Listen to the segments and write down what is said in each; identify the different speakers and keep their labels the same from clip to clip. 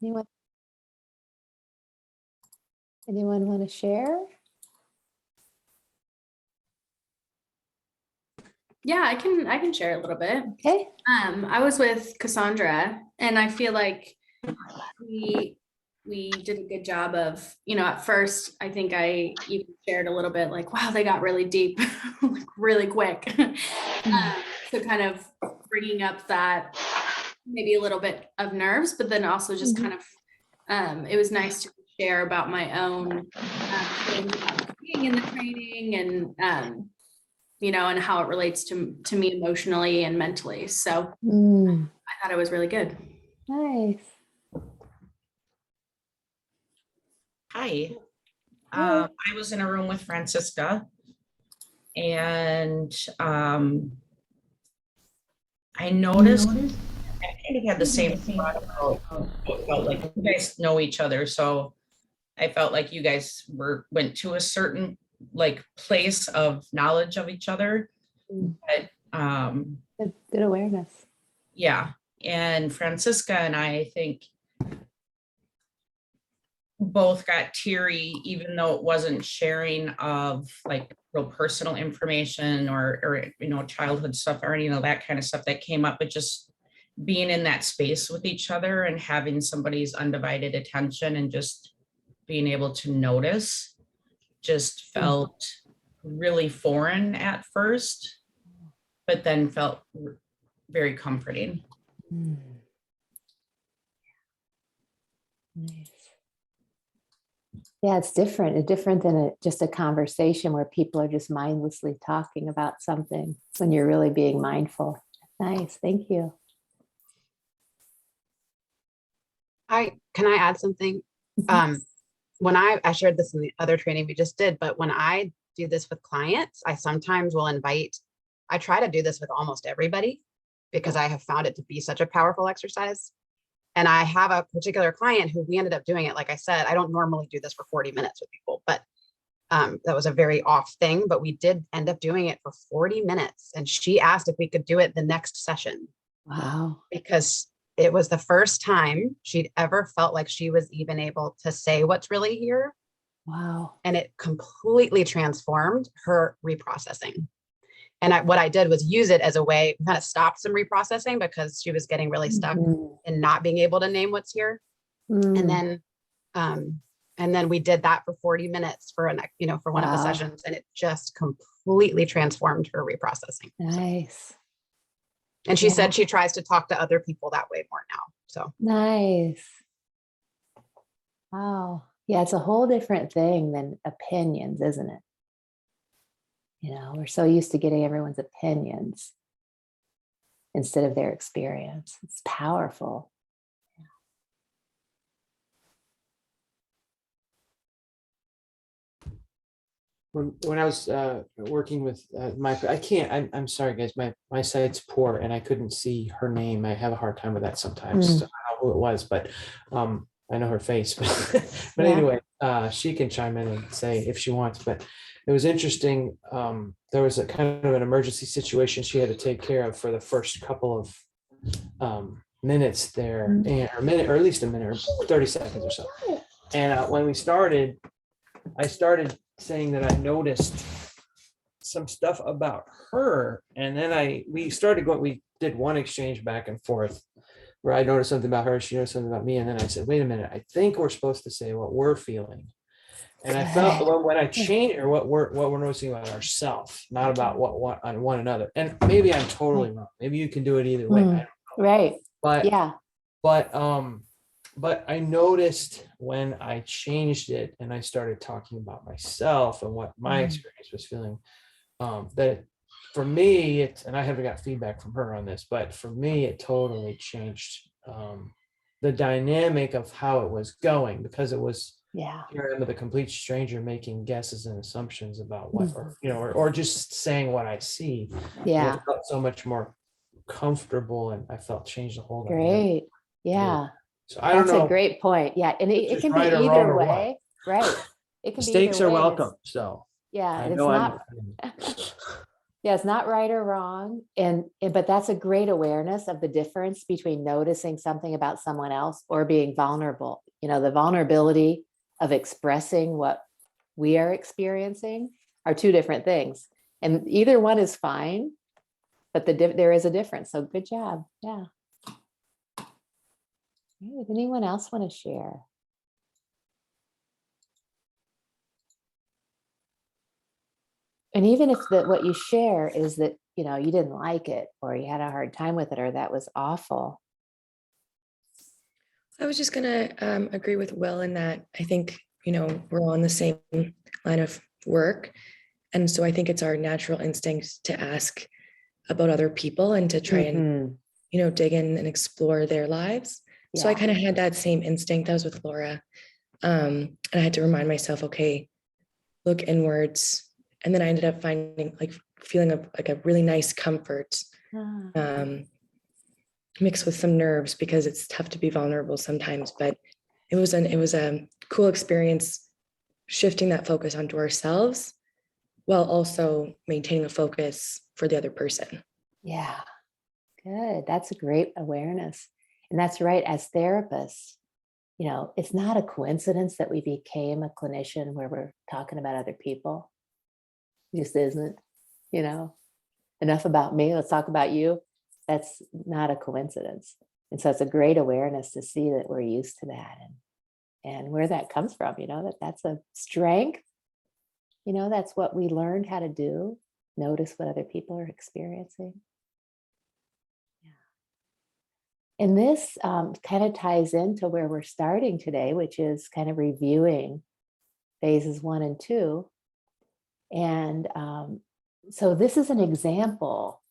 Speaker 1: Anyone? Anyone want to share?
Speaker 2: Yeah, I can share a little bit.
Speaker 1: Okay.
Speaker 2: I was with Cassandra, and I feel like we did a good job of, at first, I think I even shared a little bit like, wow, they got really deep, like really quick. So kind of bringing up that maybe a little bit of nerves, but then also just kind of, it was nice to share about my own feelings about being in the training and and how it relates to me emotionally and mentally. So I thought it was really good.
Speaker 1: Nice.
Speaker 3: Hi. I was in a room with Francisca, and I noticed I kind of had the same thought about felt like you guys know each other, so I felt like you guys went to a certain like place of knowledge of each other. But
Speaker 1: Good awareness.
Speaker 3: yeah, and Francisca and I think both got teary, even though it wasn't sharing of like real personal information or childhood stuff or any of that kind of stuff that came up, but just being in that space with each other and having somebody's undivided attention and just being able to notice just felt really foreign at first, but then felt very comforting.
Speaker 1: Nice. Yeah, it's different. It's different than just a conversation where people are just mindlessly talking about something when you're really being mindful. Nice. Thank you.
Speaker 4: Can I add something? When I shared this in the other training we just did, but when I do this with clients, I sometimes will I try to do this with almost everybody because I have found it to be such a powerful exercise. And I have a particular client who we ended up doing it. Like I said, I don't normally do this for 40 minutes with people, but that was a very off thing, but we did end up doing it for 40 minutes. And she asked if we could do it the next session.
Speaker 1: Wow.
Speaker 4: Because it was the first time she'd ever felt like she was even able to say what's really here.
Speaker 1: Wow.
Speaker 4: And it completely transformed her reprocessing. And what I did was use it as a way, kind of stopped some reprocessing because she was getting really stuck in not being able to name what's here. And then we did that for 40 minutes for for one of the sessions, and it just completely transformed her reprocessing.
Speaker 1: Nice.
Speaker 4: And she said she tries to talk to other people that way more now. So
Speaker 1: nice. Wow. Yeah, it's a whole different thing than opinions, isn't it? We're so used to getting everyone's opinions instead of their experience. It's powerful.
Speaker 5: When I was working with I'm sorry guys, my site's poor and I couldn't see her name. I have a hard time with that sometimes. So I don't know who it was, but I know her face. But anyway, she can chime in and say if she wants. But it was interesting. There was a kind of an emergency situation she had to take care of for the first couple of minutes there, and or at least a minute or 30 seconds or so. And when we started, I started saying that I noticed some stuff about her, and then we did one exchange back and forth where I noticed something about her, she noticed something about me, and then I said, wait a minute, I think we're supposed to say what we're feeling. And I felt when I changed or what we're noticing about ourselves, not about what on one another. And maybe I'm totally wrong. Maybe you can do it either way. I don't know.
Speaker 1: Right.
Speaker 5: But
Speaker 1: yeah.
Speaker 5: But I noticed when I changed it and I started talking about myself and what my experience was feeling, that for me, and I haven't got feedback from her on this, but for me, it totally changed the dynamic of how it was going, because it was here I am with a complete stranger making guesses and assumptions about what, or just saying what I see.
Speaker 1: Yeah.
Speaker 5: And it felt so much more comfortable, and I felt changed the whole dynamic.
Speaker 1: Great. Yeah.
Speaker 5: So I don't know.
Speaker 1: That's a great point. Yeah. And it can be
Speaker 5: right or wrong
Speaker 1: either
Speaker 5: or what.
Speaker 1: way. Right. It can be
Speaker 5: Mistakes
Speaker 1: either
Speaker 5: are
Speaker 1: way.
Speaker 5: welcome. So
Speaker 1: Yeah.
Speaker 5: I
Speaker 1: It's
Speaker 5: know
Speaker 1: not. Yeah, it's not right or wrong. But that's a great awareness of the difference between noticing something about someone else or being vulnerable. You know, the vulnerability of expressing what we are experiencing are two different things. And either one is fine, but there is a difference. So good job. Yeah. Does anyone else want to share? And even if what you share is that, you know, you didn't like it or you had a hard time with it or that was awful.
Speaker 6: I was just gonna agree with Will in that I think, you know, we're all in the same line of work. And so I think it's our natural instinct to ask about other people and to try and,
Speaker 1: Mhm.
Speaker 6: you know, dig in and explore their lives. So I
Speaker 1: Yeah.
Speaker 6: kind of had that same instinct. I was with Laura. And I had to remind myself, okay, look inwards. And then I ended up finding like feeling like a really nice comfort
Speaker 1: Ah.
Speaker 6: mixed with some nerves because it's tough to be vulnerable sometimes. But it was a cool experience shifting that focus onto ourselves while also maintaining a focus for the other person.
Speaker 1: Yeah. Good. That's a great awareness. And that's right. As therapists, you know, it's not a coincidence that we became a clinician where we're talking about other people. It just isn't, you know, enough about me. Let's talk about you. That's not a coincidence. And so it's a great awareness to see that we're used to that and where that comes from, you know, that's a strength. You know, that's what we learned how to do. Notice what other people are experiencing. And this kind of ties into where we're starting today, which is kind of reviewing phases 1 and 2. And so this is an example,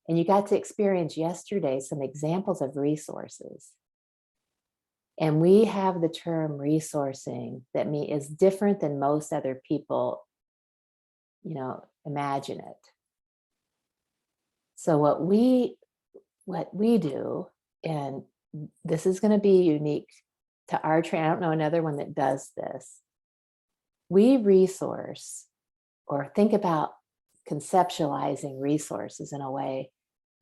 Speaker 1: and you got to experience yesterday some examples of resources. And we have the term resourcing that is different than most other people, you know, imagine it. So what we do, and this is going to be unique to our training. I don't know another one that does this. We resource or think about conceptualizing resources in a way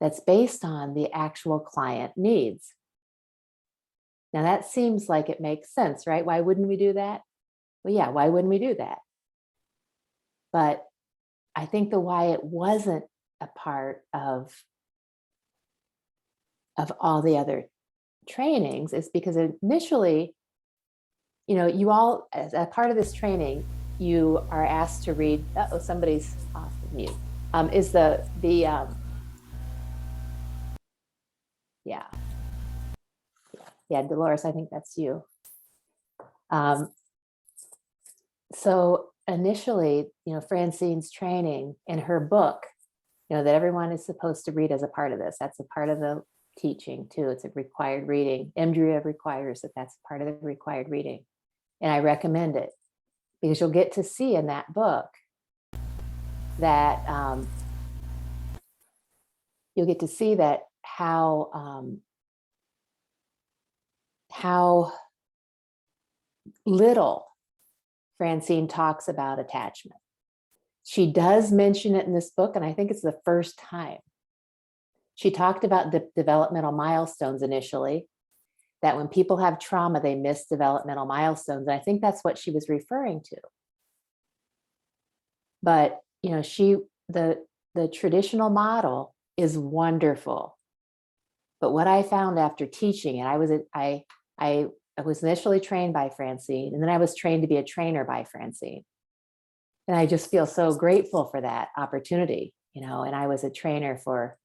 Speaker 1: that's based on the actual client needs. Now that seems like it makes sense, right? Why wouldn't we do that? Well, yeah, why wouldn't we do that? But I think the why it wasn't a part of all the other trainings is because initially, you know, you all, as a part of this training, you are asked to read, somebody's off mute, is yeah, Dolores, I think that's you. So initially, you know, Francine's training in her book, you know, that everyone is supposed to read as a part of this. That's a part of the teaching too. It's a required reading. EMDRIA requires that that's part of the required reading. And I recommend it because you'll get to see in that book that you'll get to see that how little Francine talks about attachment. She does mention it in this book, and I think it's the first time. She talked about the developmental milestones initially, that when people have trauma, they miss developmental milestones. And I think that's what she was referring to. But, you know, the traditional model is wonderful. But what I found after teaching, and I was initially trained by Francine, and then I was trained to be a trainer by Francine. And I just feel so grateful for that opportunity, you know, and I was a trainer for,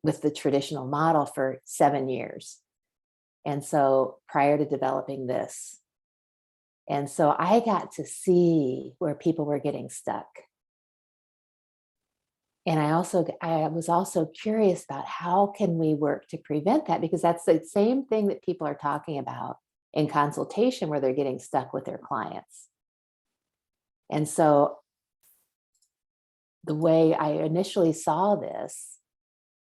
Speaker 1: with the traditional model for 7 years. And so prior to developing this, and so I got to see where people were getting stuck. And I was also curious about how can we work to prevent that, because that's the same thing that people are talking about in consultation where they're getting stuck with their clients. And so the way I initially saw this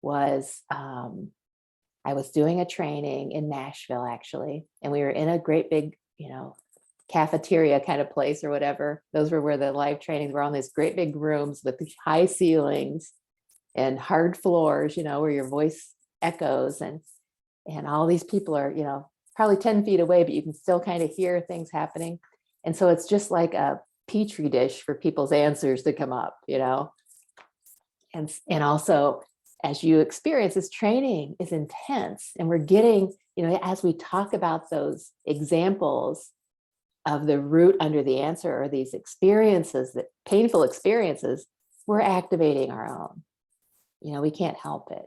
Speaker 1: was I was doing a training in Nashville, actually, and we were in a great big, you know, cafeteria kind of place or whatever. Those were where the live trainings were, on these great big rooms with these high ceilings and hard floors, where your voice echoes, and all these people are, probably 10 feet away, but you can still kind of hear things happening. And so it's just like a petri dish for people's answers to come up, and also, as you experience, this training is intense, and we're getting, as we talk about those examples of the root under the answer, or these experiences, that painful experiences, we're activating our own. We can't help it.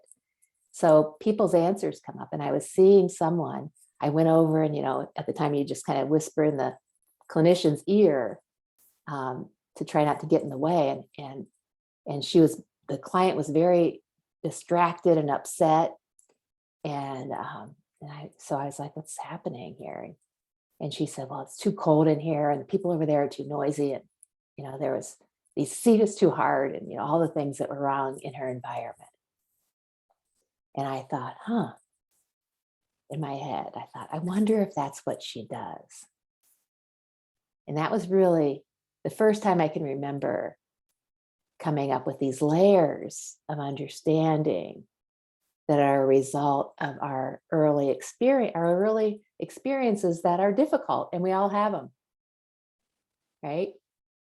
Speaker 1: So people's answers come up, and I was seeing someone, I went over and, at the time you just kind of whisper in the clinician's ear to try not to get in the way. And the client was very distracted and upset. And so I was like, what's happening here? And she said, well, it's too cold in here, and the people over there are too noisy. And, there was, the seat is too hard, and, all the things that were wrong in her environment. And I thought, in my head, I thought, I wonder if that's what she does. And that was really the first time I can remember coming up with these layers of understanding that are a result of our early experiences that are difficult, and we all have them, right?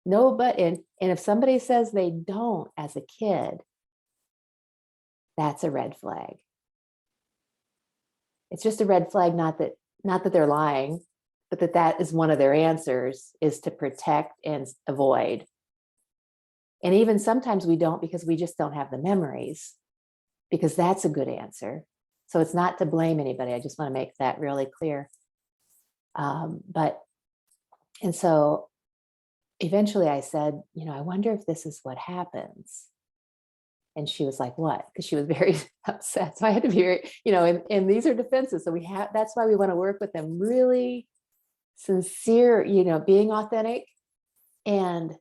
Speaker 1: No, and if somebody says they don't as a kid, that's a red flag. It's just a red flag, not that they're lying, but that is one of their answers, is to protect and avoid. And even sometimes we don't, because we just don't have the memories, because that's a good answer. So it's not to blame anybody. I just want to make that really clear. And so eventually I said, I wonder if this is what happens. And she was like, what? Because she was very upset. So I had to be very, and these are defenses. So that's why we want to work with them really sincere, being authentic and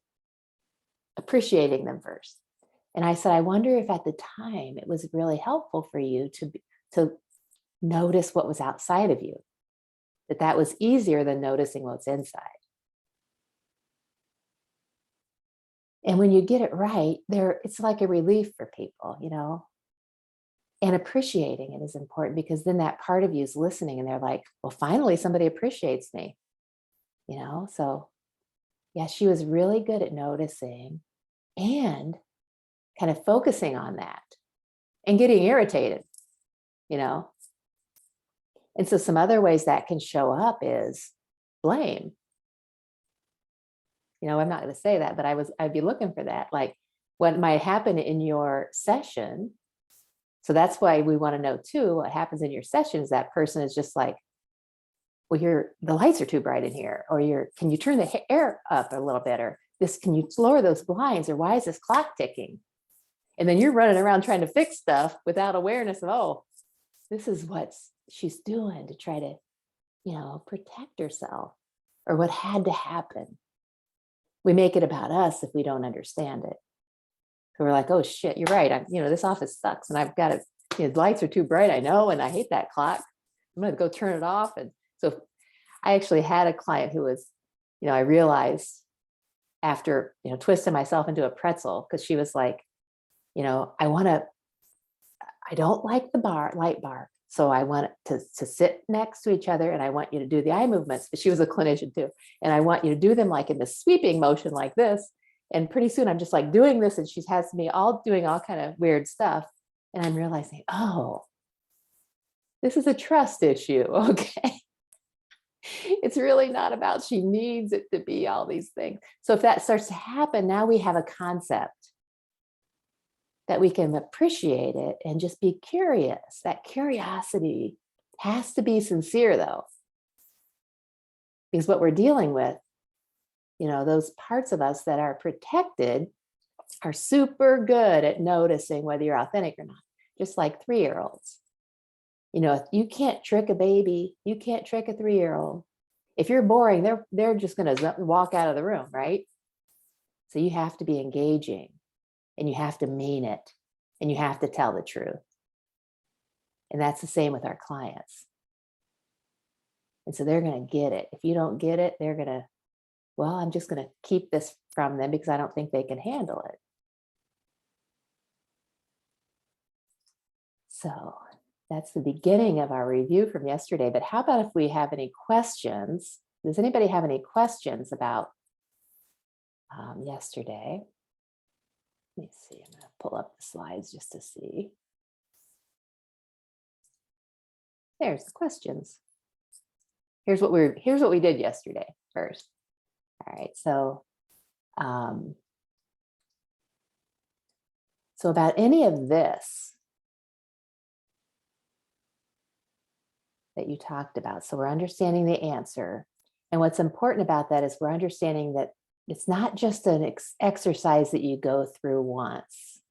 Speaker 1: appreciating them first. And I said, I wonder if at the time it was really helpful for you to notice what was outside of you, that was easier than noticing what's inside. And when you get it right, it's like a relief for people, and appreciating it is important, because then that part of you is listening, and they're like, well, finally somebody appreciates me, So yeah, she was really good at noticing and kind of focusing on that and getting irritated, And so some other ways that can show up is blame. I'm not going to say that, but I'd be looking for that. Like what might happen in your session. So that's why we want to know too, what happens in your session is that person is just like, well, the lights are too bright in here, or can you turn the air up a little bit, or can you lower those blinds, or why is this clock ticking? And then you're running around trying to fix stuff without awareness of, oh, this is what she's doing to try to, protect herself, or what had to happen. We make it about us if we don't understand it. So we're like, oh shit, you're right. This office sucks, and I've got it. The lights are too bright. I know, and I hate that clock. I'm going to go turn it off. And so I actually had a client who was, I realized after, twisting myself into a pretzel, because she was like, I don't like the light bar. So I want to sit next to each other, and I want you to do the eye movements. But she was a clinician too. And I want you to do them like in the sweeping motion like this. And pretty soon I'm just like doing this, and she has me doing all kind of weird stuff. And I'm realizing, oh, this is a trust issue. Okay. It's really not about she needs it to be all these things. So if that starts to happen, now we have a concept that we can appreciate it and just be curious. That curiosity has to be sincere though, because what we're dealing with, those parts of us that are protected are super good at noticing whether you're authentic or not, just like 3-year-olds. If you can't trick a baby, you can't trick a 3-year-old. If you're boring, they're just going to walk out of the room, right? So you have to be engaging, and you have to mean it, and you have to tell the truth. And that's the same with our clients. And so they're going to get it. If you don't get it, they're going to, well, I'm just going to keep this from them because I don't think they can handle it. So that's the beginning of our review from yesterday. But how about if we have any questions? Does anybody have any questions about yesterday? Let me see. I'm going to pull up the slides just to see. There's the questions. Here's what we did yesterday first. All right. So about any of this that you talked about. So we're understanding the answer. And what's important about that is we're understanding that it's not just an exercise that you go through once.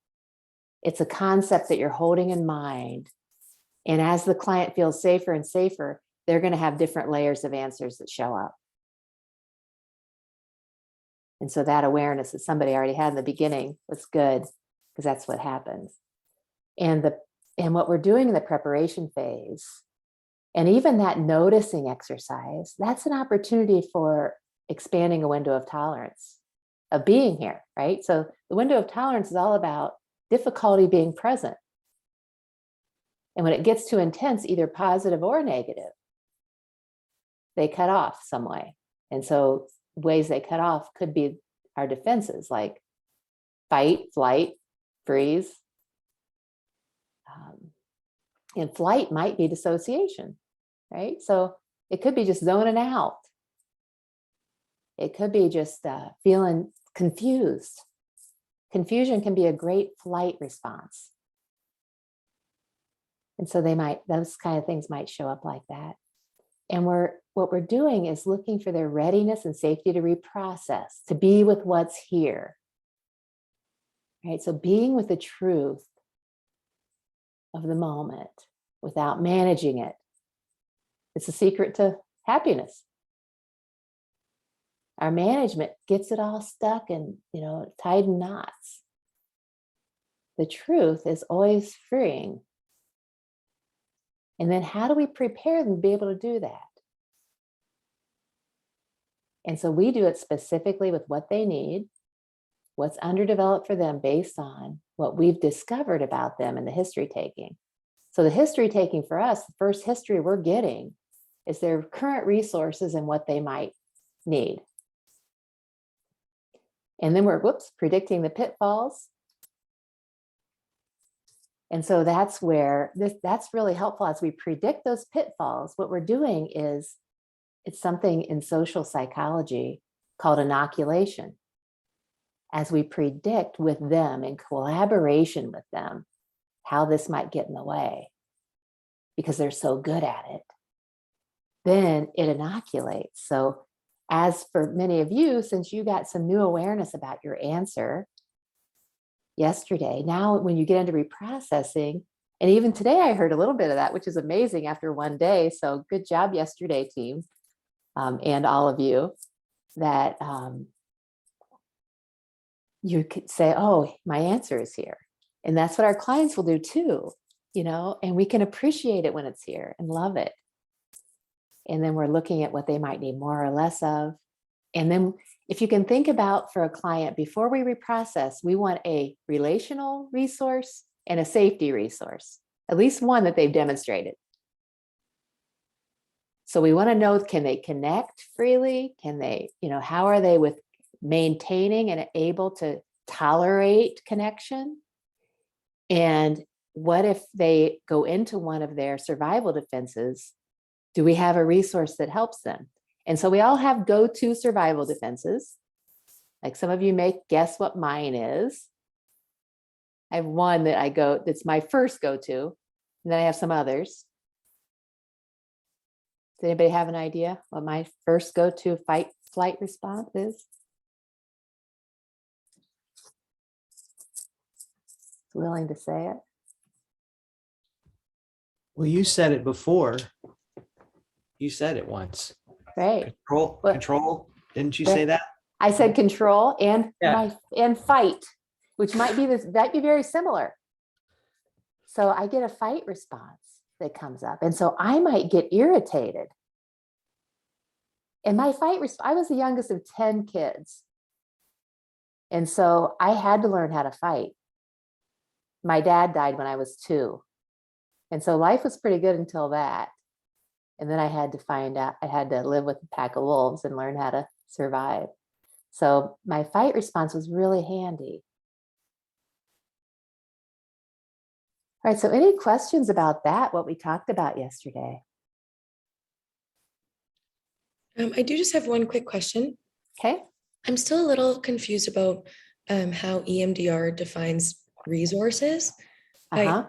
Speaker 1: It's a concept that you're holding in mind. And as the client feels safer and safer, they're going to have different layers of answers that show up. And so that awareness that somebody already had in the beginning was good, because that's what happens. And what we're doing in the preparation phase, and even that noticing exercise, that's an opportunity for expanding a window of tolerance of being here, right? So the window of tolerance is all about difficulty being present. And when it gets too intense, either positive or negative, they cut off some way. And so ways they cut off could be our defenses, like fight, flight, freeze. And flight might be dissociation, right? So it could be just zoning out. It could be just feeling confused. Confusion can be a great flight response. And so those kind of things might show up like that. And what we're doing is looking for their readiness and safety to reprocess, to be with what's here. Right? So being with the truth of the moment without managing it. It's the secret to happiness. Our management gets it all stuck and, tied in knots. The truth is always freeing. And then how do we prepare them to be able to do that? And so we do it specifically with what they need, what's underdeveloped for them based on what we've discovered about them in the history taking. So the history taking for us, the first history we're getting is their current resources and what they might need. And then we're, predicting the pitfalls. And so that's where that's really helpful. As we predict those pitfalls, what we're doing is, it's something in social psychology called inoculation. As we predict with them in collaboration with them, how this might get in the way, because they're so good at it, then it inoculates. So as for many of you, since you got some new awareness about your answer yesterday, now when you get into reprocessing, and even today I heard a little bit of that, which is amazing after one day. So good job yesterday, team, and all of you, that you could say, oh, my answer is here. And that's what our clients will do too, and we can appreciate it when it's here and love it. And then we're looking at what they might need more or less of. And then if you can think about, for a client, before we reprocess, we want a relational resource and a safety resource, at least one that they've demonstrated. So we want to know, can they connect freely? Can they, how are they with maintaining and able to tolerate connection? And what if they go into one of their survival defenses? Do we have a resource that helps them? And so we all have go-to survival defenses. Like some of you may guess what mine is. I have one that's my first go-to, and then I have some others. Does anybody have an idea what my first go-to fight flight response is? Willing to say it?
Speaker 5: Well, you said it before. You said it once.
Speaker 1: Right.
Speaker 5: Control. Didn't you say that?
Speaker 1: I said control and
Speaker 5: Yeah.
Speaker 1: and fight, which might be very similar. So I get a fight response that comes up. And so I might get irritated And my I was the youngest of 10 kids. And so I had to learn how to fight. My dad died when I was 2. And so life was pretty good until that. And then I had to find out, I had to live with a pack of wolves and learn how to survive. So my fight response was really handy. All right, so any questions about that, what we talked about yesterday?
Speaker 6: I do just have one quick question.
Speaker 1: Okay.
Speaker 6: I'm still a little confused about how EMDR defines resources.
Speaker 1: Uh-huh.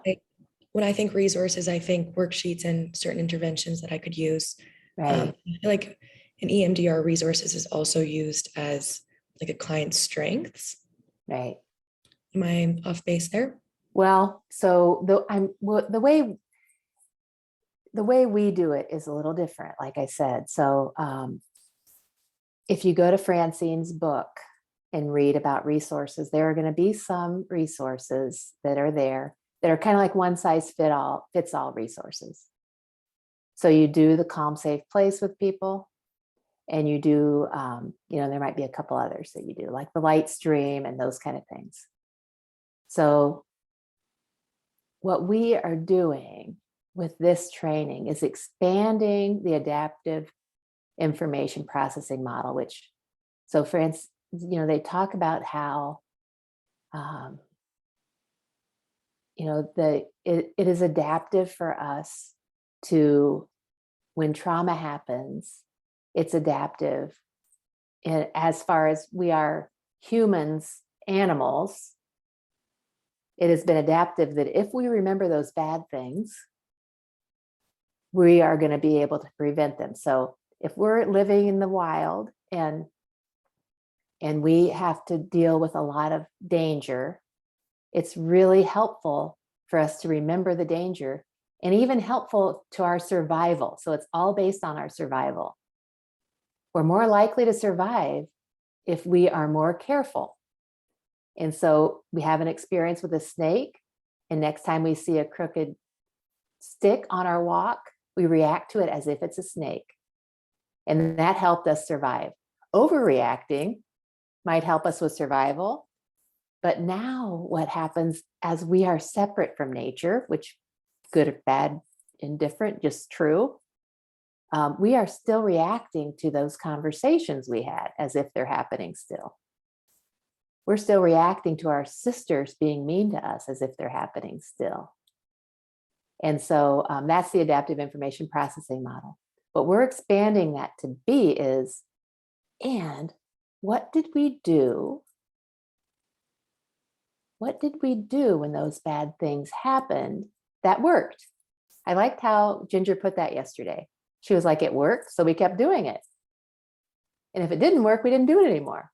Speaker 6: When I think resources, I think worksheets and certain interventions that I could use.
Speaker 1: Right.
Speaker 6: I feel like an EMDR resources is also used as like a client's strengths.
Speaker 1: Right.
Speaker 6: Am I off base there?
Speaker 1: Well, so the way we do it is a little different, like I said. So if you go to Francine's book and read about resources, there are going to be some resources that are there that are kind of like one size fits all resources. So you do the calm, safe place with people, and you do, there might be a couple others that you do, like the light stream and those kind of things. So what we are doing with this training is expanding the adaptive information processing model, which, so for instance, they talk about how, it is adaptive for us to, when trauma happens, it's adaptive as far as we are humans, animals. It has been adaptive that if we remember those bad things, we are going to be able to prevent them. So if we're living in the wild and we have to deal with a lot of danger, it's really helpful for us to remember the danger, and even helpful to our survival. So it's all based on our survival. We're more likely to survive if we are more careful. And so we have an experience with a snake, and next time we see a crooked stick on our walk, we react to it as if it's a snake. And that helped us survive. Overreacting might help us with survival. But now what happens as we are separate from nature, which good or bad, indifferent, just true, we are still reacting to those conversations we had as if they're happening still. We're still reacting to our sisters being mean to us as if they're happening still. And so that's the adaptive information processing model. What we're expanding that to be is, and what did we do? What did we do when those bad things happened that worked? I liked how Ginger put that yesterday. She was like, it worked, so we kept doing it. And if it didn't work, we didn't do it anymore.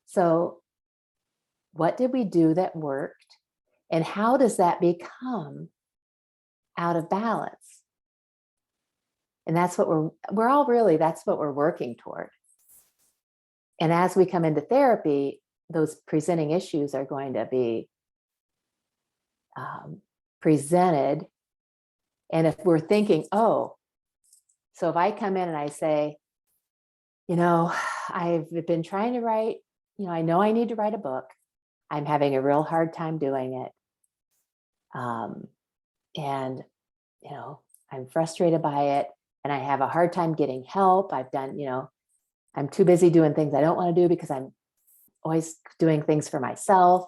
Speaker 1: So what did we do that worked? And how does that become out of balance? And that's what we're all really, that's what we're working toward. And as we come into therapy, those presenting issues are going to be presented. And if we're thinking, oh, so if I come in and I say, I've been trying to write, I know I need to write a book. I'm having a real hard time doing it. And, I'm frustrated by it, and I have a hard time getting help. I've done, I'm too busy doing things I don't want to do because I'm always doing things for myself.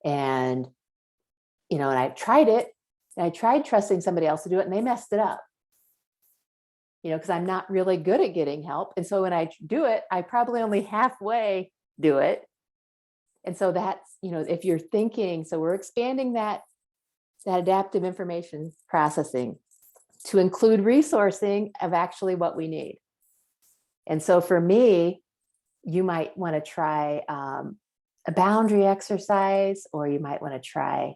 Speaker 1: And, and I tried it. And I tried trusting somebody else to do it, and they messed it up. Because I'm not really good at getting help. And so when I do it, I probably only halfway do it. And so that's, if you're thinking, so we're expanding that adaptive information processing to include resourcing of actually what we need. And so for me, you might want to try a boundary exercise, or you might want to try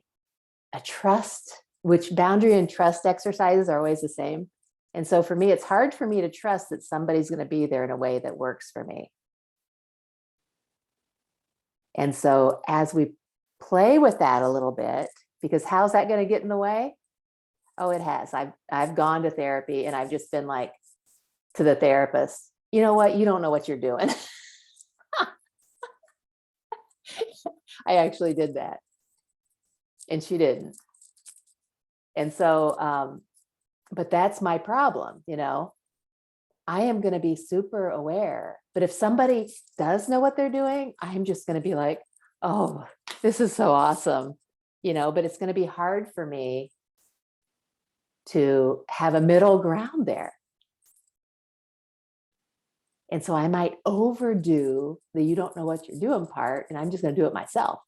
Speaker 1: a trust, which boundary and trust exercises are always the same. And so for me, it's hard for me to trust that somebody's going to be there in a way that works for me. And so as we play with that a little bit, because how's that going to get in the way? Oh, it has. I've gone to therapy and I've just been like to the therapist, you know what? You don't know what you're doing. I actually did that. And she didn't. And so, but that's my problem, you know. I am going to be super aware. But if somebody does know what they're doing, I'm just going to be like, oh, this is so awesome, you know, but it's going to be hard for me to have a middle ground there. And so I might overdo the you don't know what you're doing part, and I'm just going to do it myself.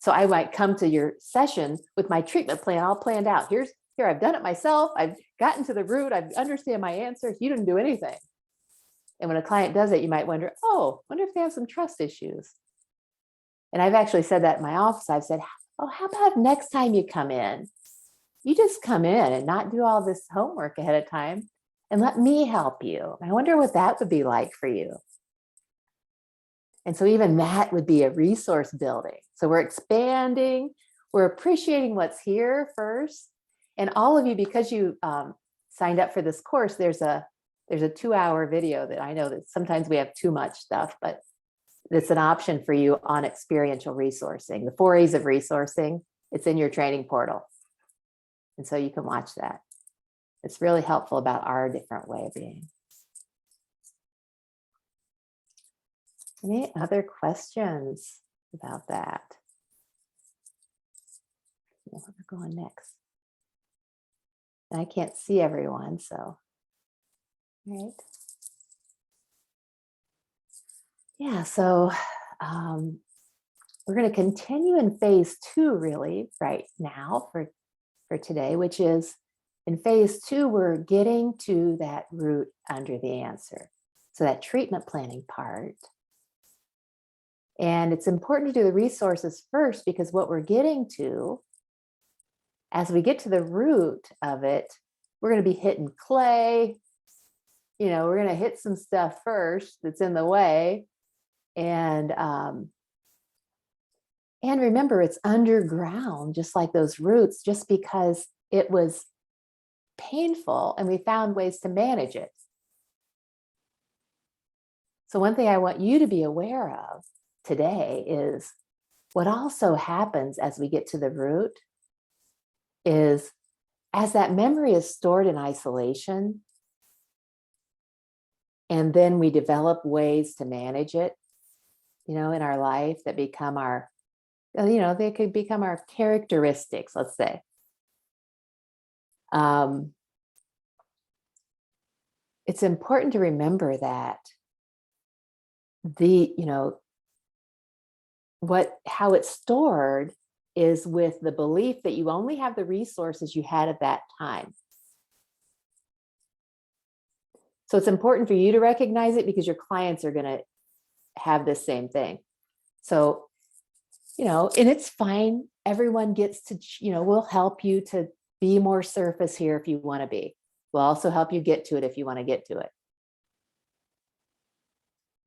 Speaker 1: So I might come to your session with my treatment plan all planned out. Here, I've done it myself. I've gotten to the root. I understand my answers. You didn't do anything. And when a client does it, you might wonder, oh, wonder if they have some trust issues. And I've actually said that in my office. I've said, oh, how about next time you come in, you just come in and not do all this homework ahead of time and let me help you. I wonder what that would be like for you. And so even that would be a resource building. So we're expanding, we're appreciating what's here first. And all of you, because you signed up for this course, there's a 2-hour video that I know that sometimes we have too much stuff, but it's an option for you on experiential resourcing. The 4 E's of resourcing, it's in your training portal. And so you can watch that. It's really helpful about our different way of being. Any other questions about that? Where we're going next. And I can't see everyone, so. Right. Yeah, so we're going to continue in phase 2 really right now for today, which is in phase 2, we're getting to that root under the answer. So that treatment planning part. And it's important to do the resources first, because what we're getting to, as we get to the root of it, we're going to be hitting clay. You know, we're going to hit some stuff first that's in the way. And remember, it's underground, just like those roots, just because it was painful and we found ways to manage it. So one thing I want you to be aware of today is what also happens as we get to the root is, as that memory is stored in isolation, and then we develop ways to manage it, you know, in our life that become our, you know, they could become our characteristics, let's say. It's important to remember that how it's stored is with the belief that you only have the resources you had at that time. So it's important for you to recognize it, because your clients are going to have the same thing. So, you know, and it's fine. Everyone gets to, you know, we'll help you to be more surface here if you want to be. We'll also help you get to it if you want to get to it.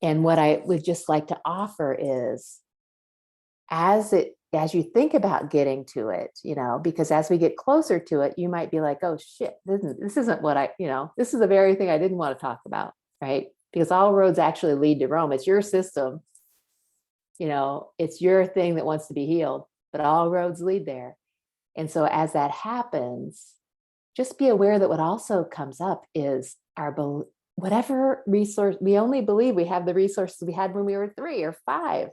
Speaker 1: And what I would just like to offer is, as you think about getting to it, you know, because as we get closer to it, you might be like, oh shit, this isn't what this is the very thing I didn't want to talk about, right? Because all roads actually lead to Rome. It's your system, you know, it's your thing that wants to be healed, but all roads lead there. And so as that happens, just be aware that what also comes up is whatever resource, we only believe we have the resources we had when we were 3 or 5.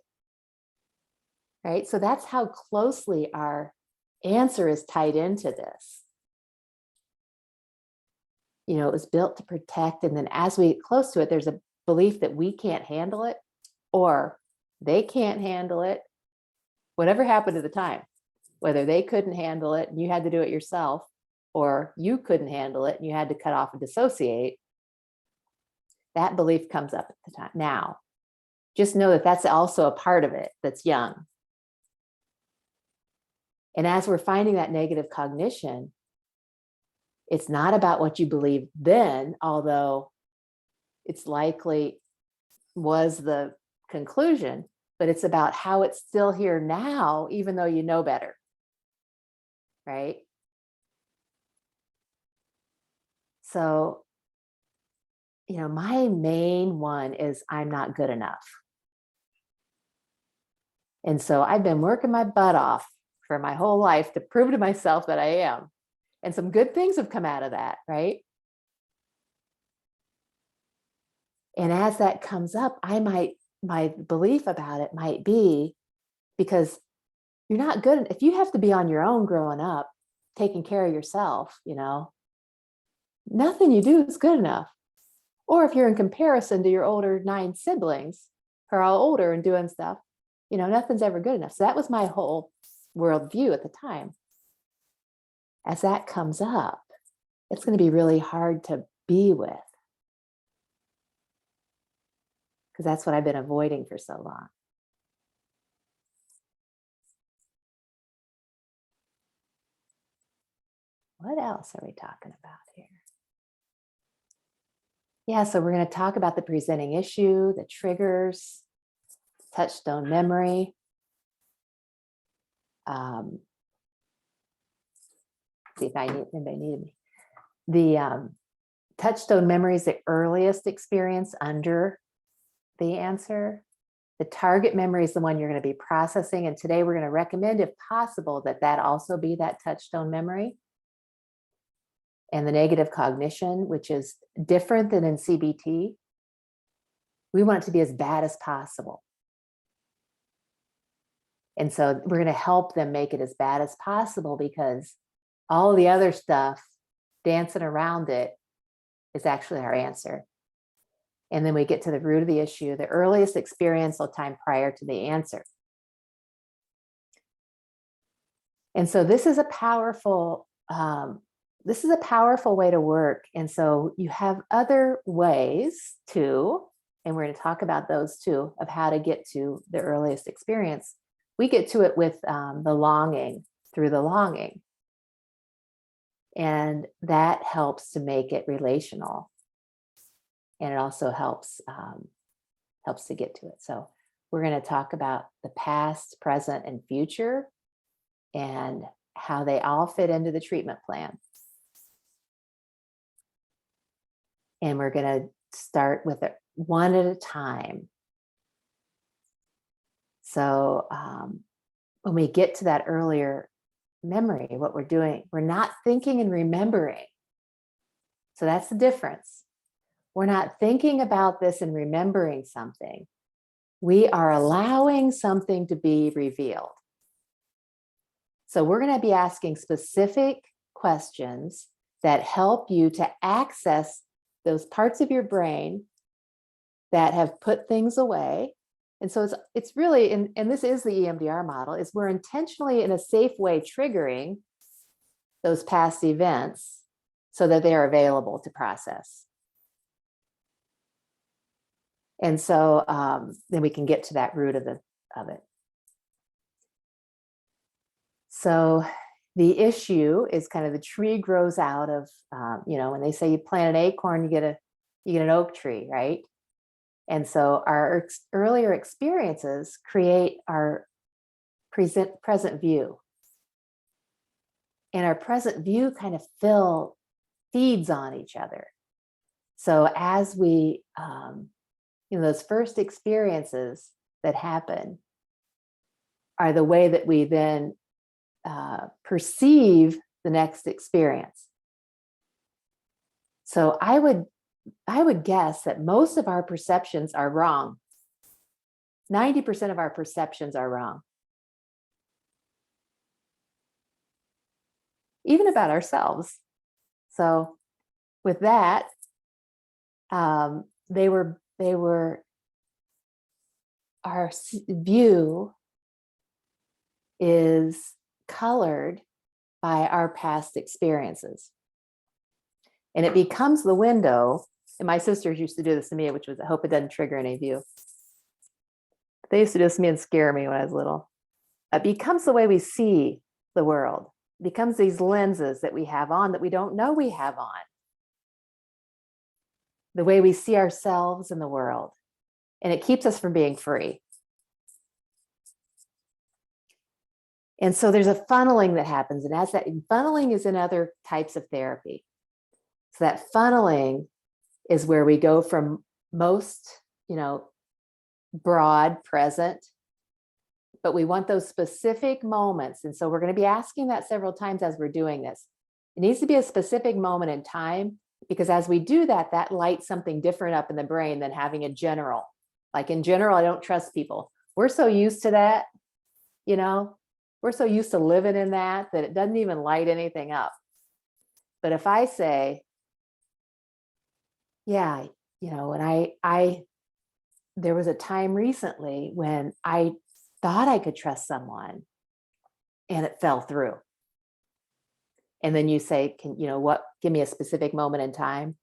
Speaker 1: Right? So that's how closely our answer is tied into this. You know, it was built to protect. And then as we get close to it, there's a belief that we can't handle it, or they can't handle it. Whatever happened at the time, whether they couldn't handle it and you had to do it yourself, or you couldn't handle it and you had to cut off and dissociate, that belief comes up at the time. Now, just know that that's also a part of it that's young. And as we're finding that negative cognition, it's not about what you believed then, although it's likely was the conclusion, but it's about how it's still here now, even though you know better, right? So, my main one is I'm not good enough. And so I've been working my butt off for my whole life to prove to myself that I am. And some good things have come out of that, right? And as that comes up, my belief about it might be because you're not good. If you have to be on your own growing up, taking care of yourself, nothing you do is good enough. Or if you're in comparison to your older 9 siblings who are all older and doing stuff, nothing's ever good enough. So that was my whole worldview at the time. As that comes up, it's going to be really hard to be with, because that's what I've been avoiding for so long. What else are we talking about here? Yeah, so we're going to talk about the presenting issue, the triggers, touchstone memory. See if anybody needed me. The touchstone memory is the earliest experience under the answer. The target memory is the one you're going to be processing. And today we're going to recommend, if possible, that also be that touchstone memory. And the negative cognition, which is different than in CBT. We want it to be as bad as possible. And so we're going to help them make it as bad as possible, because all the other stuff dancing around it is actually our answer. And then we get to the root of the issue, the earliest experiential time prior to the answer. And so this is a powerful way to work. And so you have other ways too, and we're going to talk about those too, of how to get to the earliest experience. We get to it with the longing, through the longing. And that helps to make it relational. And it also helps to get to it. So we're going to talk about the past, present, and future, and how they all fit into the treatment plan. And we're going to start with it one at a time. So when we get to that earlier memory, what we're doing, we're not thinking and remembering. So that's the difference. We're not thinking about this and remembering something. We are allowing something to be revealed. So we're going to be asking specific questions that help you to access those parts of your brain that have put things away. And so it's really, and this is the EMDR model, is we're intentionally in a safe way triggering those past events so that they are available to process. And so then we can get to that root of it. So the issue is kind of the tree grows out of, when they say you plant an acorn, you get an oak tree, right? And so our earlier experiences create our present view. And our present view kind of feeds on each other. So as we, those first experiences that happen are the way that we then perceive the next experience. So I would guess that most of our perceptions are wrong. 90% of our perceptions are wrong. Even about ourselves. So with that, our view is colored by our past experiences. And it becomes the window. And my sisters used to do this to me, which was, I hope it doesn't trigger any of you. They used to do this to me and scare me when I was little. It becomes the way we see the world. It becomes these lenses that we have on that we don't know we have on. The way we see ourselves in the world. And it keeps us from being free. And so there's a funneling that happens. And as that funneling is in other types of therapy. So that funneling is where we go from most, broad present, but we want those specific moments. And so we're going to be asking that several times as we're doing this. It needs to be a specific moment in time, because as we do that, that lights something different up in the brain than having a general. Like in general, I don't trust people. We're so used to that, we're so used to living in that it doesn't even light anything up. But if I say, yeah, when there was a time recently when I thought I could trust someone and it fell through. And then you say, give me a specific moment in time.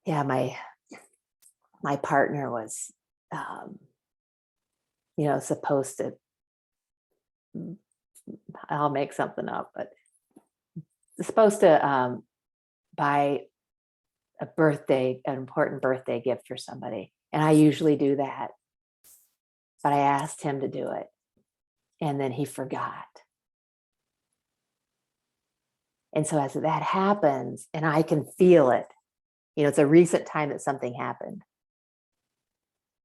Speaker 1: Yeah, my partner was, supposed to, I'll make something up, but supposed to buy an important birthday gift for somebody. And I usually do that, but I asked him to do it. And then he forgot. And so as that happens, and I can feel it, it's a recent time that something happened.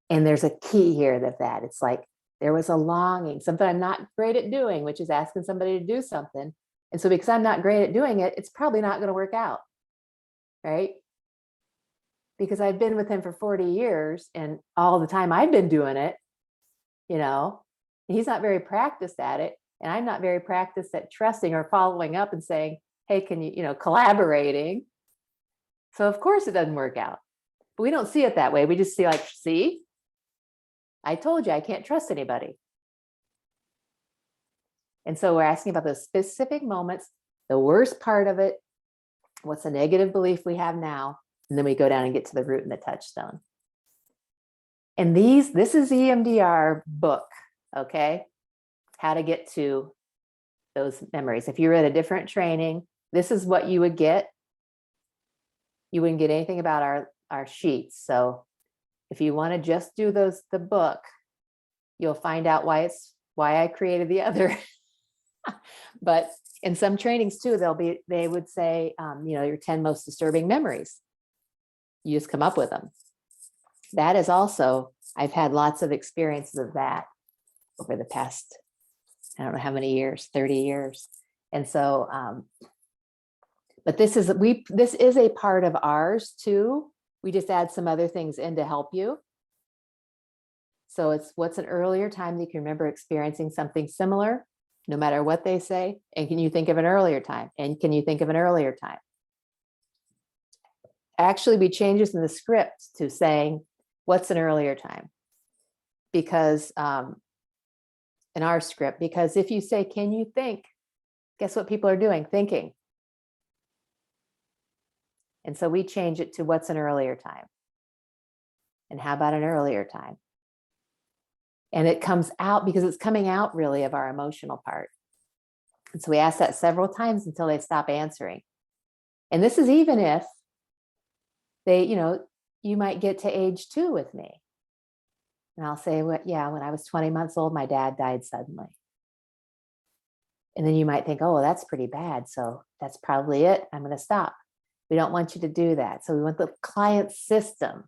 Speaker 1: And there's a key here that it's like, there was a longing, something I'm not great at doing, which is asking somebody to do something. And so because I'm not great at doing it, it's probably not going to work out. Right? Because I've been with him for 40 years and all the time I've been doing it, he's not very practiced at it. And I'm not very practiced at trusting or following up and saying, hey, can you, collaborating. So of course it doesn't work out, but we don't see it that way. We just see see, I told you I can't trust anybody. And so we're asking about those specific moments, the worst part of it, what's a negative belief we have now, and then we go down and get to the root and the touchstone. And this is EMDR book, okay? How to get to those memories. If you were at a different training, this is what you would get. You wouldn't get anything about our sheets. So if you want to just do the book, you'll find out why I created the other. But in some trainings too, they would say, your 10 most disturbing memories. You just come up with them. That is also, I've had lots of experiences of that over the past, I don't know how many years, 30 years. And so, but this is a part of ours too. We just add some other things in to help you. So it's what's an earlier time that you can remember experiencing something similar, no matter what they say. And can you think of an earlier time? And can you think of an earlier time? Actually, we changed this in the script to saying, what's an earlier time? Because in our script, because if you say, can you think? Guess what people are doing? Thinking. And so we change it to what's an earlier time? And how about an earlier time? And it comes out because it's coming out really of our emotional part. And so we ask that several times until they stop answering. And this is even if they, you might get to age 2 with me. And I'll say, well, yeah, when I was 20 months old, my dad died suddenly. And then you might think, oh, that's pretty bad. So that's probably it. I'm going to stop. We don't want you to do that. So we want the client system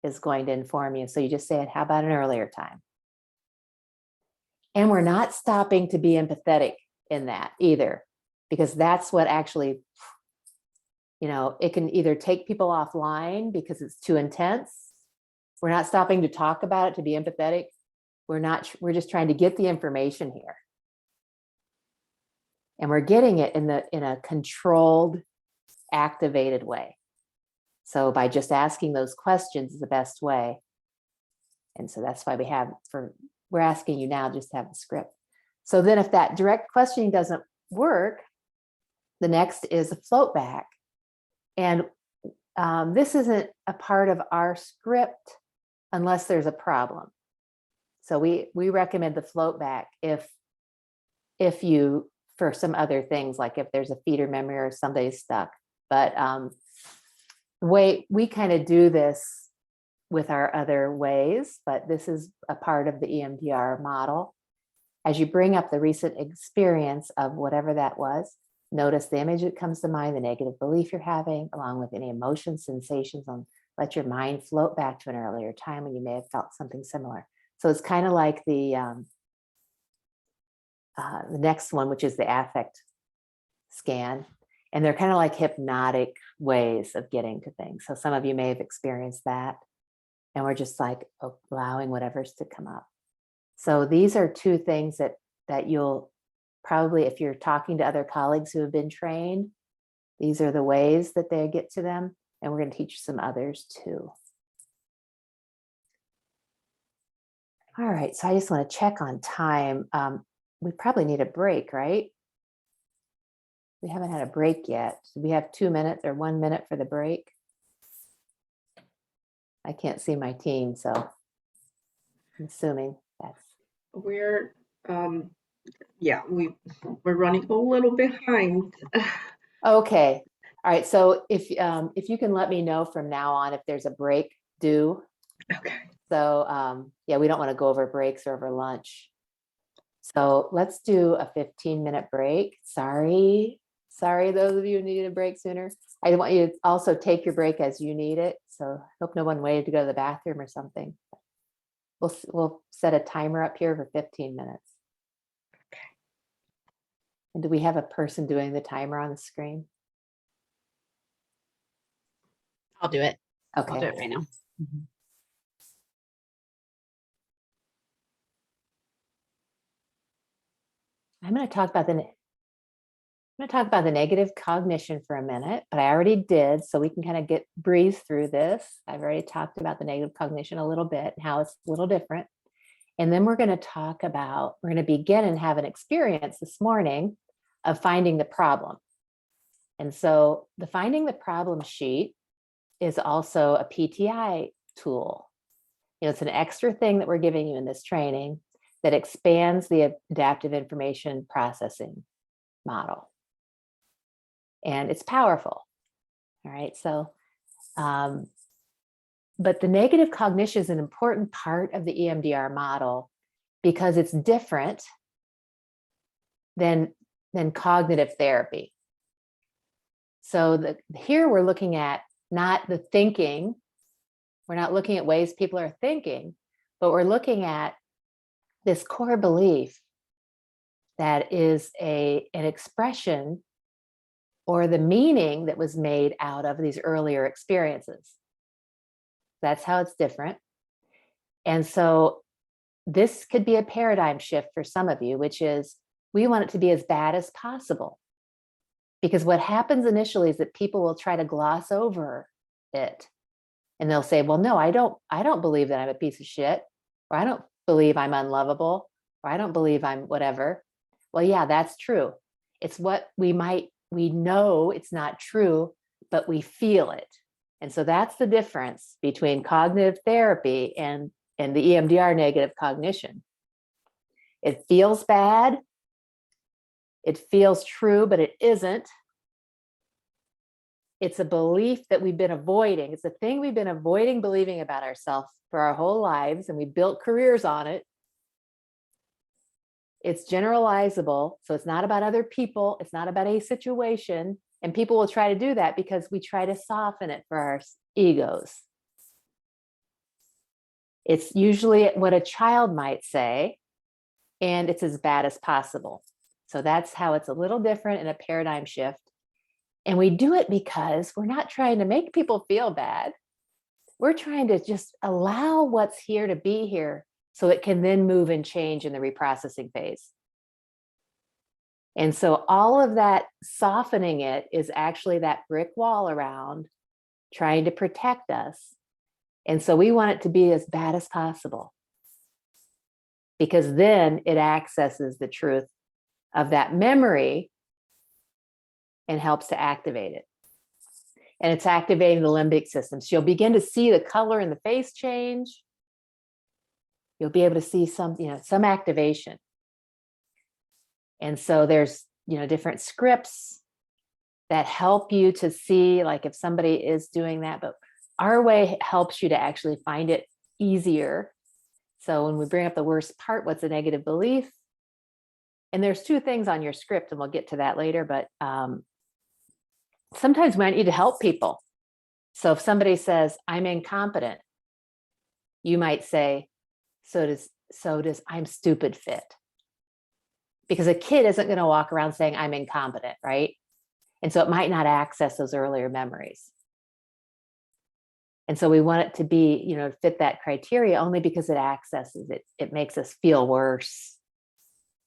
Speaker 1: is going to inform you. So you just say it, how about an earlier time? And we're not stopping to be empathetic in that either, because that's what actually, it can either take people offline because it's too intense. We're not stopping to talk about it, to be empathetic. We're just trying to get the information here. And we're getting it in a controlled, activated way. So by just asking those questions is the best way. And so that's why we're asking you now just to have the script. So then if that direct questioning doesn't work, the next is a float back. And this isn't a part of our script unless there's a problem. So we recommend the float back if you, for some other things, like if there's a feeder memory or somebody's stuck. But the way we kind of do this with our other ways, but this is a part of the EMDR model. As you bring up the recent experience of whatever that was, Notice the image that comes to mind, the negative belief you're having, along with any emotions, sensations, and let your mind float back to an earlier time when you may have felt something similar. So it's kind of like the next one, which is the affect scan. And they're kind of like hypnotic ways of getting to things. So some of you may have experienced that. And we're just like allowing whatever's to come up. So these are two things that you'll probably, if you're talking to other colleagues who have been trained, these are the ways that they get to them. And we're going to teach you some others too. All right, so I just want to check on time. We probably need a break, right? We haven't had a break yet. Do we have 2 minutes or 1 minute for the break? I can't see my team, so I'm assuming that's.
Speaker 7: We're yeah, we're running a little behind.
Speaker 1: Okay. All right. So if you can let me know from now on if there's a break due.
Speaker 7: Okay.
Speaker 1: So yeah, we don't want to go over breaks or over lunch. So let's do a 15-minute break. Sorry, those of you who needed a break sooner. I want you to also take your break as you need it. So hope no one waited to go to the bathroom or something. We'll set a timer up here for 15 minutes.
Speaker 7: Okay.
Speaker 1: And do we have a person doing the timer on the screen?
Speaker 4: I'll do it.
Speaker 1: Okay.
Speaker 4: I'll do it right now.
Speaker 1: I'm going to talk about the negative cognition for a minute, but I already did, so we can kind of breeze through this. I've already talked about the negative cognition a little bit, how it's a little different. And then we're going to begin and have an experience this morning of finding the problem. And so the finding the problem sheet is also a PTI tool. You know, it's an extra thing that we're giving you in this training that expands the adaptive information processing model. And it's powerful. All right. So, but the negative cognition is an important part of the EMDR model because it's different than cognitive therapy. So here we're looking at not the thinking. We're not looking at ways people are thinking, but we're looking at this core belief that is an expression or the meaning that was made out of these earlier experiences. That's how it's different. And so this could be a paradigm shift for some of you, which is we want it to be as bad as possible. Because what happens initially is that people will try to gloss over it. And they'll say, well, no, I don't believe that I'm a piece of shit, or I don't believe I'm unlovable, or I don't believe I'm whatever. Well, yeah, that's true. It's what we know it's not true, but we feel it. And so that's the difference between cognitive therapy and the EMDR negative cognition. It feels bad. It feels true, but it isn't. It's a belief that we've been avoiding. It's a thing we've been avoiding believing about ourselves for our whole lives, and we built careers on it. It's generalizable. So it's not about other people. It's not about a situation. And people will try to do that because we try to soften it for our egos. It's usually what a child might say, and it's as bad as possible. So that's how it's a little different in a paradigm shift. And we do it because we're not trying to make people feel bad. We're trying to just allow what's here to be here so it can then move and change in the reprocessing phase. And so all of that softening it is actually that brick wall around trying to protect us. And so we want it to be as bad as possible, because then it accesses the truth of that memory and helps to activate it. And it's activating the limbic system. So you'll begin to see the color in the face change. You'll be able to see some activation. And so there's, different scripts that help you to see, like, if somebody is doing that, but our way helps you to actually find it easier. So when we bring up the worst part, what's a negative belief? and there's two things on your script, and we'll get to that later, but sometimes we might need to help people. So if somebody says, I'm incompetent, you might say, so does I'm stupid fit. Because a kid isn't going to walk around saying I'm incompetent, right? And so it might not access those earlier memories. And so we want it to be, fit that criteria only because it accesses it. It makes us feel worse,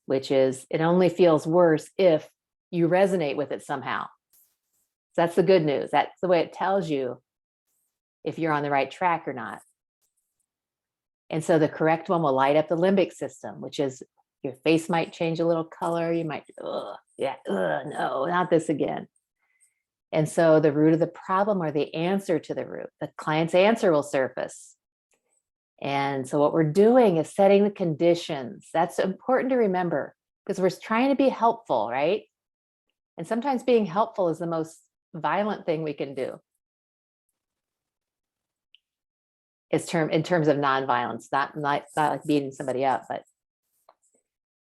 Speaker 1: which is it only feels worse if you resonate with it somehow. So that's the good news. That's the way it tells you if you're on the right track or not. And so the correct one will light up the limbic system, which is your face might change a little color. You might, no, not this again. And so the root of the problem or the answer to the root, the client's answer will surface. And so what we're doing is setting the conditions. That's important to remember because we're trying to be helpful, right? And sometimes being helpful is the most violent thing we can do. In terms of nonviolence, not like beating somebody up, but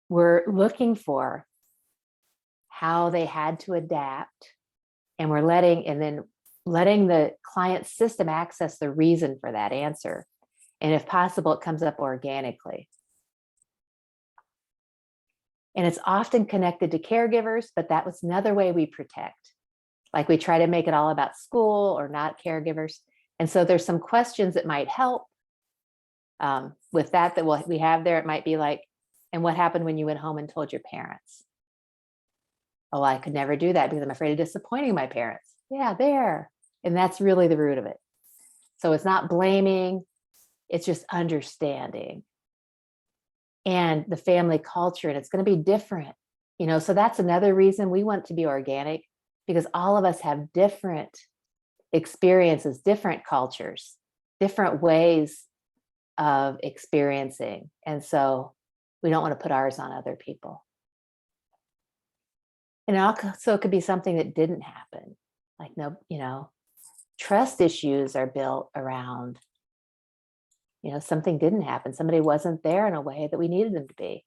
Speaker 1: we're looking for how they had to adapt, and we're letting the client's system access the reason for that answer. And if possible, it comes up organically. And it's often connected to caregivers, but that was another way we protect. Like we try to make it all about school or not caregivers. And so there's some questions that might help with that we have there. It might be like, and what happened when you went home and told your parents? Oh, I could never do that because I'm afraid of disappointing my parents. Yeah, there. And that's really the root of it. So it's not blaming, it's just understanding. And the family culture, and it's going to be different. So that's another reason we want to be organic, because all of us have different experiences, different cultures, different ways of experiencing. And so we don't want to put ours on other people. And also it could be something that didn't happen. Like, trust issues are built around, something didn't happen. Somebody wasn't there in a way that we needed them to be.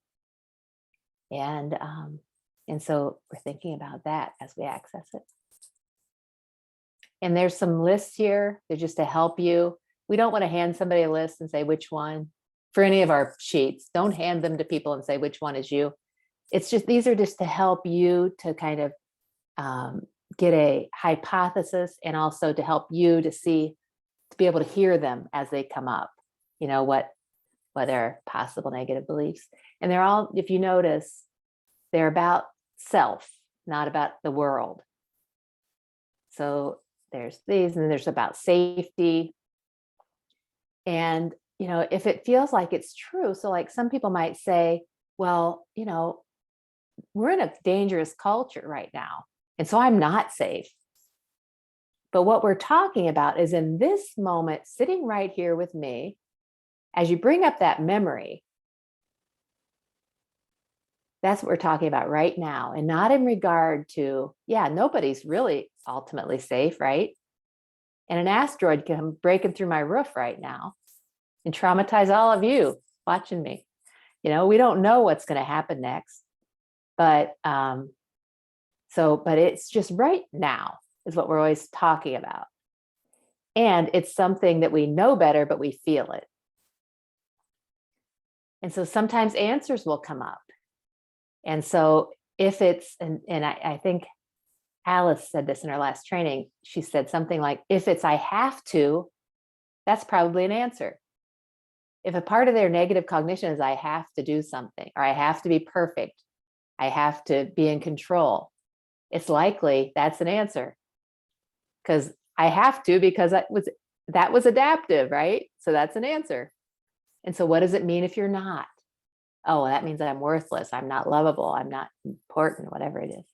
Speaker 1: And so we're thinking about that as we access it. And there's some lists here. They're just to help you. We don't want to hand somebody a list and say which one for any of our sheets. Don't hand them to people and say which one is you. It's just, these are just to help you to kind of get a hypothesis, and also to help you to be able to hear them as they come up, what are possible negative beliefs. And they're all, if you notice, they're about self, not about the world. So there's these, and then there's about safety. And, if it feels like it's true, so like some people might say, well, we're in a dangerous culture right now, and so I'm not safe. But what we're talking about is in this moment, sitting right here with me, as you bring up that memory, that's what we're talking about right now, and not in regard to, nobody's really ultimately safe, right? And an asteroid can come breaking through my roof right now and traumatize all of you watching me. We don't know what's going to happen next, but but it's just right now is what we're always talking about. And it's something that we know better, but we feel it. And so sometimes answers will come up. And so if it's, and I think Alice said this in her last training, she said something like, if it's I have to, that's probably an answer. If a part of their negative cognition is I have to do something, or I have to be perfect, I have to be in control, it's likely that's an answer. Because I have to, because that was adaptive, right? So that's an answer. And so what does it mean if you're not? Oh, that means I'm worthless, I'm not lovable, I'm not important, whatever it is.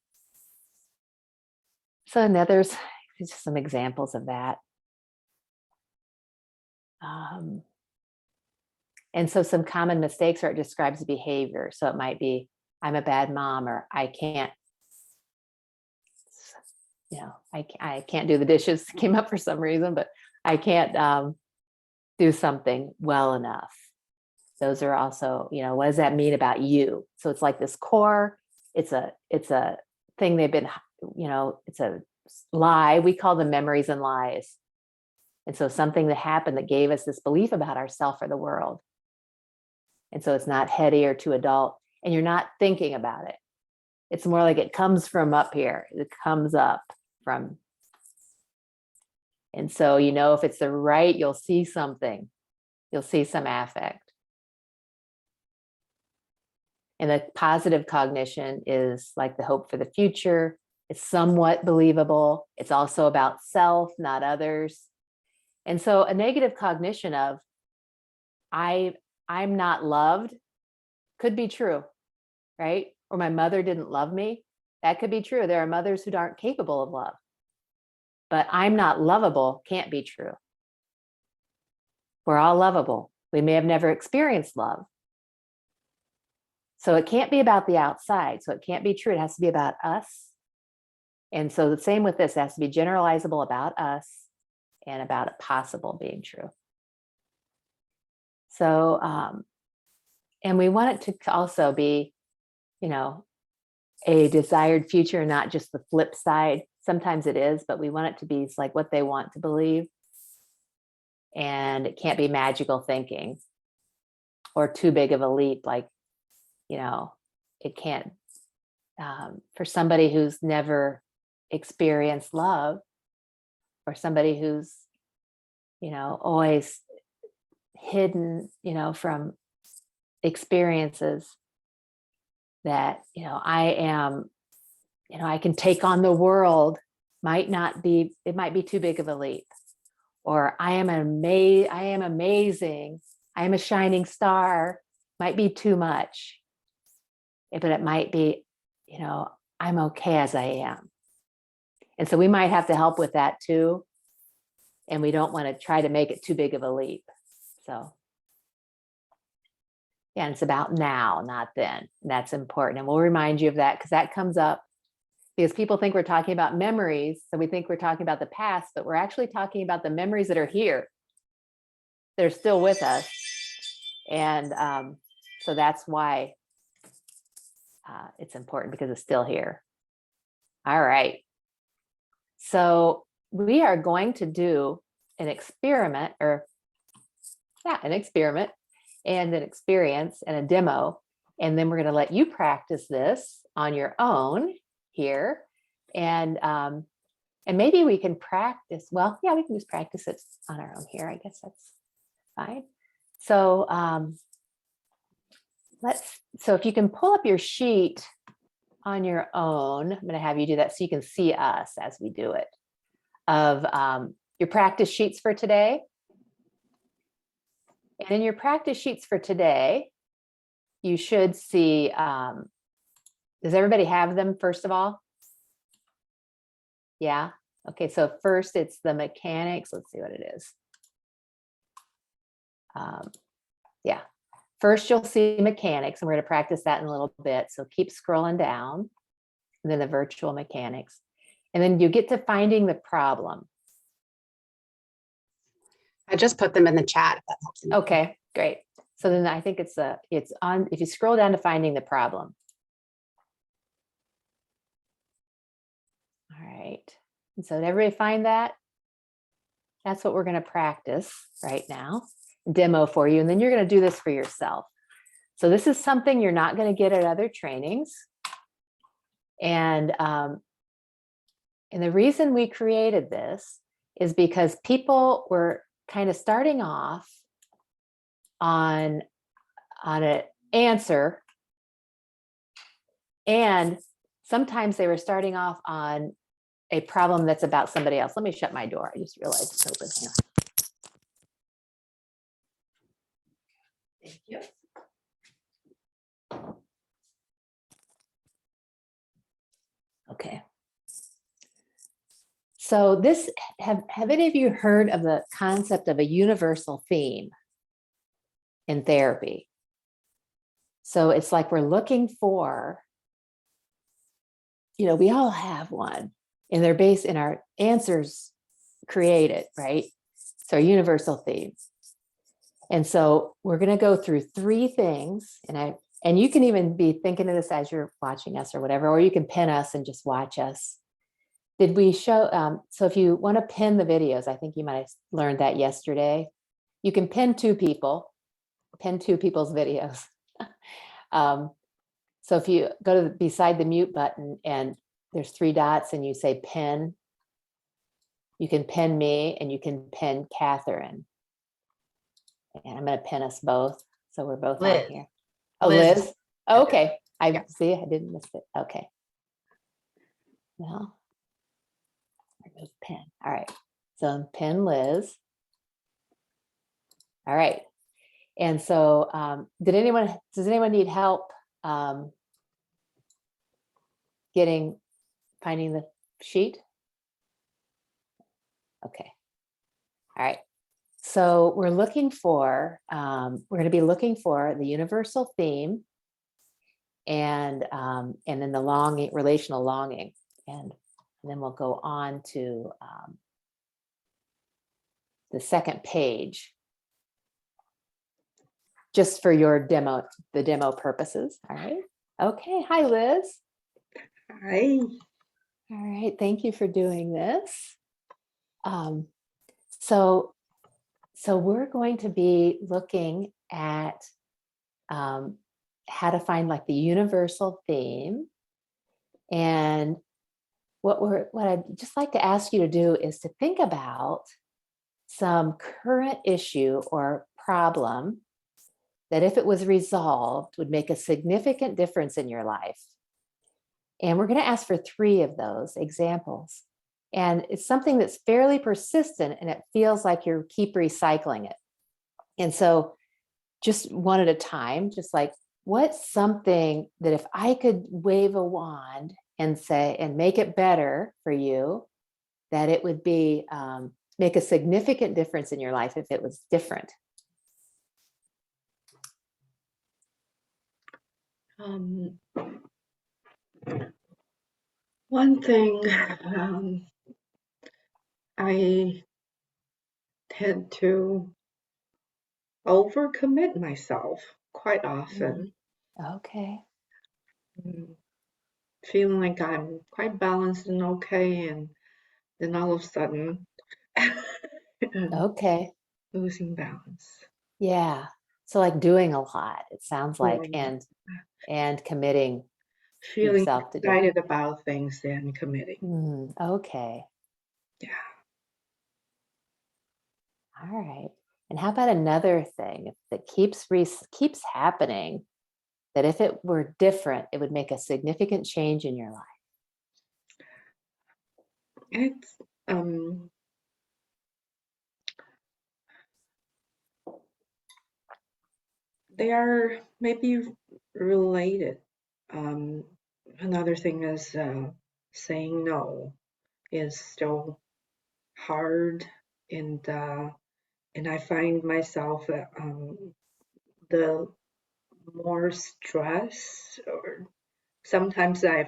Speaker 1: So and there's just some examples of that. And so some common mistakes, or it describes behavior. So it might be, I'm a bad mom, or I can't, I can't do the dishes, came up for some reason, but I can't do something well enough. Those are also, what does that mean about you? So it's like this core, it's a thing they've been, it's a lie. We call them memories and lies. And so something that happened that gave us this belief about ourselves or the world. And so it's not heady or too adult, and you're not thinking about it. It's more like it comes from up here. It comes up from. And so, if it's the right, you'll see something. You'll see some affect. And the positive cognition is like the hope for the future. It's somewhat believable. It's also about self, not others. And so a negative cognition of I'm not loved could be true, right? Or my mother didn't love me. That could be true. There are mothers who aren't capable of love. But I'm not lovable can't be true. We're all lovable. We may have never experienced love. So it can't be about the outside. So it can't be true. It has to be about us. And so the same with this, it has to be generalizable about us and about it possible being true. So, and we want it to also be, a desired future, not just the flip side. Sometimes it is, but we want it to be like what they want to believe. And it can't be magical thinking or too big of a leap. Like, it can't, for somebody who's never experienced love, or somebody who's, always hidden, from experiences that, I am, I can take on the world, it might be too big of a leap. Or I am amazing. I am a shining star, might be too much. But it might be, I'm okay as I am. And so we might have to help with that too. And we don't want to try to make it too big of a leap. So, yeah, and it's about now, not then. And that's important. And we'll remind you of that because that comes up because people think we're talking about memories. So we think we're talking about the past, but we're actually talking about the memories that are here. They're still with us. And so that's why it's important, because it's still here. All right. So we are going to do an experiment and an experience and a demo. And then we're going to let you practice this on your own here. And maybe we can practice. Well, yeah, we can just practice it on our own here. I guess that's fine. So so if you can pull up your sheet on your own, I'm going to have you do that so you can see us as we do it, of your practice sheets for today. And in your practice sheets for today, you should see, does everybody have them first of all? Yeah. Okay, so first it's the mechanics. Let's see what it is. Yeah. First, you'll see mechanics, and we're going to practice that in a little bit. So keep scrolling down, and then the virtual mechanics. And then you get to finding the problem.
Speaker 4: I just put them in the chat, if that helps.
Speaker 1: Okay, great. So then I think it's on, if you scroll down to finding the problem. All right. And so did everybody find that? That's what we're going to practice right now. Demo for you, and then you're going to do this for yourself. So this is something you're not going to get at other trainings, and the reason we created this is because people were kind of starting off on an answer, and sometimes they were starting off on a problem that's about somebody else. Let me shut my door. I just realized it's open here. Thank you. Okay. So this, have any of you heard of the concept of a universal theme in therapy? So it's like we're looking for, we all have one, and they're based in our answers created, right? So universal themes. And so we're going to go through 3 things, and you can even be thinking of this as you're watching us or whatever, or you can pin us and just watch us. Did we show, so if you want to pin the videos, I think you might have learned that yesterday. You can pin 2 people's videos. So if you go to beside the mute button and there's 3 dots and you say pin, you can pin me and you can pin Catherine. And I'm going to pin us both. So we're both
Speaker 4: Liz.
Speaker 1: on here. Oh,
Speaker 4: Liz.
Speaker 1: Liz. Okay. I
Speaker 4: Yeah.
Speaker 1: see. I didn't miss it. Okay. Well, remove pin. All right. So pin Liz. All right. And so does anyone need help finding the sheet? Okay. All right. So we're looking for, we're going to be looking for the universal theme and then the longing, relational longing. And then we'll go on to the second page, just for your demo, the demo purposes. All right. Okay. Hi, Liz.
Speaker 7: Hi.
Speaker 1: All right. Thank you for doing this. So we're going to be looking at how to find like the universal theme. And what I'd just like to ask you to do is to think about some current issue or problem that, if it was resolved, would make a significant difference in your life. And we're going to ask for 3 of those examples. And it's something that's fairly persistent and it feels like you keep recycling it. And so just one at a time, just like, what's something that if I could wave a wand and say, and make it better for you, that it would be, make a significant difference in your life if it was different?
Speaker 7: One thing, I tend to overcommit myself quite often,
Speaker 1: Okay.
Speaker 7: feeling like I'm quite balanced and okay, and then all of a sudden,
Speaker 1: Okay.
Speaker 7: losing balance.
Speaker 1: Yeah. So like doing a lot, it sounds like,
Speaker 7: Doing-
Speaker 1: and committing
Speaker 7: Feeling
Speaker 1: yourself to do.
Speaker 7: excited about things and committing.
Speaker 1: Okay.
Speaker 7: Yeah.
Speaker 1: All right. And how about another thing that keeps happening, that if it were different, it would make a significant change in your life?
Speaker 7: It's they are maybe related. Another thing is saying no is still hard, and I find myself the more stress, or sometimes a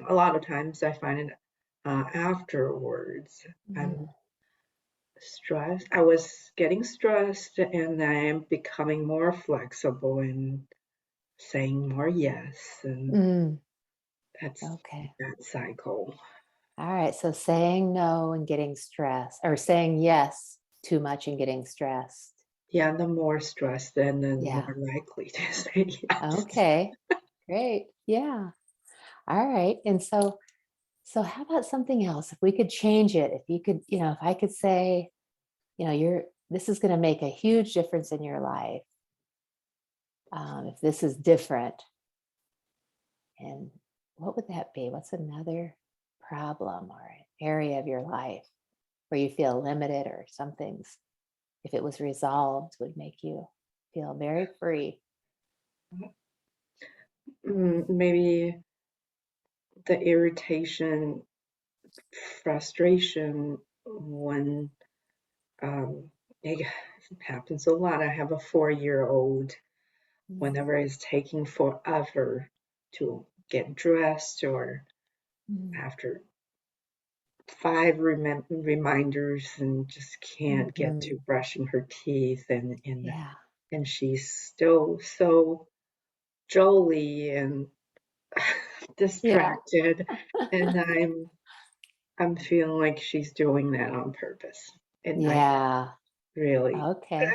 Speaker 7: lot of times I find it afterwards. I'm stressed. I was getting stressed, and I am becoming more flexible and saying more yes, and that's
Speaker 1: Okay.
Speaker 7: that cycle.
Speaker 1: All right. So saying no and getting stressed, or saying yes too much and getting stressed.
Speaker 7: Yeah, the more stressed, then the
Speaker 1: Yeah.
Speaker 7: more likely to say yes.
Speaker 1: Okay. Great. Yeah. All right. And so how about something else? If we could change it, if you could, if I could say, this is going to make a huge difference in your life. If this is different, and what would that be? What's another problem or area of your life where you feel limited, or some things, if it was resolved, would make you feel very free?
Speaker 7: Maybe the irritation, frustration when it happens a lot. I have a 4-year-old. Whenever it's taking forever to get dressed, or after reminders and just can't get to brushing her teeth,
Speaker 1: Yeah.
Speaker 7: and she's still so jolly and distracted, and I'm feeling like she's doing that on purpose, and I
Speaker 1: Yeah.
Speaker 7: really
Speaker 1: Okay.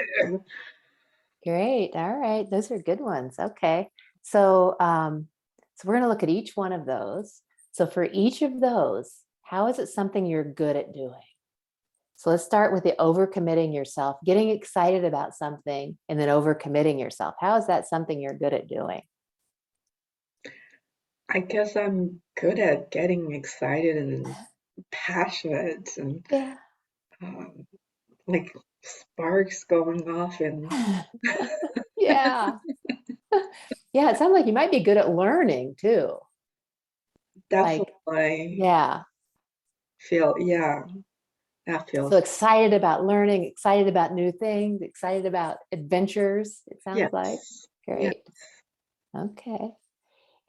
Speaker 1: Great. All right. Those are good ones. Okay. So, so we're going to look at each one of those. So for each of those, how is it something you're good at doing? So let's start with the overcommitting yourself, getting excited about something and then overcommitting yourself. How is that something you're good at doing?
Speaker 7: I guess I'm good at getting excited and passionate and
Speaker 1: Yeah.
Speaker 7: um, like sparks going off and
Speaker 1: Yeah. Yeah. It sounds like you might be good at learning too. Like,
Speaker 7: definitely
Speaker 1: yeah.
Speaker 7: that
Speaker 1: So
Speaker 7: feels
Speaker 1: excited about learning, excited about new things, excited about adventures, it sounds like.
Speaker 7: yes. Yeah.
Speaker 1: Great. Okay.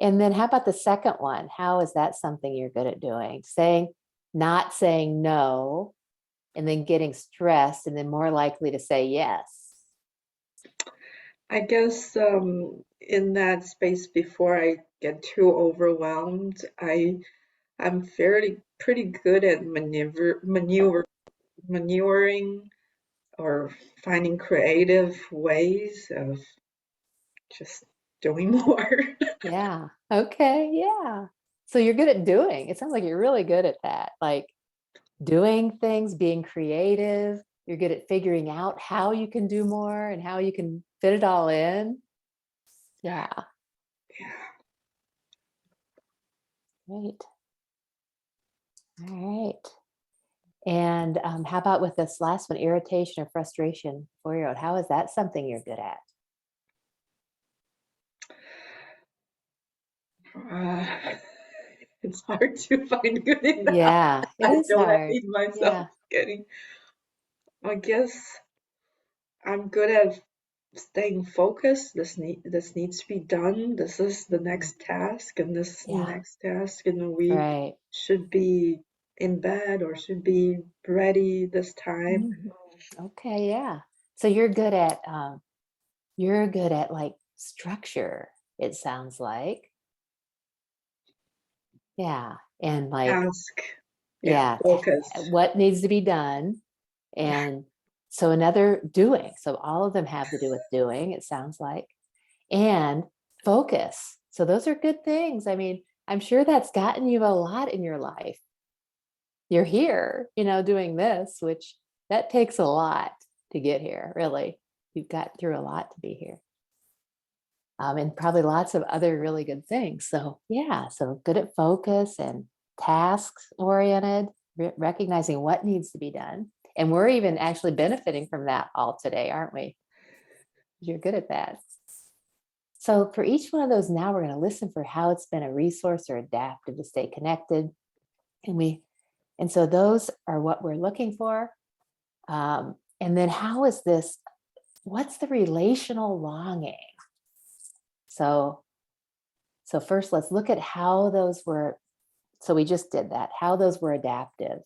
Speaker 1: And then how about the second one? How is that something you're good at doing? Not saying no, and then getting stressed and then more likely to say yes.
Speaker 7: I guess in that space before I get too overwhelmed, I'm fairly pretty good at maneuvering or finding creative ways of just doing more.
Speaker 1: Yeah. Okay. Yeah. So you're good at doing. It sounds like you're really good at that. Like doing things, being creative. You're good at figuring out how you can do more and how you can fit it all in. Yeah.
Speaker 7: Yeah.
Speaker 1: Great. All right. And how about with this last one, irritation or frustration 4-year-old? How is that something you're good at?
Speaker 7: Uh, it's hard to find good enough.
Speaker 1: Yeah, it
Speaker 7: I
Speaker 1: is
Speaker 7: feel I
Speaker 1: hard.
Speaker 7: need myself
Speaker 1: Yeah.
Speaker 7: getting. I guess I'm good at staying focused. This needs to be done. This is the next task, and this is the
Speaker 1: Yeah.
Speaker 7: next task, and we
Speaker 1: Right.
Speaker 7: should be in bed or should be ready this time.
Speaker 1: Mhm. Okay. Yeah. So you're good at like structure, it sounds like. Yeah. And like,
Speaker 7: Task, yeah,
Speaker 1: yeah,
Speaker 7: focus.
Speaker 1: what needs to be done. And so another doing. So all of them have to do with doing, it sounds like. And focus. So those are good things. I mean, I'm sure that's gotten you a lot in your life. You're here, doing this, which that takes a lot to get here, really. You've got through a lot to be here. And probably lots of other really good things. So, yeah, so good at focus and tasks oriented, recognizing what needs to be done. And we're even actually benefiting from that all today, aren't we? You're good at that. So, for each one of those, now we're going to listen for how it's been a resource or adaptive to stay connected. And so those are what we're looking for. And then what's the relational longing? So first let's look at how those were. So we just did that, how those were adaptive.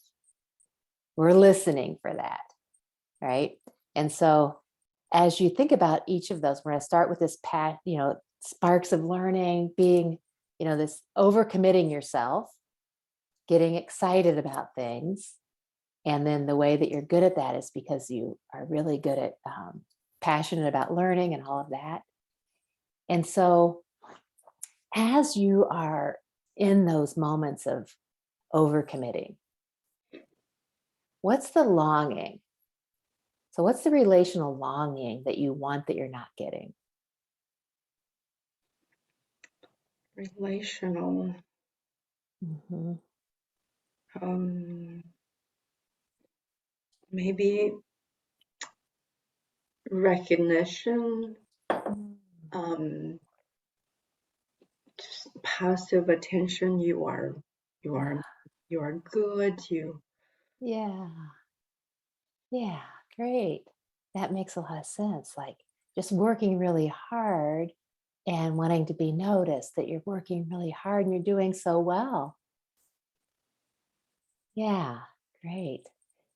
Speaker 1: We're listening for that, right? And so as you think about each of those, we're going to start with this sparks of learning, being, this overcommitting yourself, getting excited about things. And then the way that you're good at that is because you are really good at passionate about learning and all of that. And so as you are in those moments of overcommitting, what's the longing? So what's the relational longing that you want that you're not getting?
Speaker 7: Relational.
Speaker 1: Mm-hmm.
Speaker 7: Maybe recognition, um, just passive attention. You are, you are good.
Speaker 1: Yeah. Yeah. Great. That makes a lot of sense. Like just working really hard and wanting to be noticed that you're working really hard and you're doing so well. Yeah, great.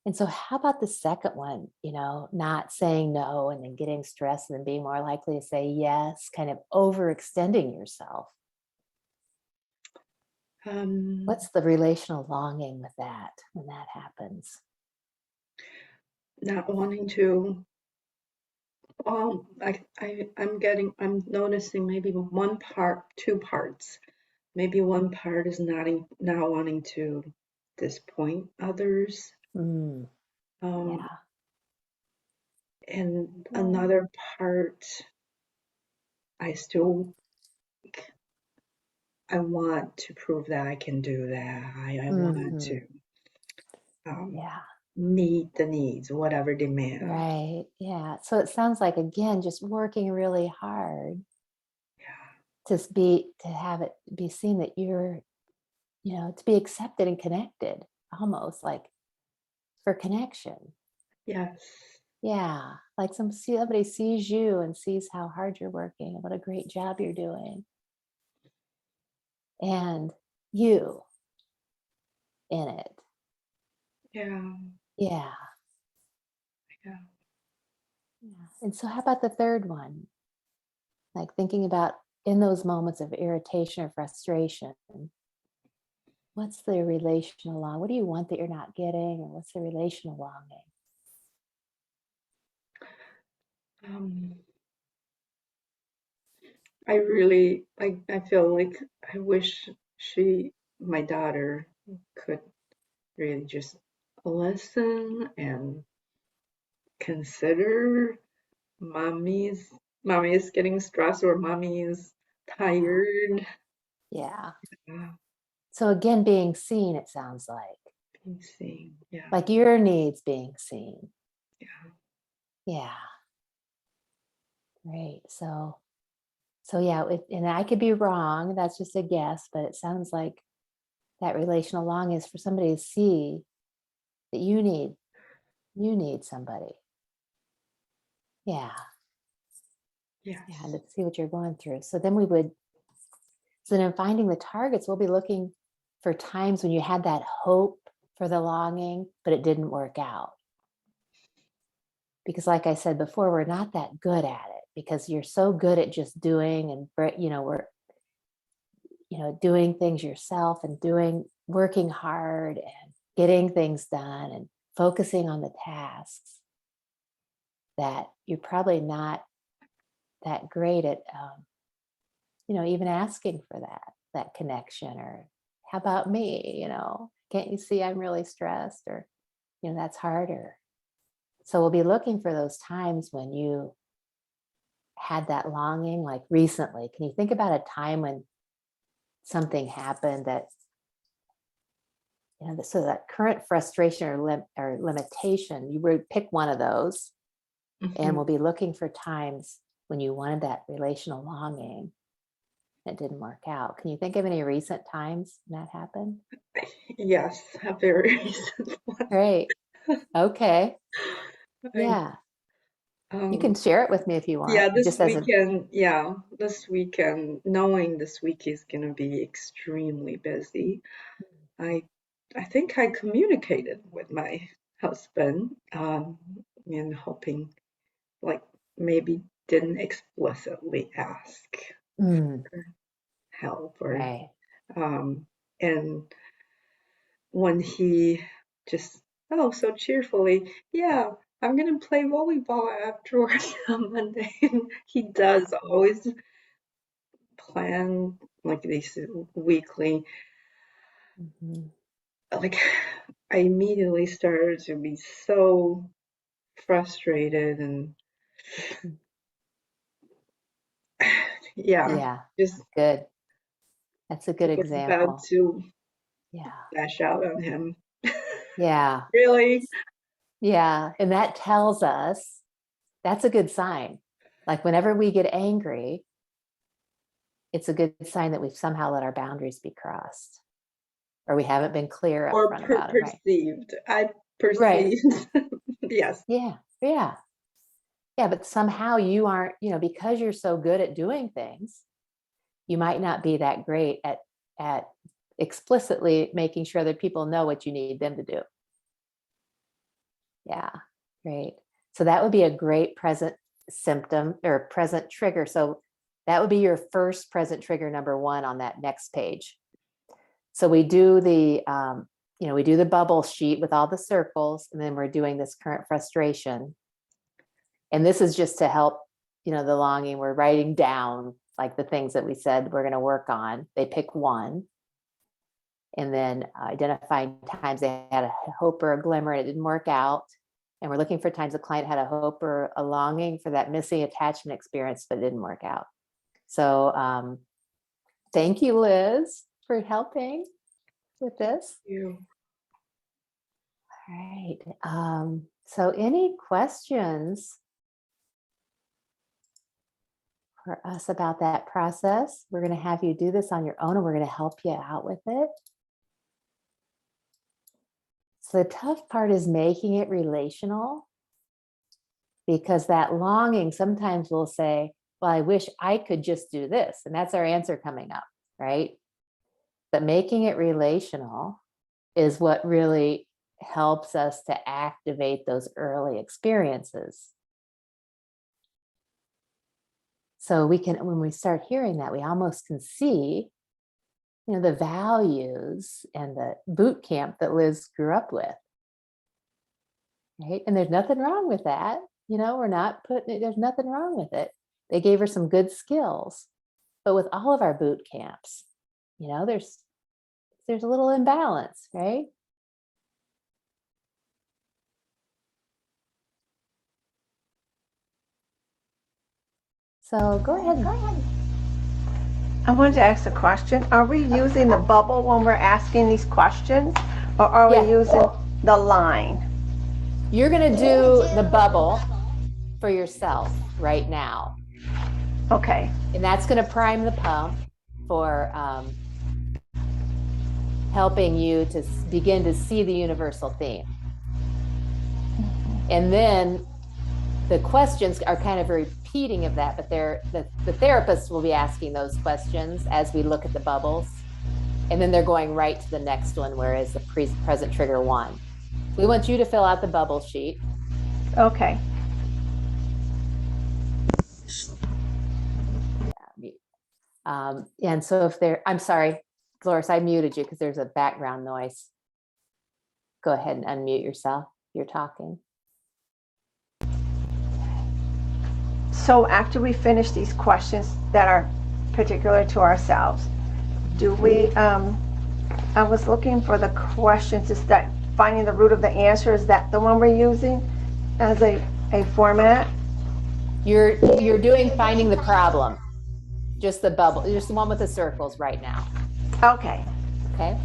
Speaker 1: And so how about the second one, not saying no and then getting stressed and then being more likely to say yes, kind of overextending yourself.
Speaker 7: Um,
Speaker 1: What's the relational longing with that when that happens?
Speaker 7: Not wanting to. I'm noticing maybe one part, two parts. Maybe one part is not wanting to disappoint others.
Speaker 1: Mm,
Speaker 7: Um,
Speaker 1: yeah.
Speaker 7: and
Speaker 1: Yeah.
Speaker 7: another part, I still, I want to prove that I can do that. I want
Speaker 1: Mhm.
Speaker 7: to um,
Speaker 1: Yeah.
Speaker 7: meet the needs, whatever demand.
Speaker 1: Right. Yeah. So it sounds like, again, just working really hard to have it be seen that you're, to be accepted and connected, almost like for connection.
Speaker 7: Yes.
Speaker 1: Yeah. Like somebody sees you and sees how hard you're working and what a great job you're doing. And you in it.
Speaker 7: Yeah.
Speaker 1: Yeah.
Speaker 7: Yeah.
Speaker 1: Yeah. And so how about the third one? Like thinking about in those moments of irritation or frustration, what's the relational longing? What do you want that you're not getting? Or what's the relational longing?
Speaker 7: Um, I really, I feel like I wish my daughter could really just listen and consider mommy is getting stressed or mommy is tired.
Speaker 1: Yeah.
Speaker 7: Yeah,
Speaker 1: So again, being seen, it sounds
Speaker 7: being seen. Yeah.
Speaker 1: like your needs being seen.
Speaker 7: Yeah.
Speaker 1: Yeah. Great. So yeah, and I could be wrong. That's just a guess, but it sounds like that relational longing is for somebody to see that you need somebody. Yeah.
Speaker 7: Yes.
Speaker 1: Yeah. To see what you're going through. So then in finding the targets, we'll be looking for times when you had that hope for the longing, but it didn't work out. Because like I said before, we're not that good at it because you're so good at just doing and, we're, doing things yourself and working hard and getting things done and focusing on the tasks that you're probably not that great at, even asking for that connection or how about me, can't you see I'm really stressed or, that's harder. So we'll be looking for those times when you had that longing, like recently. Can you think about a time when something happened that, so that current frustration or limitation, you would pick one of those, and
Speaker 7: Mhm.
Speaker 1: we'll be looking for times when you wanted that relational longing. It didn't work out. Can you think of any recent times that happened?
Speaker 7: Yes, a very recent one.
Speaker 1: Great. Okay.
Speaker 7: I,
Speaker 1: Yeah. You can
Speaker 7: um,
Speaker 1: share it with me if you want,
Speaker 7: yeah,
Speaker 1: just as a,
Speaker 7: this weekend, knowing this week is gonna be extremely busy, I I think I communicated with my husband, and hoping like maybe didn't explicitly ask
Speaker 1: Mm,
Speaker 7: for help or
Speaker 1: right.
Speaker 7: um and when he just so cheerfully, yeah, I'm gonna play volleyball afterwards on Monday. He does always plan like these weekly.
Speaker 1: Mhm.
Speaker 7: Like I immediately started to be so frustrated and
Speaker 1: Mhm.
Speaker 7: yeah,
Speaker 1: Yeah.
Speaker 7: just
Speaker 1: Good. That's a good
Speaker 7: was about
Speaker 1: example.
Speaker 7: to
Speaker 1: Yeah.
Speaker 7: lash out on him.
Speaker 1: Yeah.
Speaker 7: Really?
Speaker 1: Yeah. And that tells us that's a good sign. Like whenever we get angry, it's a good sign that we've somehow let our boundaries be crossed or we haven't been clear up
Speaker 7: Or
Speaker 1: front about it. Right.
Speaker 7: perceived. I
Speaker 1: Right.
Speaker 7: perceived. Yes.
Speaker 1: Yeah. Yeah. Yeah. But somehow you aren't, because you're so good at doing things, you might not be that great at explicitly making sure that people know what you need them to do. Yeah, great. So that would be a great present symptom or present trigger. So that would be your first present trigger number 1 on that next page. So we do the, we do the bubble sheet with all the circles, and then we're doing this current frustration. And this is just to help, the longing. We're writing down like the things that we said we're going to work on. They pick one. And then identifying times they had a hope or a glimmer and it didn't work out. And we're looking for times the client had a hope or a longing for that missing attachment experience, but it didn't work out. So thank you, Liz, for helping with this.
Speaker 7: You.
Speaker 1: All right. So any questions for us about that process? We're going to have you do this on your own, and we're going to help you out with it. So the tough part is making it relational, because that longing sometimes will say, well, I wish I could just do this. And that's our answer coming up, right? But making it relational is what really helps us to activate those early experiences. So we can, when we start hearing that, we almost can see, the values and the boot camp that Liz grew up with, right? And there's nothing wrong with that. We're not putting it, there's nothing wrong with it. They gave her some good skills, but with all of our boot camps, there's a little imbalance, right? So go ahead.
Speaker 8: I wanted to ask a question. Are we using the bubble when we're asking these questions, or are we using the line?
Speaker 1: You're going to do the bubble for yourself right now.
Speaker 8: Okay.
Speaker 1: And that's going to prime the pump for helping you to begin to see the universal theme. And then the questions are kind of a repeating of that, but the therapists will be asking those questions as we look at the bubbles. And then they're going right to the next one, whereas the present trigger 1. We want you to fill out the bubble sheet.
Speaker 8: Okay.
Speaker 1: And so I'm sorry, Dolores, I muted you because there's a background noise. Go ahead and unmute yourself. You're talking.
Speaker 8: So after we finish these questions that are particular to ourselves, do we, I was looking for the questions, is that finding the root of the answer, is that the one we're using as a format?
Speaker 1: You're doing finding the problem. Just the bubble, just the one with the circles right now.
Speaker 8: Okay.
Speaker 1: Okay.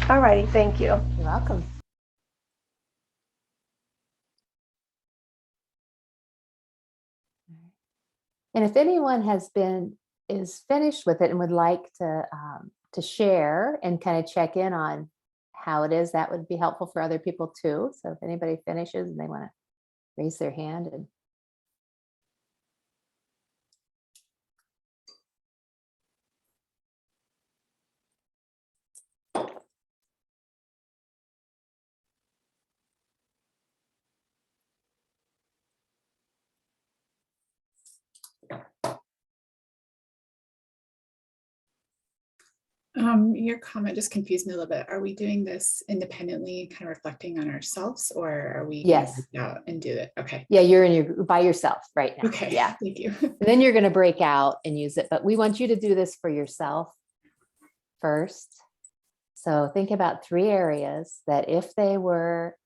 Speaker 8: All righty. Thank you.
Speaker 1: You're welcome. And if anyone is finished with it and would like to share and kind of check in on how it is, that would be helpful for other people too. So if anybody finishes and they want to raise their hand and
Speaker 9: your comment just confused me a little bit. Are we doing this independently, kind of reflecting on ourselves, or are we gonna
Speaker 1: Yes.
Speaker 9: break out and do it? Okay.
Speaker 1: Yeah, you're by yourself right now.
Speaker 9: Okay.
Speaker 1: Yeah.
Speaker 9: Thank you.
Speaker 1: And then you're going to break out and use it, but we want you to do this for yourself first. So think about 3 areas that if they were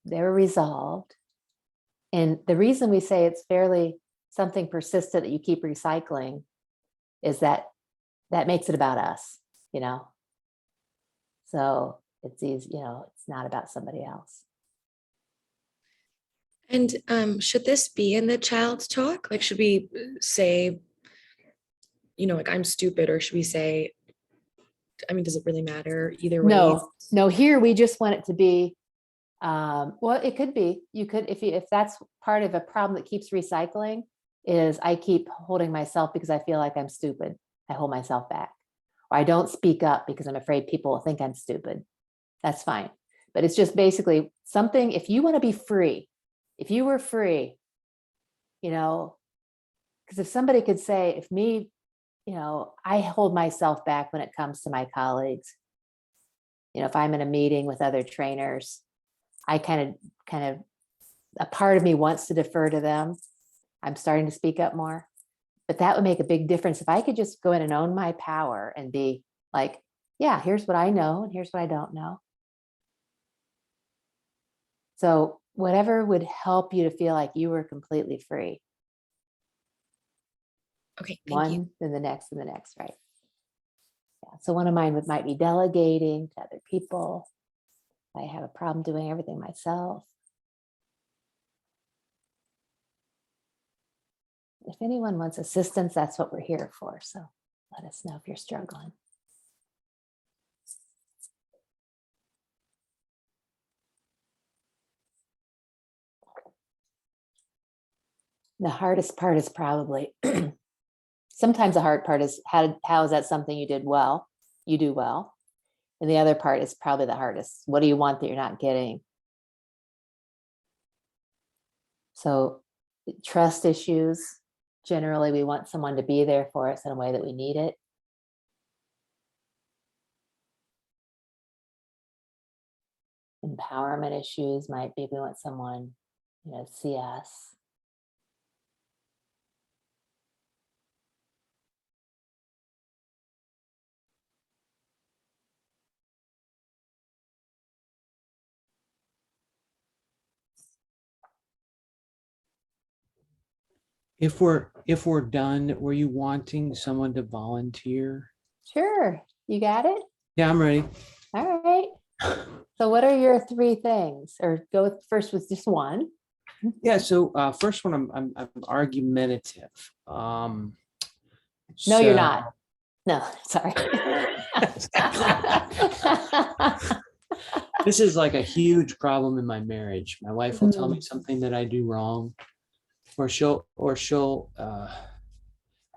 Speaker 1: resolved, and the reason we say it's fairly something persistent that you keep recycling is that makes it about us, so it's easy, it's not about somebody else.
Speaker 6: And should this be in the child's talk? Like, should we say, like, I'm stupid, or should we say, does it really matter either way?
Speaker 1: No, here we just want it to be, well, it could be, you could, if that's part of a problem that keeps recycling, is I keep holding myself because I feel like I'm stupid. I hold myself back. Or I don't speak up because I'm afraid people will think I'm stupid. That's fine. But it's just basically something, if you want to be free, if you were free, you know, because if somebody could say, if me, you know, I hold myself back when it comes to my colleagues. You know, if I'm in a meeting with other trainers, I kind of, a part of me wants to defer to them. I'm starting to speak up more, but that would make a big difference if I could just go in and own my power and be like, yeah, here's what I know and here's what I don't know. So whatever would help you to feel like you were completely free.
Speaker 6: Okay, thank you.
Speaker 1: One, then the next, and the next, right? Yeah. So one of mine might be delegating to other people. I have a problem doing everything myself. If anyone wants assistance, that's what we're here for. So let us know if you're struggling. The hardest part is probably, sometimes the hard part is how is that something you did well, you do well. And the other part is probably the hardest. What do you want that you're not getting? So trust issues, generally we want someone to be there for us in a way that we need it. Empowerment issues might be we want someone, you know, to see us.
Speaker 5: If we're done, were you wanting someone to volunteer?
Speaker 1: Sure, you got it.
Speaker 5: Yeah, I'm ready.
Speaker 1: All right. So what are your three things? Or go with, first with just one.
Speaker 5: Yeah, so first one, I'm argumentative.
Speaker 1: No, you're not. No, sorry.
Speaker 5: This is like a huge problem in my marriage. My wife will tell me something that I do wrong, or she'll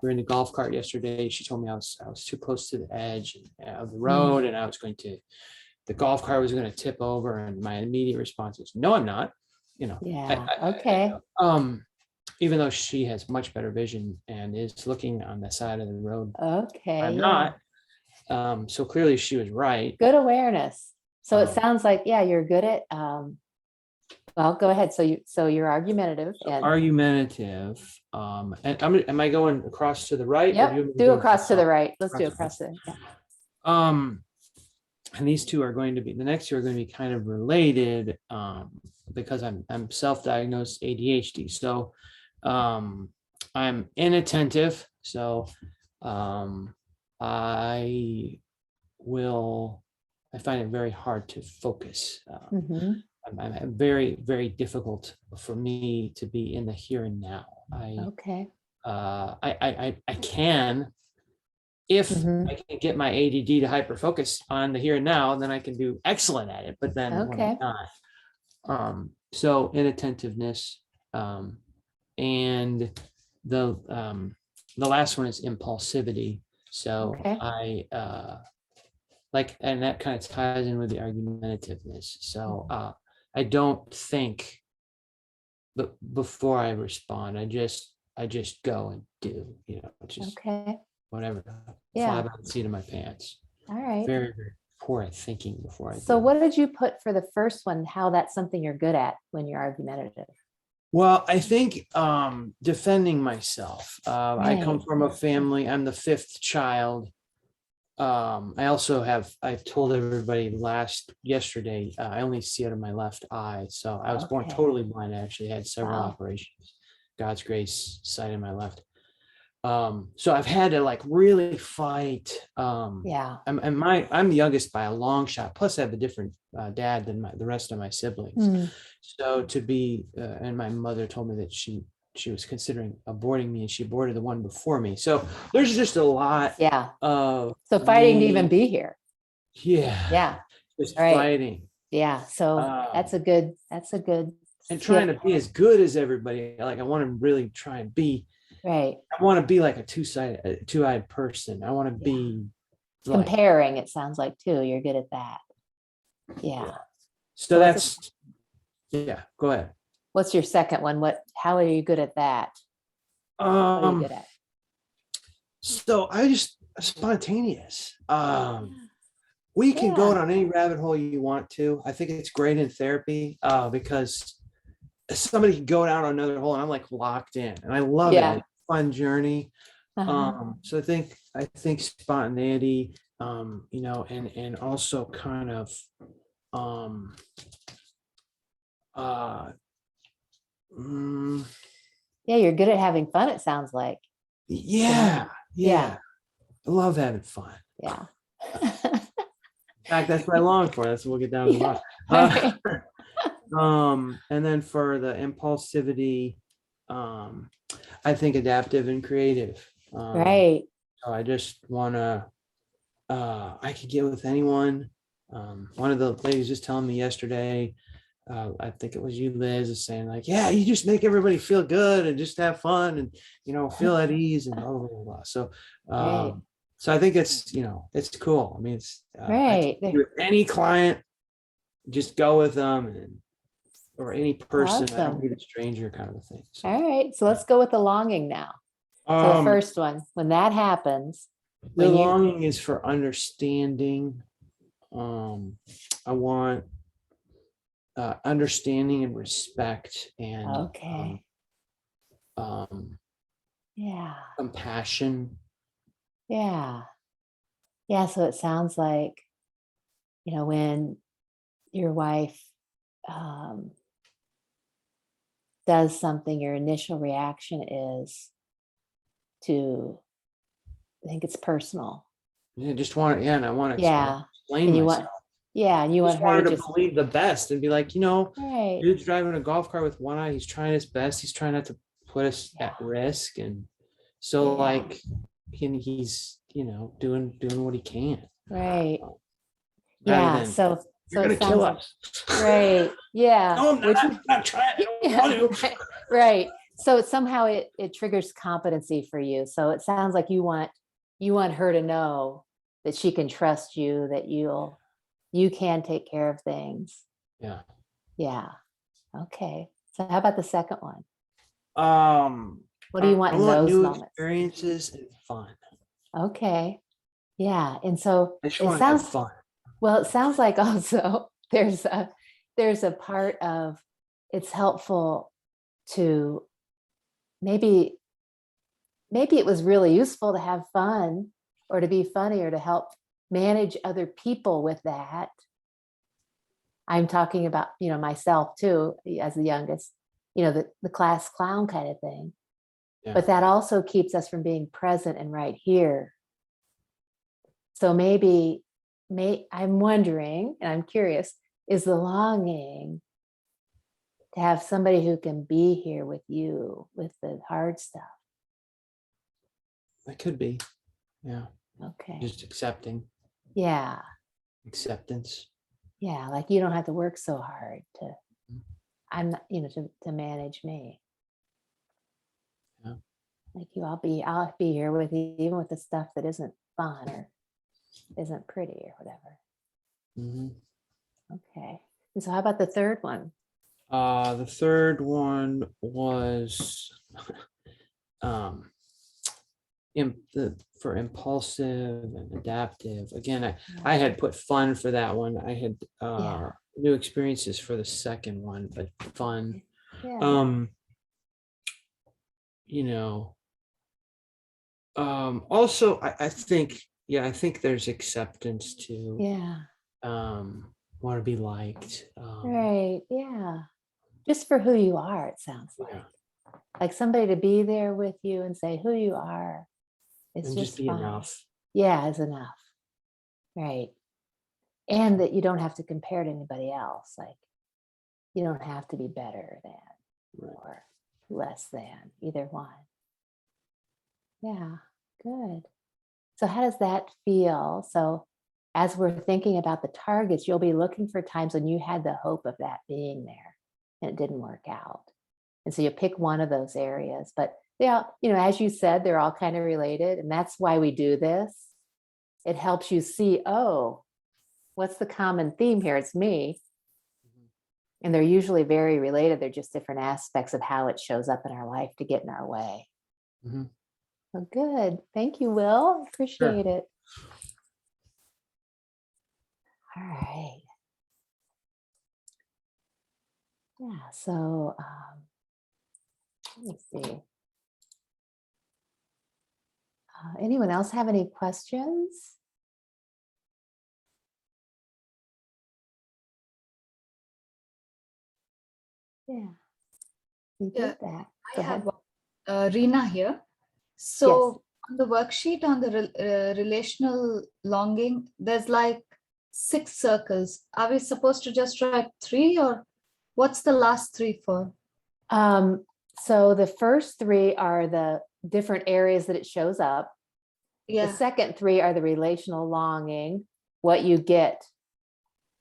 Speaker 5: we were in the golf cart yesterday. She told me I was too close to the edge of the road, and the golf cart was going to tip over, and my immediate response is, no, I'm not. You know.
Speaker 1: Yeah. Okay.
Speaker 5: Even though she has much better vision and is looking on the side of the road,
Speaker 1: Okay.
Speaker 5: I'm
Speaker 1: yeah.
Speaker 5: not. So clearly she was right.
Speaker 1: Good awareness. So it
Speaker 5: Um,
Speaker 1: sounds like, yeah, you're good at, well, go ahead. So you're argumentative and
Speaker 5: Argumentative. And am I going across to the right? or
Speaker 1: yep,
Speaker 5: you want me to
Speaker 1: do
Speaker 5: go
Speaker 1: across to the
Speaker 5: up?
Speaker 1: right. Let's do
Speaker 5: Across
Speaker 1: across the, yeah.
Speaker 5: And these two are going to be, the next two are going to be kind of related, because I'm self-diagnosed ADHD. So I'm inattentive. So I find it very hard to focus.
Speaker 1: Mhm.
Speaker 5: I'm very, very difficult for me to be in the here and now.
Speaker 1: Okay.
Speaker 5: I can, if
Speaker 1: Mhm.
Speaker 5: I can get my ADD to hyper focus on the here and now, then I can do excellent at it. But then when I'm
Speaker 1: Okay.
Speaker 5: not, so inattentiveness, and the last one is impulsivity. So
Speaker 1: Okay.
Speaker 5: and that kind of ties in with the argumentativeness. So I don't think, but before I respond, I just go and do, just
Speaker 1: Okay.
Speaker 5: whatever,
Speaker 1: Yeah.
Speaker 5: fly by the seat of my pants.
Speaker 1: All right.
Speaker 5: Very, very poor at thinking before I
Speaker 1: So
Speaker 5: do.
Speaker 1: what did you put for the first one? How that's something you're good at when you're argumentative?
Speaker 5: Well, I think defending myself. I come
Speaker 1: Right.
Speaker 5: from a family, I'm the fifth child. I've told everybody yesterday, I only see out of my left eye. So I was born
Speaker 1: Okay.
Speaker 5: totally blind. I actually had several
Speaker 1: Wow.
Speaker 5: operations. God's grace, sight in my left. So I've had to like really fight.
Speaker 1: Yeah.
Speaker 5: I'm the youngest by a long shot. Plus I have a different dad than the rest of my siblings.
Speaker 1: Mm.
Speaker 5: So and my mother told me that she was considering aborting me, and she aborted the one before me. So there's just a lot
Speaker 1: Yeah.
Speaker 5: of
Speaker 1: So fighting to
Speaker 5: me-
Speaker 1: even be here.
Speaker 5: Yeah.
Speaker 1: Yeah.
Speaker 5: Just
Speaker 1: Right.
Speaker 5: fighting.
Speaker 1: Yeah. So that's a good
Speaker 5: and trying to be as good as everybody. Like I want to really try and be
Speaker 1: Right.
Speaker 5: I want to be like a two-eyed person. I want to be like,
Speaker 1: Comparing, it sounds like too. You're good at that. Yeah.
Speaker 5: so
Speaker 1: what's
Speaker 5: that's, yeah, go ahead.
Speaker 1: What's your second one? How are you good at that? What are you good at?
Speaker 5: So I just spontaneous. We can go
Speaker 1: Yeah.
Speaker 5: down any rabbit hole you want to. I think it's great in therapy because somebody can go down another hole and I'm like locked in, and I love
Speaker 1: Yeah.
Speaker 5: it. It's a fun journey.
Speaker 1: Uh-huh.
Speaker 5: So I think spontaneity, you know, and also kind of
Speaker 1: Yeah, you're good at having fun, it sounds like.
Speaker 5: yeah,
Speaker 1: Yeah.
Speaker 5: I love having fun.
Speaker 1: Yeah.
Speaker 5: In fact, that's what I long for. That's what we'll get down to the
Speaker 1: Yeah.
Speaker 5: bottom.
Speaker 1: Right.
Speaker 5: And then for the impulsivity, I think adaptive and creative.
Speaker 1: Right.
Speaker 5: So I just wanna, I could get with anyone. One of the ladies just telling me yesterday, I think it was you, Liz, is saying like, yeah, you just make everybody feel good and just have fun and, you know, feel at ease and blah, blah, blah, blah. So,
Speaker 1: Right.
Speaker 5: so I think it's, you know, it's cool. I mean, it's, I can
Speaker 1: Right.
Speaker 5: do with any client, just go with them, and, or any person, I don't
Speaker 1: Awesome.
Speaker 5: need a stranger kind of a thing. So,
Speaker 1: All right. So let's go with the longing now. So the first one, when that happens,
Speaker 5: the
Speaker 1: when you,
Speaker 5: longing is for understanding. I want understanding and respect and
Speaker 1: okay. Yeah.
Speaker 5: compassion.
Speaker 1: Yeah. Yeah. So it sounds like, you know, when your wife does something, your initial reaction is to, I think it's personal.
Speaker 5: Yeah, just want, yeah, and I want to
Speaker 1: Yeah.
Speaker 5: explain
Speaker 1: And you
Speaker 5: myself.
Speaker 1: want, yeah, and you want
Speaker 5: Just
Speaker 1: her
Speaker 5: wanted
Speaker 1: to
Speaker 5: to believe the best and be like, you know,
Speaker 1: right.
Speaker 5: dude's driving a golf cart with one eye. He's trying his best. He's trying not to put us at risk, and so
Speaker 1: Yeah.
Speaker 5: like, he's, you know, doing what he can.
Speaker 1: Right.
Speaker 5: Rather
Speaker 1: Yeah.
Speaker 5: than,
Speaker 1: So
Speaker 5: you're
Speaker 1: it
Speaker 5: gonna kill
Speaker 1: sounds
Speaker 5: us.
Speaker 1: right. Yeah.
Speaker 5: No, I'm
Speaker 1: Which
Speaker 5: not. I'm not trying. I don't
Speaker 1: yeah,
Speaker 5: want to.
Speaker 1: right, right. So it somehow it triggers competency for you. So it sounds like you want her to know that she can trust you, that you can take care of things.
Speaker 5: Yeah.
Speaker 1: Yeah. Okay. So how about the second one? What do
Speaker 5: I
Speaker 1: you want in
Speaker 5: want
Speaker 1: those
Speaker 5: new
Speaker 1: moments?
Speaker 5: experiences and fun.
Speaker 1: Okay. Yeah. And so
Speaker 5: I just
Speaker 1: it
Speaker 5: want to have
Speaker 1: sounds
Speaker 5: fun.
Speaker 1: well, it sounds like also there's a part of it's helpful to maybe it was really useful to have fun or to be funny or to help manage other people with that. I'm talking about, you know, myself too, as the youngest, you know, the class clown kind of thing.
Speaker 5: Yeah.
Speaker 1: But that also keeps us from being present and right here. So maybe I'm wondering, and I'm curious, is the longing to have somebody who can be here with you with the hard stuff?
Speaker 5: It could be. Yeah.
Speaker 1: Okay.
Speaker 5: Just accepting.
Speaker 1: Yeah.
Speaker 5: Acceptance.
Speaker 1: Yeah. Like you don't have to work so hard I'm not, you know, to manage me.
Speaker 5: Yeah.
Speaker 1: Like I'll be here with you, even with the stuff that isn't fun or isn't pretty or whatever.
Speaker 5: Mm-hmm.
Speaker 1: Okay. And so how about the third one?
Speaker 5: The third one was for impulsive and adaptive. Again, I had put fun for that one. I had new experiences for the second one, but fun.
Speaker 1: Yeah.
Speaker 5: You know, also I think, yeah, I think there's acceptance too.
Speaker 1: Yeah.
Speaker 5: Want to be liked.
Speaker 1: Right. Yeah. Just for who you are, it sounds like.
Speaker 5: Yeah.
Speaker 1: Like somebody to be there with you and say who you are. It's
Speaker 5: And just be
Speaker 1: fine.
Speaker 5: enough.
Speaker 1: Yeah, is enough. Right. And that you don't have to compare to anybody else. Like you don't have to be better than or less than either one. Yeah, good. So how does that feel? So as we're thinking about the targets, you'll be looking for times when you had the hope of that being there and it didn't work out. And so you pick one of those areas, but they all, as you said, they're all kind of related, and that's why we do this. It helps you see, oh, what's the common theme here? It's me. And they're usually very related. They're just different aspects of how it shows up in our life to get in our way.
Speaker 5: Mhm.
Speaker 1: Well, good. Thank you, Will. Appreciate it. All right. Yeah, so let me see. Anyone else have any questions? Yeah. We
Speaker 10: Yeah,
Speaker 1: did that.
Speaker 10: I
Speaker 1: Go ahead.
Speaker 10: have Reena here. So on the worksheet on the relational longing, there's like 6 circles. Are we supposed to just write 3, or what's the last 3 for?
Speaker 1: So the first 3 are the different areas that it shows up. The
Speaker 10: Yeah,
Speaker 1: second 3 are the relational longing, what you get,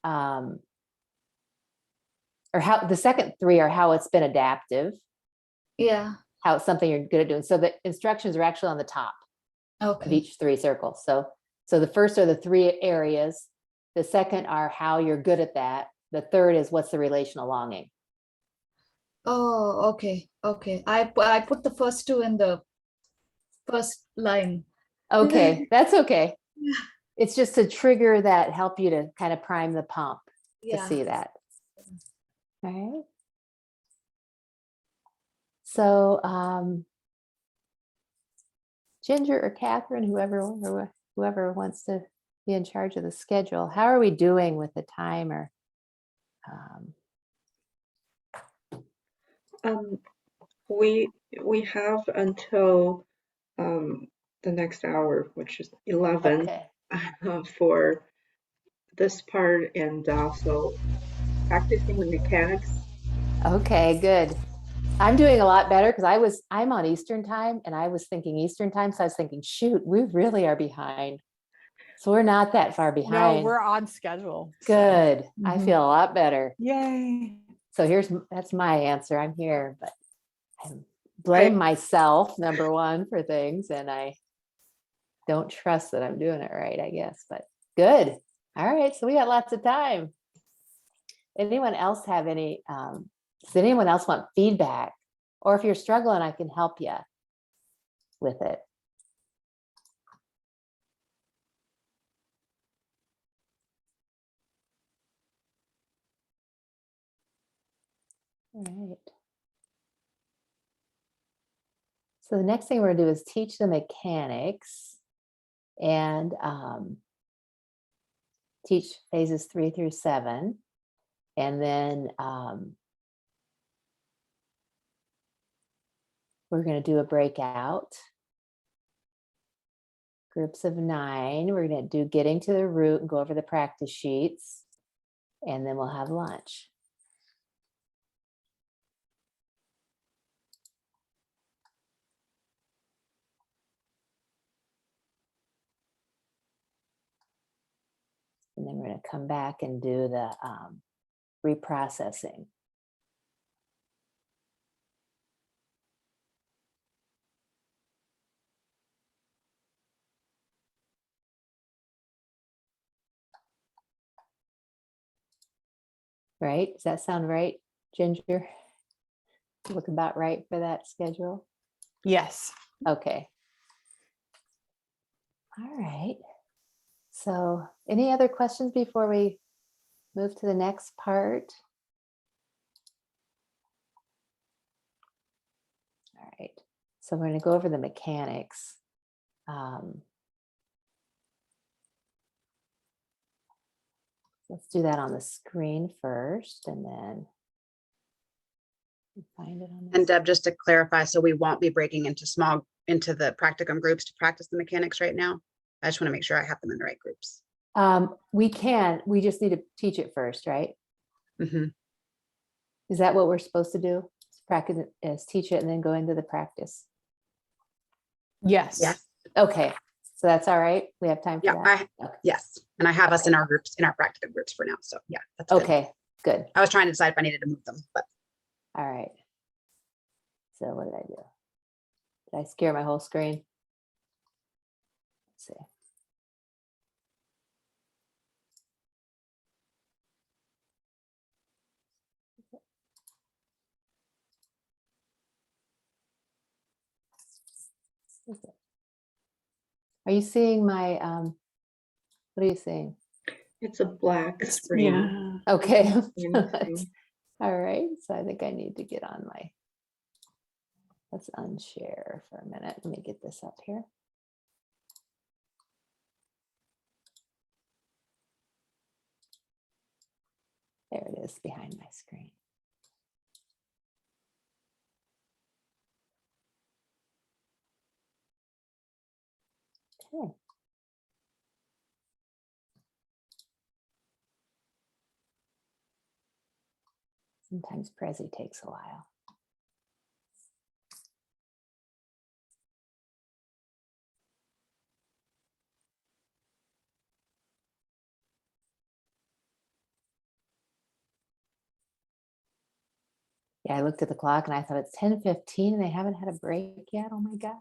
Speaker 1: or how the second 3 are how it's been adaptive,
Speaker 10: yeah,
Speaker 1: how it's something you're good at doing. So the instructions are actually on the top of
Speaker 10: okay.
Speaker 1: each 3 circles. So the first are the 3 areas. The second are how you're good at that. The third is what's the relational longing.
Speaker 10: Oh, okay, okay. I put the first 2 in the first line.
Speaker 1: Okay, that's okay.
Speaker 10: Yeah.
Speaker 1: It's just to trigger that, help you to kind of prime the pump to
Speaker 10: Yeah.
Speaker 1: see that. All right. So Ginger or Catherine, whoever wants to be in charge of the schedule, how are we doing with the timer?
Speaker 7: We have until the next hour, which is 11,
Speaker 1: Okay.
Speaker 7: for this part, and also practicing the mechanics.
Speaker 1: Okay, good. I'm doing a lot better because I'm on Eastern time, and I was thinking Eastern time. So I was thinking, shoot, we really are behind. So we're not that far
Speaker 11: No,
Speaker 1: behind.
Speaker 11: we're on schedule. so-
Speaker 1: Good. I
Speaker 11: Mhm.
Speaker 1: feel a lot better.
Speaker 11: Yay.
Speaker 1: So that's my answer. I'm here, but I blame myself, number one, for things, and I don't trust that I'm doing it right, I guess, but good. All right, so we got lots of time. Anyone else have any, does anyone else want feedback? Or if you're struggling, I can help you with it. All right. So the next thing we're gonna do is teach the mechanics and teach phases 3 through 7. And then we're gonna do a breakout. Groups of 9. We're gonna do getting to the root and go over the practice sheets. And then we'll have lunch. And then we're going to come back and do the reprocessing. Right? Does that sound right, Ginger? Look about right for that schedule?
Speaker 11: Yes.
Speaker 1: Okay. All right. So any other questions before we move to the next part? All right. So we're going to go over the mechanics. Let's do that on the screen first, and then find it on
Speaker 4: And
Speaker 1: this.
Speaker 4: Deb, just to clarify, so we won't be breaking into the practicum groups to practice the mechanics right now. I just want to make sure I have them in the right groups.
Speaker 1: We can, we just need to teach it first, right?
Speaker 4: Mhm.
Speaker 1: Is that what we're supposed to do? Practice, is teach it and then go into the practice?
Speaker 11: Yes.
Speaker 4: Yes.
Speaker 1: Okay, so that's all right. We have time for
Speaker 4: Yeah,
Speaker 1: that.
Speaker 4: yes. And I have us in our groups, in our practicum groups for now. So yeah, that's good.
Speaker 1: Okay, good.
Speaker 4: I was trying to decide if I needed to move them, but
Speaker 1: All right. So what did I do? Did I scare my whole screen? Let's see. Are you seeing my, what are you seeing?
Speaker 7: It's a black screen.
Speaker 11: Yeah.
Speaker 1: Okay.
Speaker 7: Anything.
Speaker 1: All right, so I think I need to get on my, let's unshare for a minute. Let me get this up here. There it is behind my screen. Okay. Sometimes Prezi takes a while. Yeah, I looked at the clock and I thought it's 10:15 and they haven't had a break yet. Oh my gosh.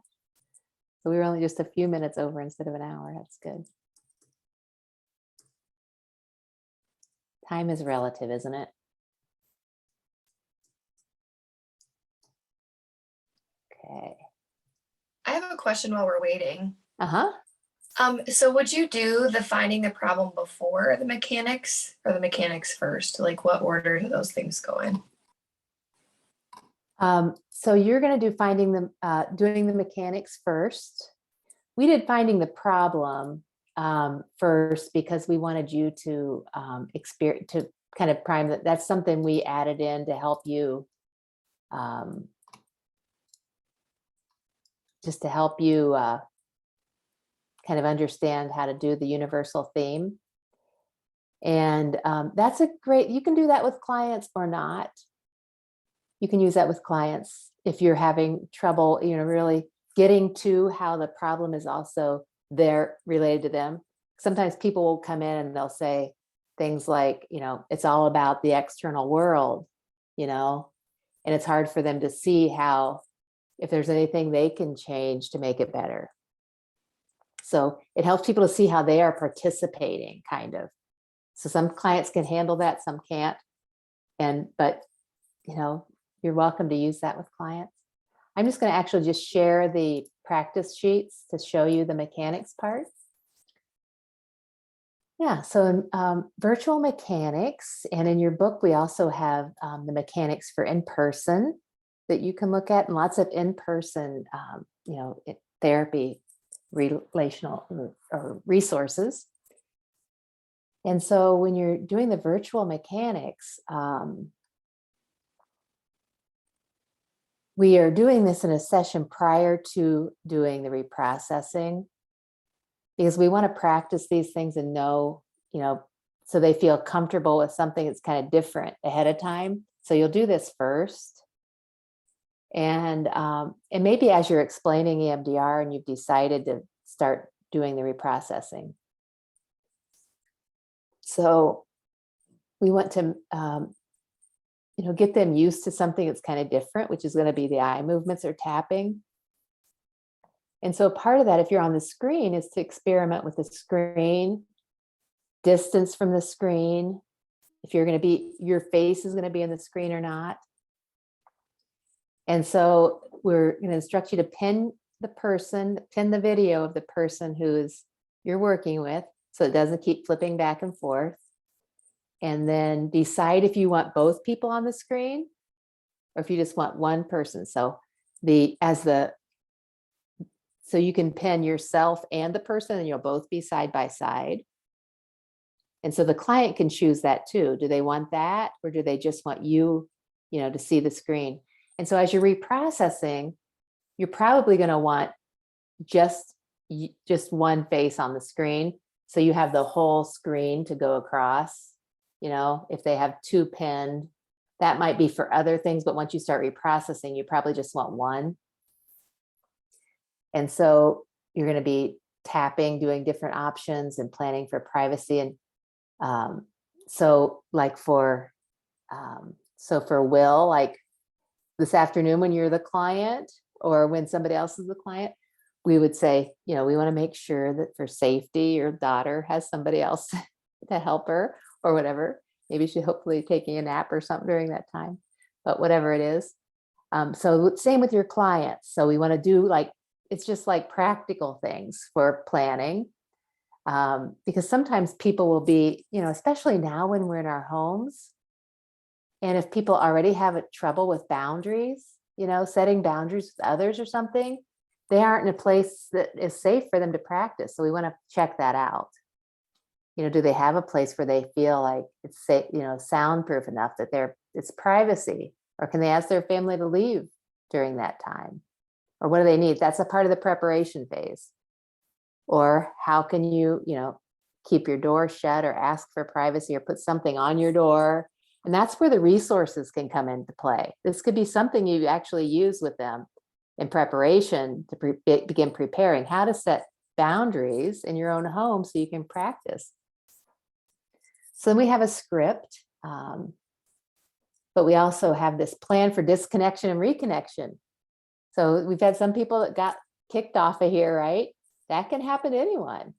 Speaker 1: So we were only just a few minutes over instead of an hour. That's good. Time is relative, isn't it? Okay.
Speaker 12: I have a question while we're waiting.
Speaker 1: Uh-huh.
Speaker 12: So would you do the finding the problem before the mechanics or the mechanics first? Like what order do those things go in?
Speaker 1: So you're going to do finding the, doing the mechanics first. We did finding the problem first because we wanted you to experience, to kind of prime that. That's something we added in to help you, just to help you kind of understand how to do the universal theme. And that's a great, you can do that with clients or not. You can use that with clients if you're having trouble, you know, really getting to how the problem is also there related to them. Sometimes people will come in and they'll say things like, you know, it's all about the external world, you know, and it's hard for them to see how, if there's anything they can change to make it better. So it helps people to see how they are participating, kind of. So some clients can handle that, some can't. But, you know, you're welcome to use that with clients. I'm just going to actually just share the practice sheets to show you the mechanics part. Yeah, so virtual mechanics, and in your book, we also have the mechanics for in-person that you can look at, and lots of in-person, you know, therapy, relational or resources. And so when you're doing the virtual mechanics, we are doing this in a session prior to doing the reprocessing, because we want to practice these things and know, you know, so they feel comfortable with something that's kind of different ahead of time. So you'll do this first. And maybe as you're explaining EMDR and you've decided to start doing the reprocessing. So we want to, you know, get them used to something that's kind of different, which is going to be the eye movements or tapping. And so part of that, if you're on the screen, is to experiment with the screen, distance from the screen, if you're going to be, your face is going to be in the screen or not. And so we're going to instruct you to pin the person, pin the video of the person who's you're working with, so it doesn't keep flipping back and forth. And then decide if you want both people on the screen or if you just want one person. So so you can pin yourself and the person and you'll both be side by side. And so the client can choose that too. Do they want that, or do they just want you, you know, to see the screen? And so as you're reprocessing, you're probably going to want just one face on the screen. So you have the whole screen to go across. You know, if they have two pinned, that might be for other things, but once you start reprocessing, you probably just want one. And so you're going to be tapping, doing different options and planning for privacy. And so like for Will, like this afternoon when you're the client, or when somebody else is the client, we would say, you know, we want to make sure that for safety, your daughter has somebody else to help her or whatever. Maybe she's hopefully taking a nap or something during that time, but whatever it is. So same with your clients. So we want to do like, it's just like practical things for planning. Because sometimes people will be, you know, especially now when we're in our homes, and if people already have a trouble with boundaries, you know, setting boundaries with others or something, they aren't in a place that is safe for them to practice. So we want to check that out. You know, do they have a place where they feel like it's safe, you know, soundproof enough that it's privacy, or can they ask their family to leave during that time? Or what do they need? That's a part of the preparation phase. Or how can you, you know, keep your door shut or ask for privacy or put something on your door? And that's where the resources can come into play. This could be something you actually use with them in preparation to begin preparing how to set boundaries in your own home so you can practice. So then we have a script, but we also have this plan for disconnection and reconnection. So we've had some people that got kicked off of here, right? That can happen to anyone.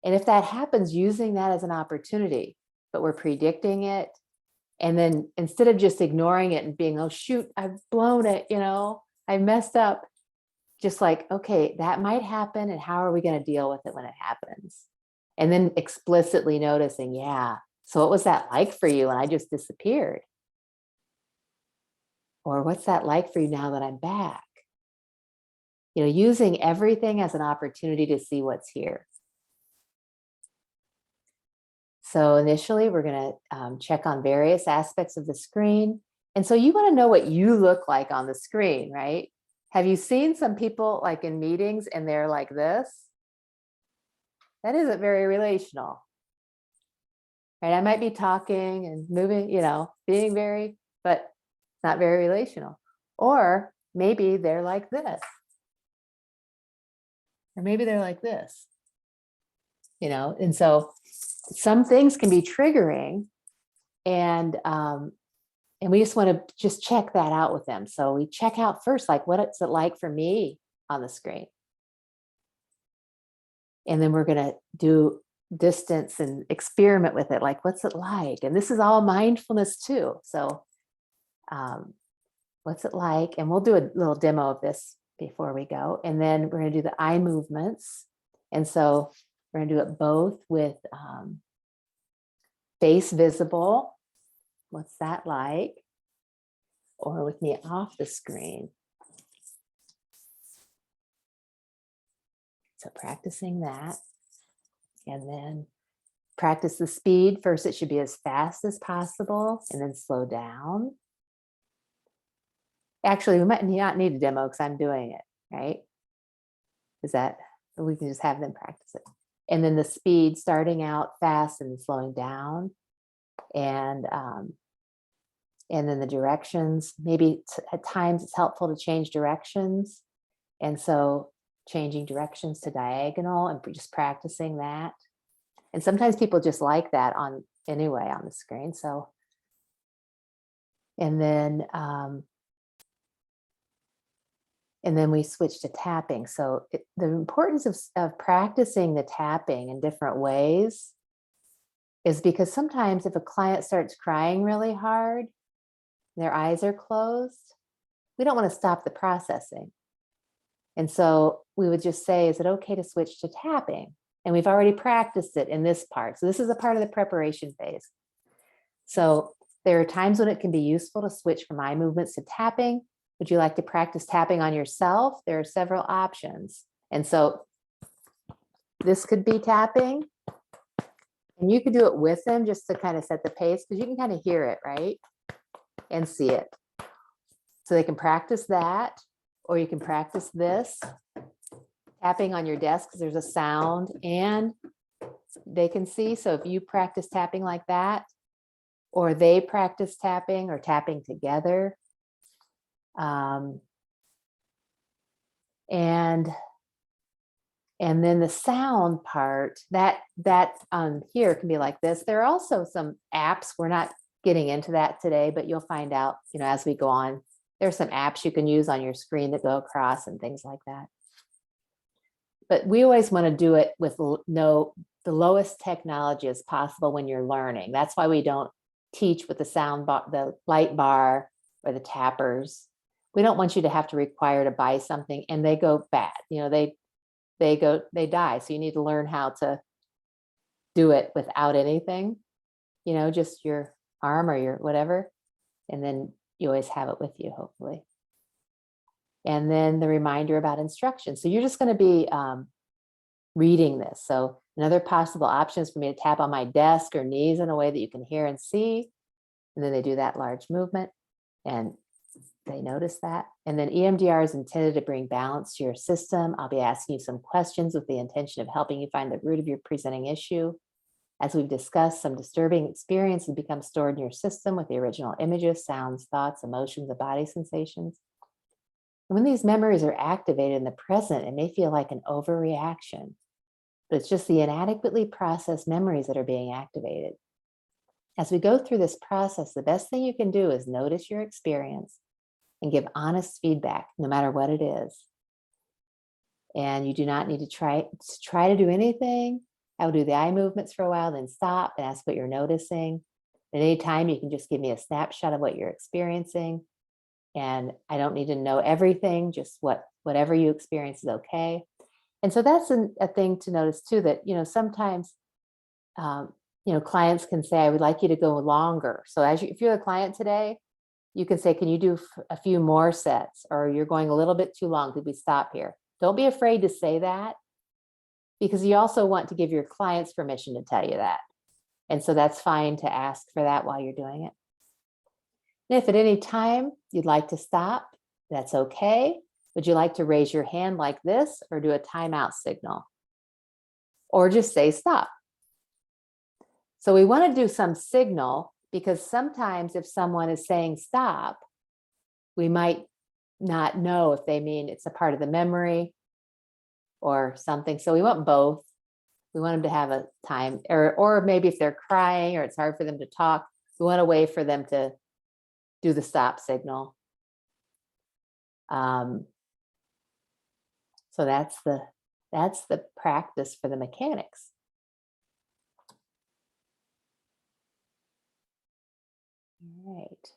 Speaker 1: And if that happens, using that as an opportunity, but we're predicting it. And then instead of just ignoring it and being, oh, shoot, I've blown it, you know, I messed up. Just like, okay, that might happen. And how are we going to deal with it when it happens? And then explicitly noticing, yeah, so what was that like for you when I just disappeared? Or what's that like for you now that I'm back? You know, using everything as an opportunity to see what's here. So initially, we're going to check on various aspects of the screen. And so you want to know what you look like on the screen, right? Have you seen some people like in meetings and they're like this? That isn't very relational. Right? I might be talking and moving, you know, being very, but not very relational. Or maybe they're like this. Or maybe they're like this, you know, and so some things can be triggering, and we just want to just check that out with them. So we check out first, like, what's it like for me on the screen? And then we're going to do distance and experiment with it. Like, what's it like? And this is all mindfulness too. So what's it like? And we'll do a little demo of this before we go. And then we're going to do the eye movements. And so we're going to do it both with face visible. What's that like? Or with me off the screen. So practicing that. And then practice the speed. First, it should be as fast as possible, and then slow down. Actually, we might not need a demo because I'm doing it, right? Is that, we can just have them practice it. And then the speed, starting out fast and slowing down. And then the directions, maybe at times it's helpful to change directions. And so changing directions to diagonal and just practicing that. And sometimes people just like that on anyway on the screen. So, and then we switch to tapping. So the importance of practicing the tapping in different ways is because sometimes if a client starts crying really hard, their eyes are closed, we don't want to stop the processing. And so we would just say, is it okay to switch to tapping? And we've already practiced it in this part. So this is a part of the preparation phase. So there are times when it can be useful to switch from eye movements to tapping. Would you like to practice tapping on yourself? There are several options. And so this could be tapping. And you could do it with them just to kind of set the pace, because you can kind of hear it, right? And see it. So they can practice that, or you can practice this, tapping on your desk because there's a sound and they can see. So if you practice tapping like that, or they practice tapping or tapping together. And then the sound part, that here can be like this. There are also some apps, we're not getting into that today, but you'll find out, as we go on, There's some apps you can use on your screen that go across and things like that. But we always want to do it with the lowest technology as possible when you're learning. That's why we don't teach with the sound bar, the light bar, or the tappers. We don't want you to have to require to buy something and they go bad. You know, they die. So you need to learn how to do it without anything, you know, just your arm or your whatever. And then you always have it with you, hopefully. And then the reminder about instructions. So you're just going to be reading this. So another possible option is for me to tap on my desk or knees in a way that you can hear and see. And then they do that large movement and they notice that. And then EMDR is intended to bring balance to your system. I'll be asking you some questions with the intention of helping you find the root of your presenting issue. As we've discussed, some disturbing experiences become stored in your system with the original images, sounds, thoughts, emotions, and body sensations. And when these memories are activated in the present, it may feel like an overreaction, but it's just the inadequately processed memories that are being activated. As we go through this process, the best thing you can do is notice your experience and give honest feedback, no matter what it is. And you do not need to try to do anything. I will do the eye movements for a while, then stop and ask what you're noticing. At any time, you can just give me a snapshot of what you're experiencing. And I don't need to know everything, just whatever you experience is okay. And so that's a thing to notice too, that, you know, sometimes, clients can say, I would like you to go longer. So if you're a client today, you can say, can you do a few more sets, or you're going a little bit too long, could we stop here? Don't be afraid to say that, because you also want to give your clients permission to tell you that. And so that's fine to ask for that while you're doing it. And if at any time you'd like to stop, that's okay. Would you like to raise your hand like this or do a timeout signal? Or just say stop. So we want to do some signal, because sometimes if someone is saying stop, we might not know if they mean it's a part of the memory or something. So we want both. We want them to have a time, or maybe if they're crying or it's hard for them to talk, we want a way for them to do the stop signal. So that's the practice for the mechanics. All right.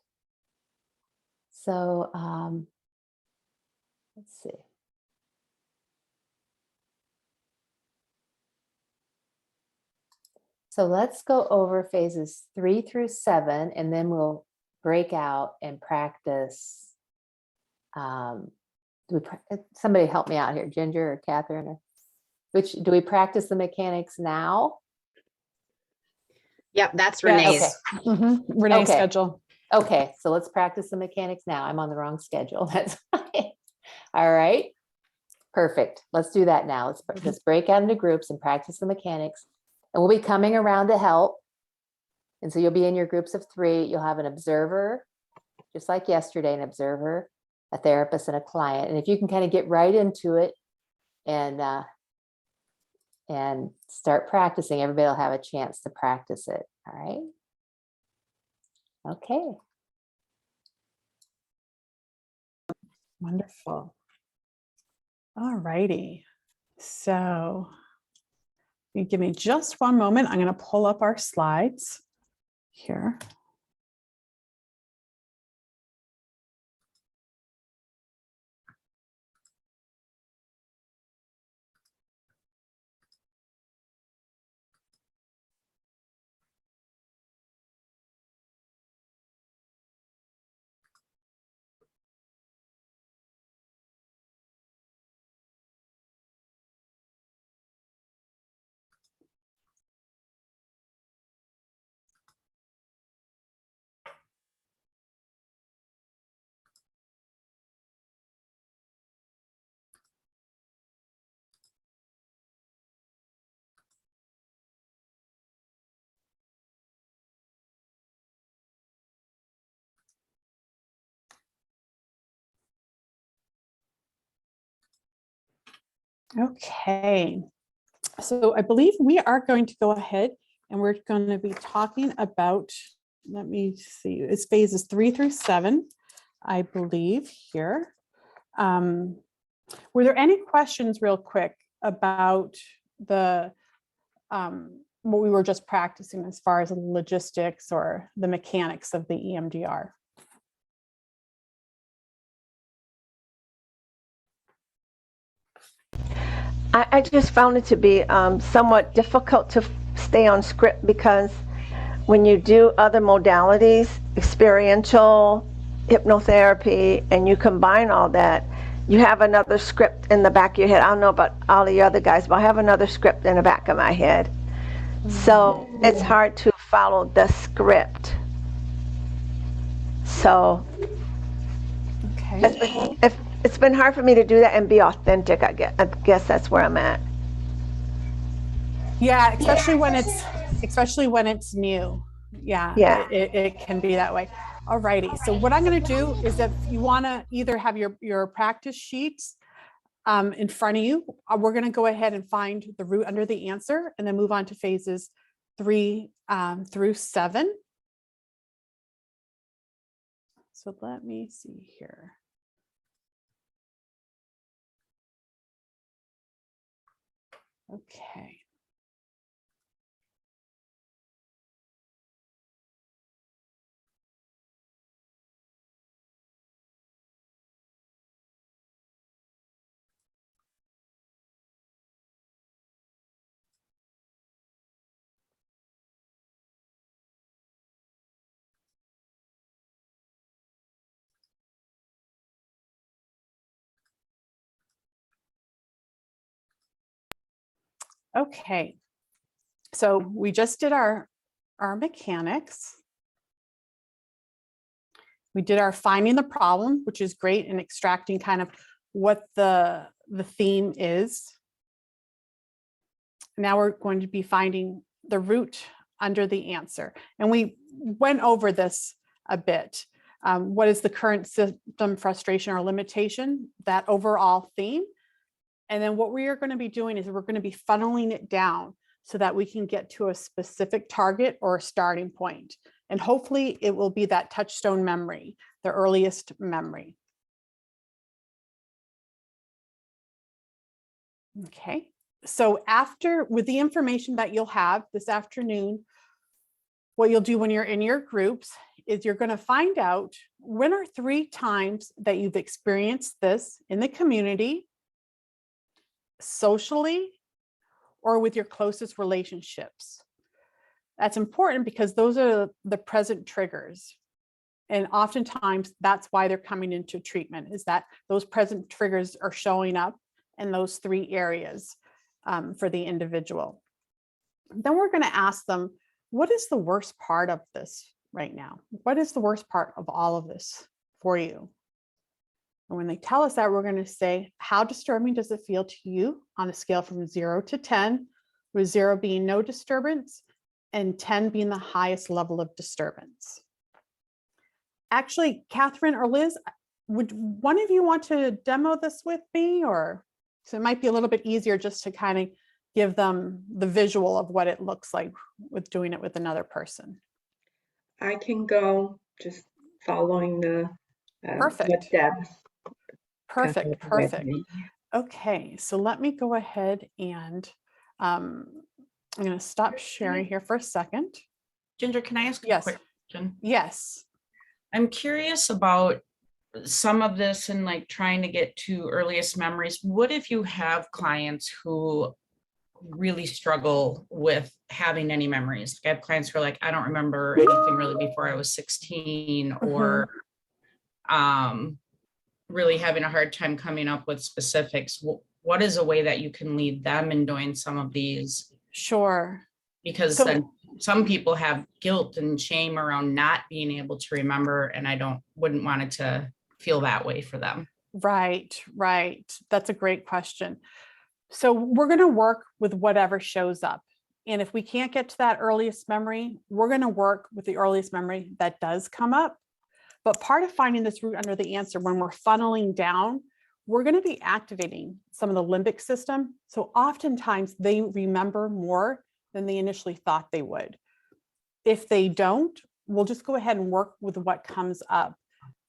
Speaker 1: So let's see. So let's go over phases 3 through 7, and then we'll break out and practice. Somebody help me out here, Ginger or Catherine, or do we practice the mechanics now?
Speaker 4: Yep, that's
Speaker 11: Yeah,
Speaker 4: Renee's.
Speaker 1: Okay.
Speaker 11: Renee's
Speaker 1: Okay.
Speaker 11: schedule.
Speaker 1: Okay, so let's practice the mechanics now. I'm on the wrong schedule. That's fine. All right, perfect. Let's do that now. Let's break out into groups and practice the mechanics. And we'll be coming around to help. And so you'll be in your groups of 3. You'll have an observer, just like yesterday, an observer, a therapist, and a client. And if you can kind of get right into it and start practicing, everybody will have a chance to practice it. All right. Okay.
Speaker 11: Wonderful. All righty. So you give me just one moment. I'm going to pull up our slides here. Okay, so I believe we are going to go ahead and we're going to be talking about, let me see, it's phases 3 through 7. I believe, here. Were there any questions real quick about the what we were just practicing as far as the logistics or the mechanics of the EMDR?
Speaker 8: I just found it to be somewhat difficult to stay on script, because when you do other modalities, experiential, hypnotherapy, and you combine all that, you have another script in the back of your head. I don't know about all the other guys, but I have another script in the back of my head. So it's hard to follow the script. So
Speaker 11: Okay.
Speaker 8: it's been hard for me to do that and be authentic, I guess that's where I'm at.
Speaker 11: Yeah, especially when it's new. Yeah,
Speaker 8: Yeah.
Speaker 11: it can be that way. All righty. So what I'm going to do is, if you want to either have your practice sheets in front of you, we're going to go ahead and find the root under the answer and then move on to phases 3 through 7. So let me see here. Okay. Okay. So we just did our mechanics. We did our finding the problem, which is great, and extracting kind of what the theme is. Now we're going to be finding the root under the answer. And we went over this a bit. What is the current symptom, frustration, or limitation? That overall theme. And then what we are going to be doing is we're going to be funneling it down so that we can get to a specific target or a starting point. And hopefully it will be that touchstone memory, the earliest memory. Okay, so with the information that you'll have this afternoon, what you'll do when you're in your groups is you're going to find out when are 3 times that you've experienced this in the community, socially, or with your closest relationships. That's important because those are the present triggers. And oftentimes that's why they're coming into treatment, is that those present triggers are showing up in those 3 areas for the individual. Then we're going to ask them, what is the worst part of this right now? What is the worst part of all of this for you? And when they tell us that, we're going to say, how disturbing does it feel to you on a scale from 0 to 10, with 0 being no disturbance and 10 being the highest level of disturbance. Actually, Catherine or Liz, would one of you want to demo this with me? Or so it might be a little bit easier just to kind of give them the visual of what it looks like with doing it with another person.
Speaker 7: I can go just following the
Speaker 11: Perfect.
Speaker 7: what Deb's
Speaker 11: Perfect.
Speaker 7: covered with
Speaker 11: Perfect.
Speaker 7: me.
Speaker 11: Okay, so let me go ahead and I'm going to stop sharing here for a second.
Speaker 3: Ginger, can I ask a
Speaker 11: Yes.
Speaker 3: quick question?
Speaker 11: Yes.
Speaker 3: I'm curious about some of this and like trying to get to earliest memories. What if you have clients who really struggle with having any memories? Like I have clients who are like, I don't remember anything really before I was 16, or really having a hard time coming up with specifics. What is a way that you can lead them in doing some of these?
Speaker 11: Sure.
Speaker 3: Because then some people have guilt and shame around not being able to remember, and I wouldn't want it to feel that way for them.
Speaker 11: Right, right. That's a great question. So we're going to work with whatever shows up. And if we can't get to that earliest memory, we're going to work with the earliest memory that does come up. But part of finding this root under the answer, when we're funneling down, we're going to be activating some of the limbic system. So oftentimes they remember more than they initially thought they would. If they don't, we'll just go ahead and work with what comes up.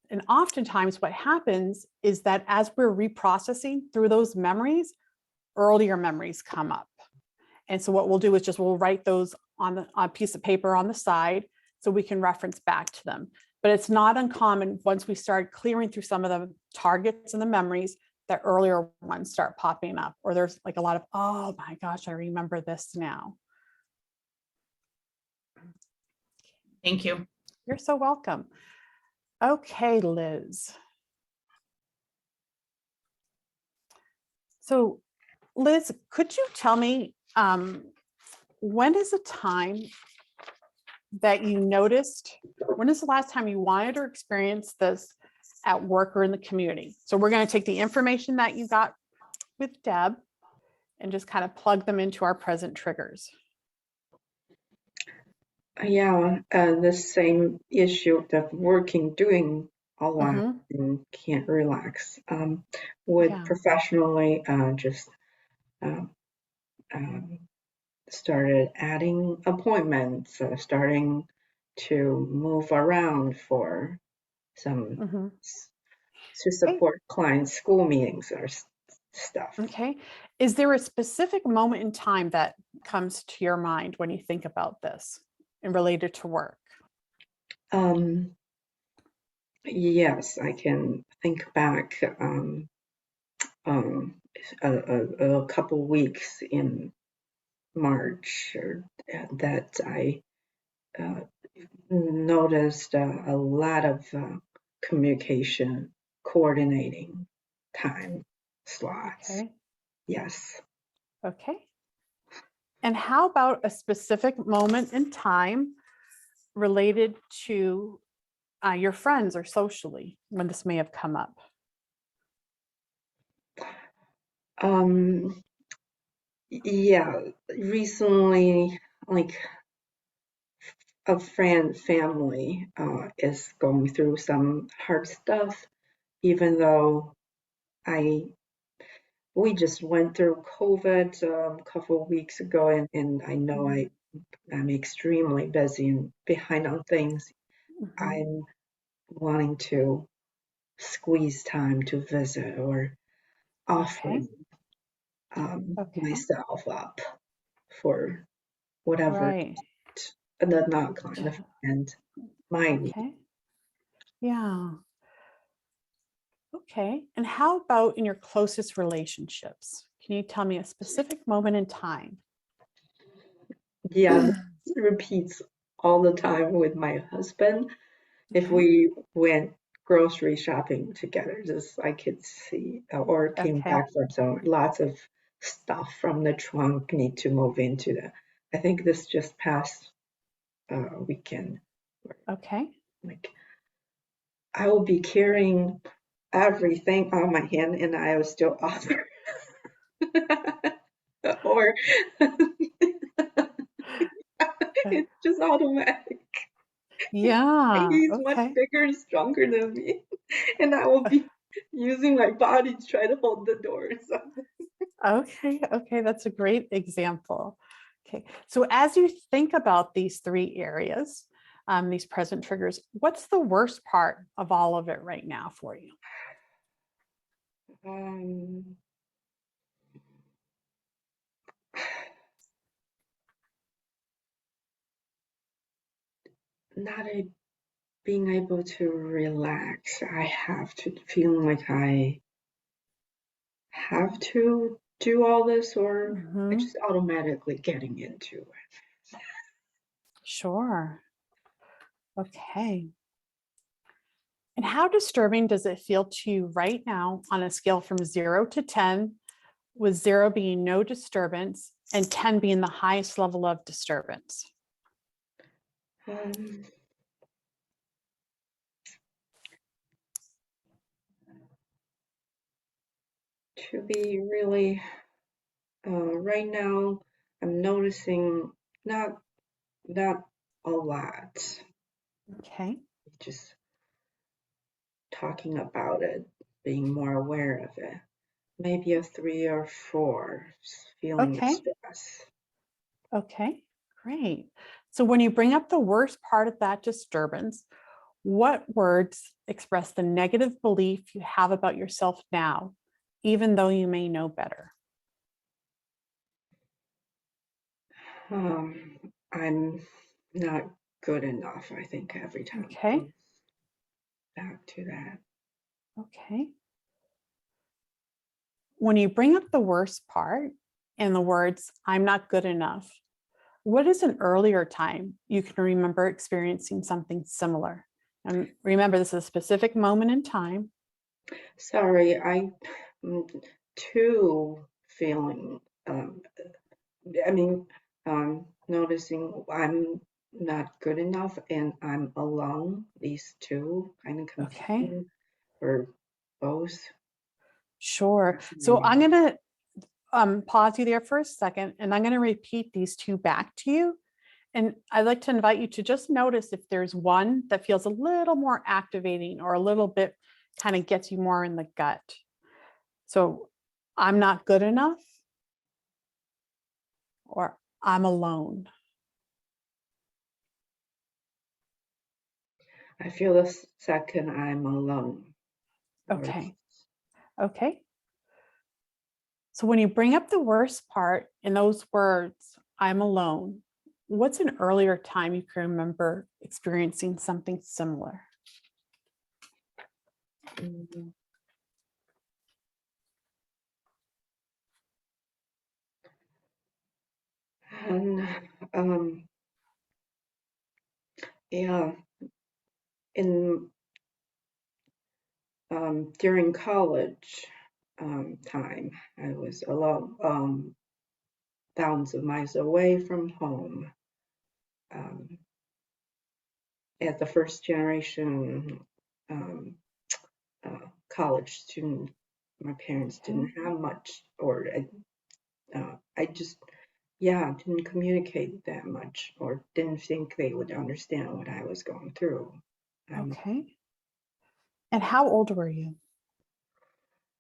Speaker 11: And oftentimes what happens is that as we're reprocessing through those memories, earlier memories come up. And so what we'll do is just we'll write those on a piece of paper on the side so we can reference back to them. But it's not uncommon once we start clearing through some of the targets and the memories that earlier ones start popping up, or there's like a lot of, oh my gosh, I remember this now.
Speaker 3: Thank you.
Speaker 11: You're so welcome. Okay, Liz. So Liz, could you tell me, when is a time that you noticed, when is the last time you wanted or experienced this at work or in the community? So we're going to take the information that you got with Deb and just kind of plug them into our present triggers.
Speaker 7: Yeah, the same issue of working, doing a lot
Speaker 11: Mhm.
Speaker 7: and can't relax. With
Speaker 11: Yeah.
Speaker 7: professionally, just started adding appointments, starting to move around for some
Speaker 11: Mhm.
Speaker 7: to support clients' school meetings or stuff.
Speaker 11: Okay. Is there a specific moment in time that comes to your mind when you think about this and related to work?
Speaker 7: Yes, I can think back a couple weeks in March that I noticed a lot of communication coordinating time slots.
Speaker 11: Okay.
Speaker 7: Yes.
Speaker 11: Okay. And how about a specific moment in time related to your friends or socially when this may have come up?
Speaker 7: Yeah, recently, like a family is going through some hard stuff, even though we just went through COVID a couple of weeks ago, and I know I'm extremely busy and behind on things.
Speaker 11: Mhm.
Speaker 7: I'm wanting to squeeze time to visit or offering
Speaker 11: Okay.
Speaker 7: myself up for whatever
Speaker 11: Right.
Speaker 7: the not kind of and my need.
Speaker 11: Okay. Yeah. Okay. And how about in your closest relationships? Can you tell me a specific moment in time?
Speaker 7: Yeah, this repeats all the time with my husband. If
Speaker 11: Okay.
Speaker 7: we went grocery shopping together, just I could see or came
Speaker 11: Okay.
Speaker 7: back from some lots of stuff from the trunk need to move into the. I think this just past weekend.
Speaker 11: Okay.
Speaker 7: Like I will be carrying everything on my hand, and I will still offer. Or it's just automatic.
Speaker 11: Yeah.
Speaker 7: He's much
Speaker 11: Okay.
Speaker 7: bigger and stronger than me, and I will be using my body to try to hold the door or something.
Speaker 11: Okay. Okay. That's a great example. Okay. So as you think about these three areas, these present triggers, what's the worst part of all of it right now for you?
Speaker 7: Not being able to relax. I have to feeling like I have to do all this, or I
Speaker 11: Mhm.
Speaker 7: just automatically getting into it.
Speaker 11: Sure. Okay. And how disturbing does it feel to you right now on a scale from 0 to 10, with 0 being no disturbance and 10 being the highest level of disturbance?
Speaker 7: To be really, right now, I'm noticing not a lot.
Speaker 11: Okay.
Speaker 7: Just talking about it, being more aware of it. Maybe a 3 or 4, feeling the
Speaker 11: Okay.
Speaker 7: stress.
Speaker 11: Okay. Great. So when you bring up the worst part of that disturbance, What words express the negative belief you have about yourself now, even though you may know better?
Speaker 7: I'm not good enough, I think, every time. it
Speaker 11: Okay.
Speaker 7: goes back to that.
Speaker 11: Okay. When you bring up the worst part in the words, I'm not good enough, what is an earlier time you can remember experiencing something similar? And remember, this is a specific moment in time.
Speaker 7: Sorry, too feeling, I mean, noticing I'm not good enough and I'm alone, these two kind of
Speaker 11: Okay.
Speaker 7: confusing, or both.
Speaker 11: Sure. So I'm going to pause you there for a second, and I'm going to repeat these two back to you. And I'd like to invite you to just notice if there's one that feels a little more activating or a little bit kind of gets you more in the gut. So I'm not good enough, or I'm alone.
Speaker 7: I feel the second I'm alone.
Speaker 11: Okay. Okay. So when you bring up the worst part in those words, I'm alone, what's an earlier time you can remember experiencing something similar?
Speaker 7: Mhm. And yeah, in during college time, I was alone, thousands of miles away from home. As the first generation college student, my parents didn't have much, or I just, yeah, didn't communicate that much, or didn't think they would understand what I was going through.
Speaker 11: Okay. And how old were you?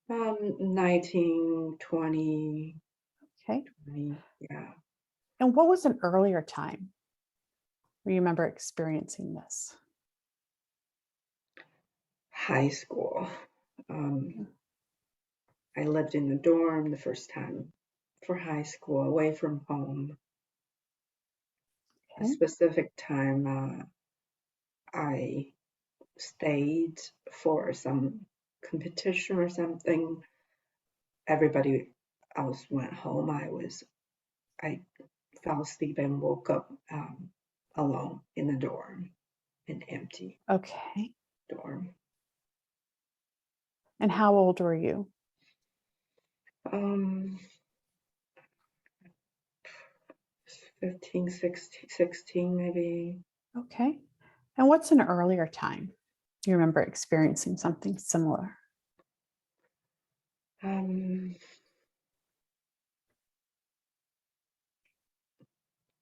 Speaker 7: 19, 20,
Speaker 11: Okay.
Speaker 7: 20, yeah.
Speaker 11: And what was an earlier time where you remember experiencing this?
Speaker 7: High school. I lived in the dorm the first time for high school, away from home. A
Speaker 11: Okay.
Speaker 7: specific time, I stayed for some competition or something. Everybody else went home. I fell asleep and woke up alone in the dorm, an empty
Speaker 11: Okay.
Speaker 7: dorm.
Speaker 11: And how old were you?
Speaker 7: 15, 16 maybe.
Speaker 11: Okay. And what's an earlier time you remember experiencing something similar?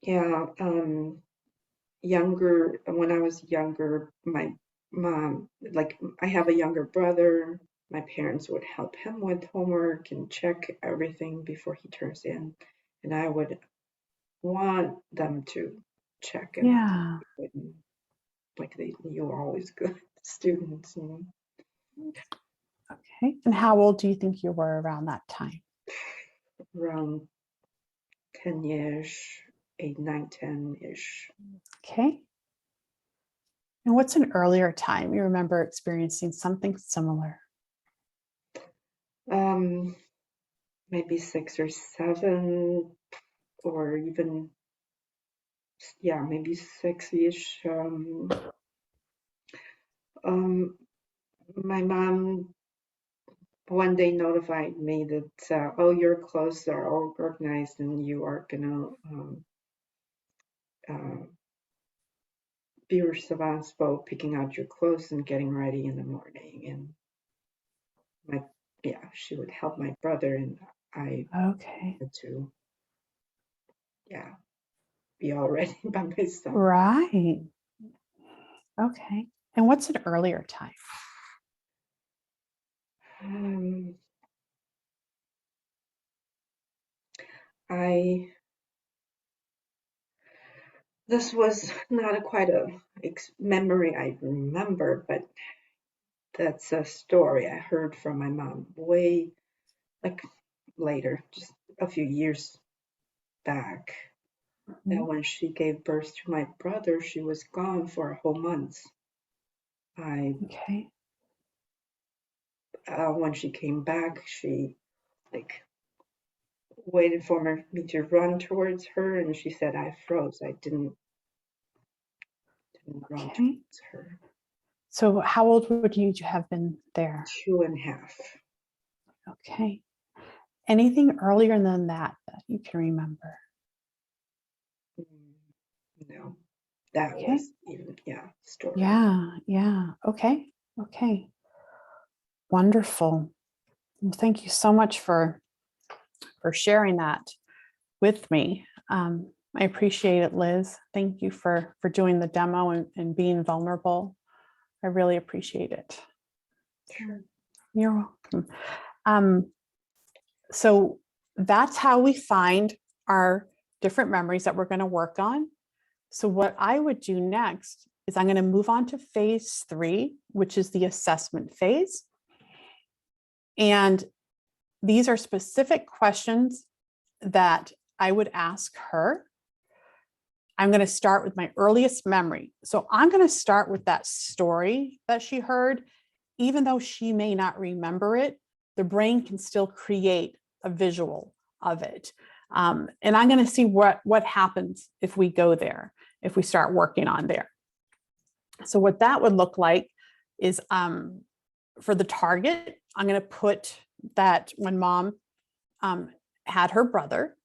Speaker 7: Yeah, younger, when I was younger, my mom, like, I have a younger brother. My parents would help him with homework and check everything before he turns in. And I would want them to check and
Speaker 11: Yeah.
Speaker 7: like you were always good students.
Speaker 11: Okay. And how old do you think you were around that time?
Speaker 7: Around 10-ish, 8, 9, 10-ish.
Speaker 11: Okay. And what's an earlier time you remember experiencing something similar?
Speaker 7: Maybe 6 or 7, or even, yeah, maybe 6-ish. My mom one day notified me that, oh, your clothes are all organized and you are gonna be responsible picking out your clothes and getting ready in the morning. And she would help my brother, and I
Speaker 11: Okay.
Speaker 7: had to, yeah, be all ready by myself.
Speaker 11: Right. Okay. And what's an earlier time?
Speaker 7: This was not quite a memory I remember, but that's a story I heard from my mom way like later, just a few years back. That when she gave birth to my brother, she was gone for a whole month.
Speaker 11: Okay.
Speaker 7: When she came back, she like waited for me to run towards her, and she said I froze. I didn't run
Speaker 11: Okay.
Speaker 7: towards her.
Speaker 11: So how old would you have been there?
Speaker 7: 2.5.
Speaker 11: Okay. Anything earlier than that you can remember?
Speaker 7: No, that
Speaker 11: Okay.
Speaker 7: was even, story.
Speaker 11: Yeah. Okay. Wonderful. Well, thank you so much for sharing that with me. I appreciate it, Liz. Thank you for doing the demo and being vulnerable. I really appreciate it.
Speaker 7: Sure.
Speaker 11: You're welcome. So that's how we find our different memories that we're going to work on. So what I would do next is I'm going to move on to phase 3, which is the assessment phase. And these are specific questions that I would ask her. I'm going to start with my earliest memory. So I'm going to start with that story that she heard. Even though she may not remember it, the brain can still create a visual of it. And I'm going to see what happens if we go there, if we start working on there. So what that would look like is for the target, I'm going to put that when mom had her brother.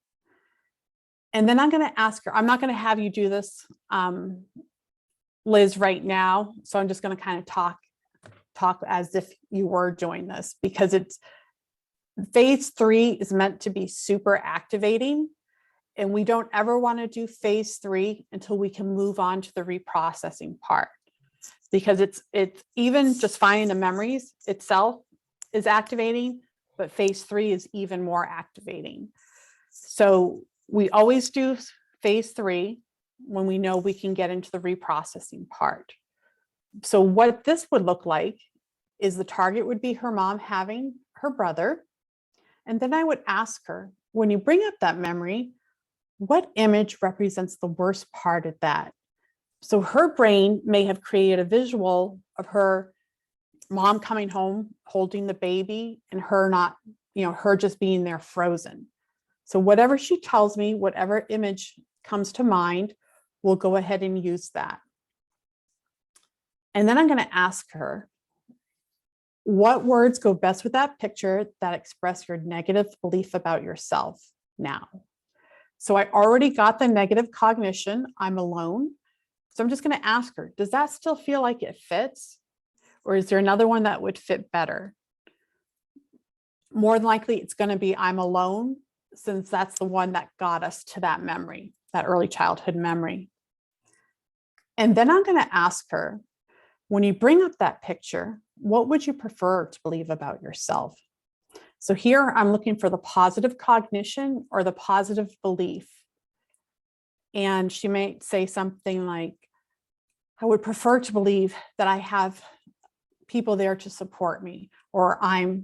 Speaker 11: And then I'm going to ask her, I'm not going to have you do this, Liz, right now. So I'm just going to kind of talk as if you were doing this, because it's phase 3 is meant to be super activating. And we don't ever want to do phase 3 until we can move on to the reprocessing part, because it's even just finding the memories itself is activating, but phase 3 is even more activating. So we always do phase 3 when we know we can get into the reprocessing part. So what this would look like is the target would be her mom having her brother. And then I would ask her, when you bring up that memory, what image represents the worst part of that? So her brain may have created a visual of her mom coming home, holding the baby, and her not, her just being there frozen. So whatever she tells me, whatever image comes to mind, we'll go ahead and use that. And then I'm going to ask her, what words go best with that picture that express your negative belief about yourself now? So I already got the negative cognition, I'm alone. So I'm just going to ask her, does that still feel like it fits? Or is there another one that would fit better? More than likely, it's going to be I'm alone, since that's the one that got us to that memory, that early childhood memory. And then I'm going to ask her, when you bring up that picture, what would you prefer to believe about yourself? So here I'm looking for the positive cognition or the positive belief. And she might say something like, I would prefer to believe that I have people there to support me, or I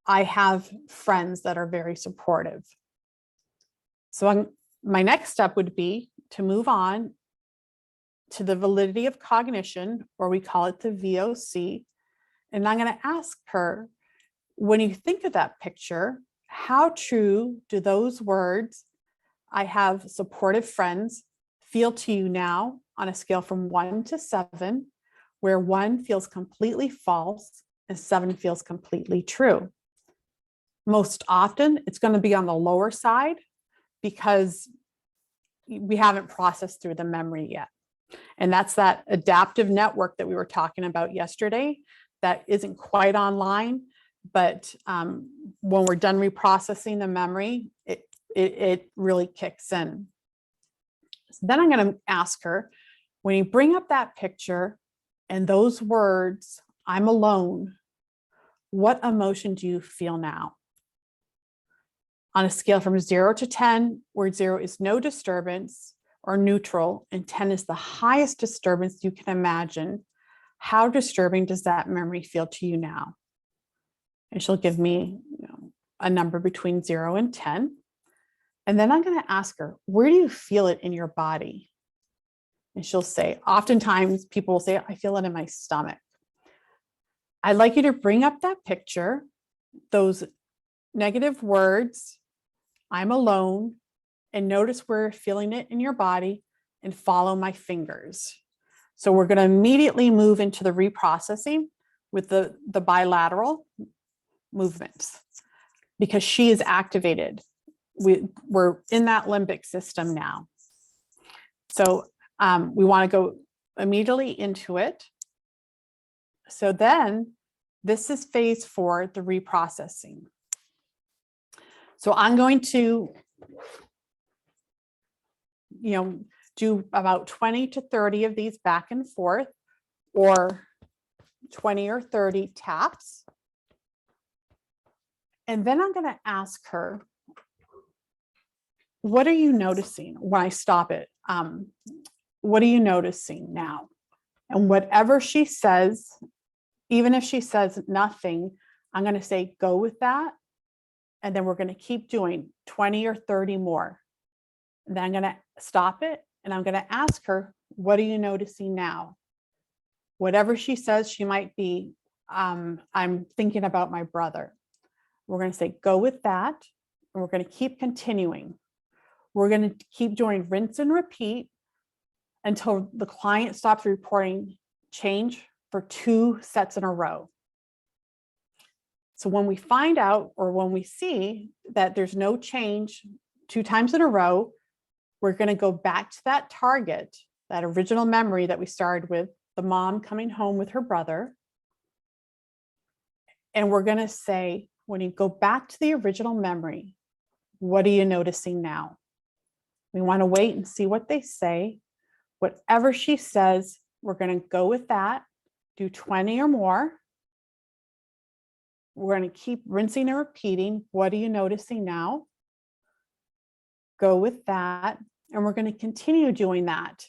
Speaker 11: have friends that are very supportive. So my next step would be to move on to the validity of cognition, or we call it the VOC. And I'm going to ask her, when you think of that picture, how true do those words, I have supportive friends, feel to you now on a scale from 1 to 7, where 1 feels completely false and 7 feels completely true? Most often, it's going to be on the lower side because we haven't processed through the memory yet. And that's that adaptive network that we were talking about yesterday that isn't quite online, but when we're done reprocessing the memory, it really kicks in. So then I'm going to ask her, when you bring up that picture and those words, I'm alone, what emotion do you feel now? On a scale from 0 to 10, where 0 is no disturbance, or neutral, and 10 is the highest disturbance you can imagine, how disturbing does that memory feel to you now? And she'll give me, a number between 0 and 10. And then I'm going to ask her, where do you feel it in your body? And she'll say, oftentimes people will say, I feel it in my stomach. I'd like you to bring up that picture, those negative words, I'm alone, and notice where you're feeling it in your body and follow my fingers. So we're going to immediately move into the reprocessing with the bilateral movements because she is activated. We're in that limbic system now. So we want to go immediately into it. So then this is phase 4, the reprocessing. So I'm going to, do about 20 to 30 of these back and forth, or 20 or 30 taps. And then I'm going to ask her, what are you noticing when I stop it? What are you noticing now? And whatever she says, even if she says nothing, I'm going to say, go with that. And then we're going to keep doing 20 or 30 more. And then I'm going to stop it. And I'm going to ask her, what are you noticing now? Whatever she says, she might be, I'm thinking about my brother. We're going to say, go with that. And we're going to keep continuing. We're going to keep doing rinse and repeat until the client stops reporting change for 2 sets in a row. So when we find out, or when we see that there's no change 2 times in a row, we're going to go back to that target, that original memory that we started with, the mom coming home with her brother. And we're going to say, when you go back to the original memory, what are you noticing now? We want to wait and see what they say. Whatever she says, we're going to go with that, do 20 or more. We're going to keep rinsing and repeating. What are you noticing now? Go with that. And we're going to continue doing that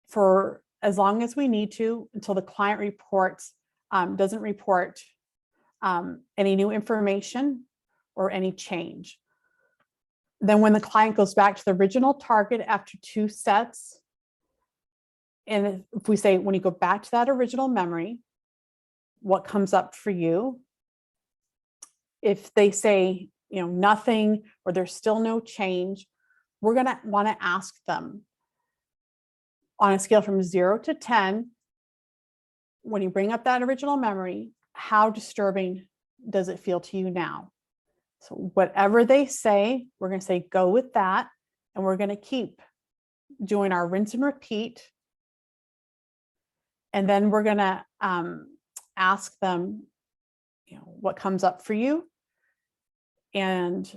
Speaker 11: for as long as we need to until the client reports, doesn't report any new information or any change. Then when the client goes back to the original target after 2 sets, and if we say, when you go back to that original memory, what comes up for you? If they say, nothing, or there's still no change, we're going to want to ask them on a scale from 0 to 10, when you bring up that original memory, how disturbing does it feel to you now? So whatever they say, we're going to say, go with that. And we're going to keep doing our rinse and repeat. And then we're going to ask them, what comes up for you? And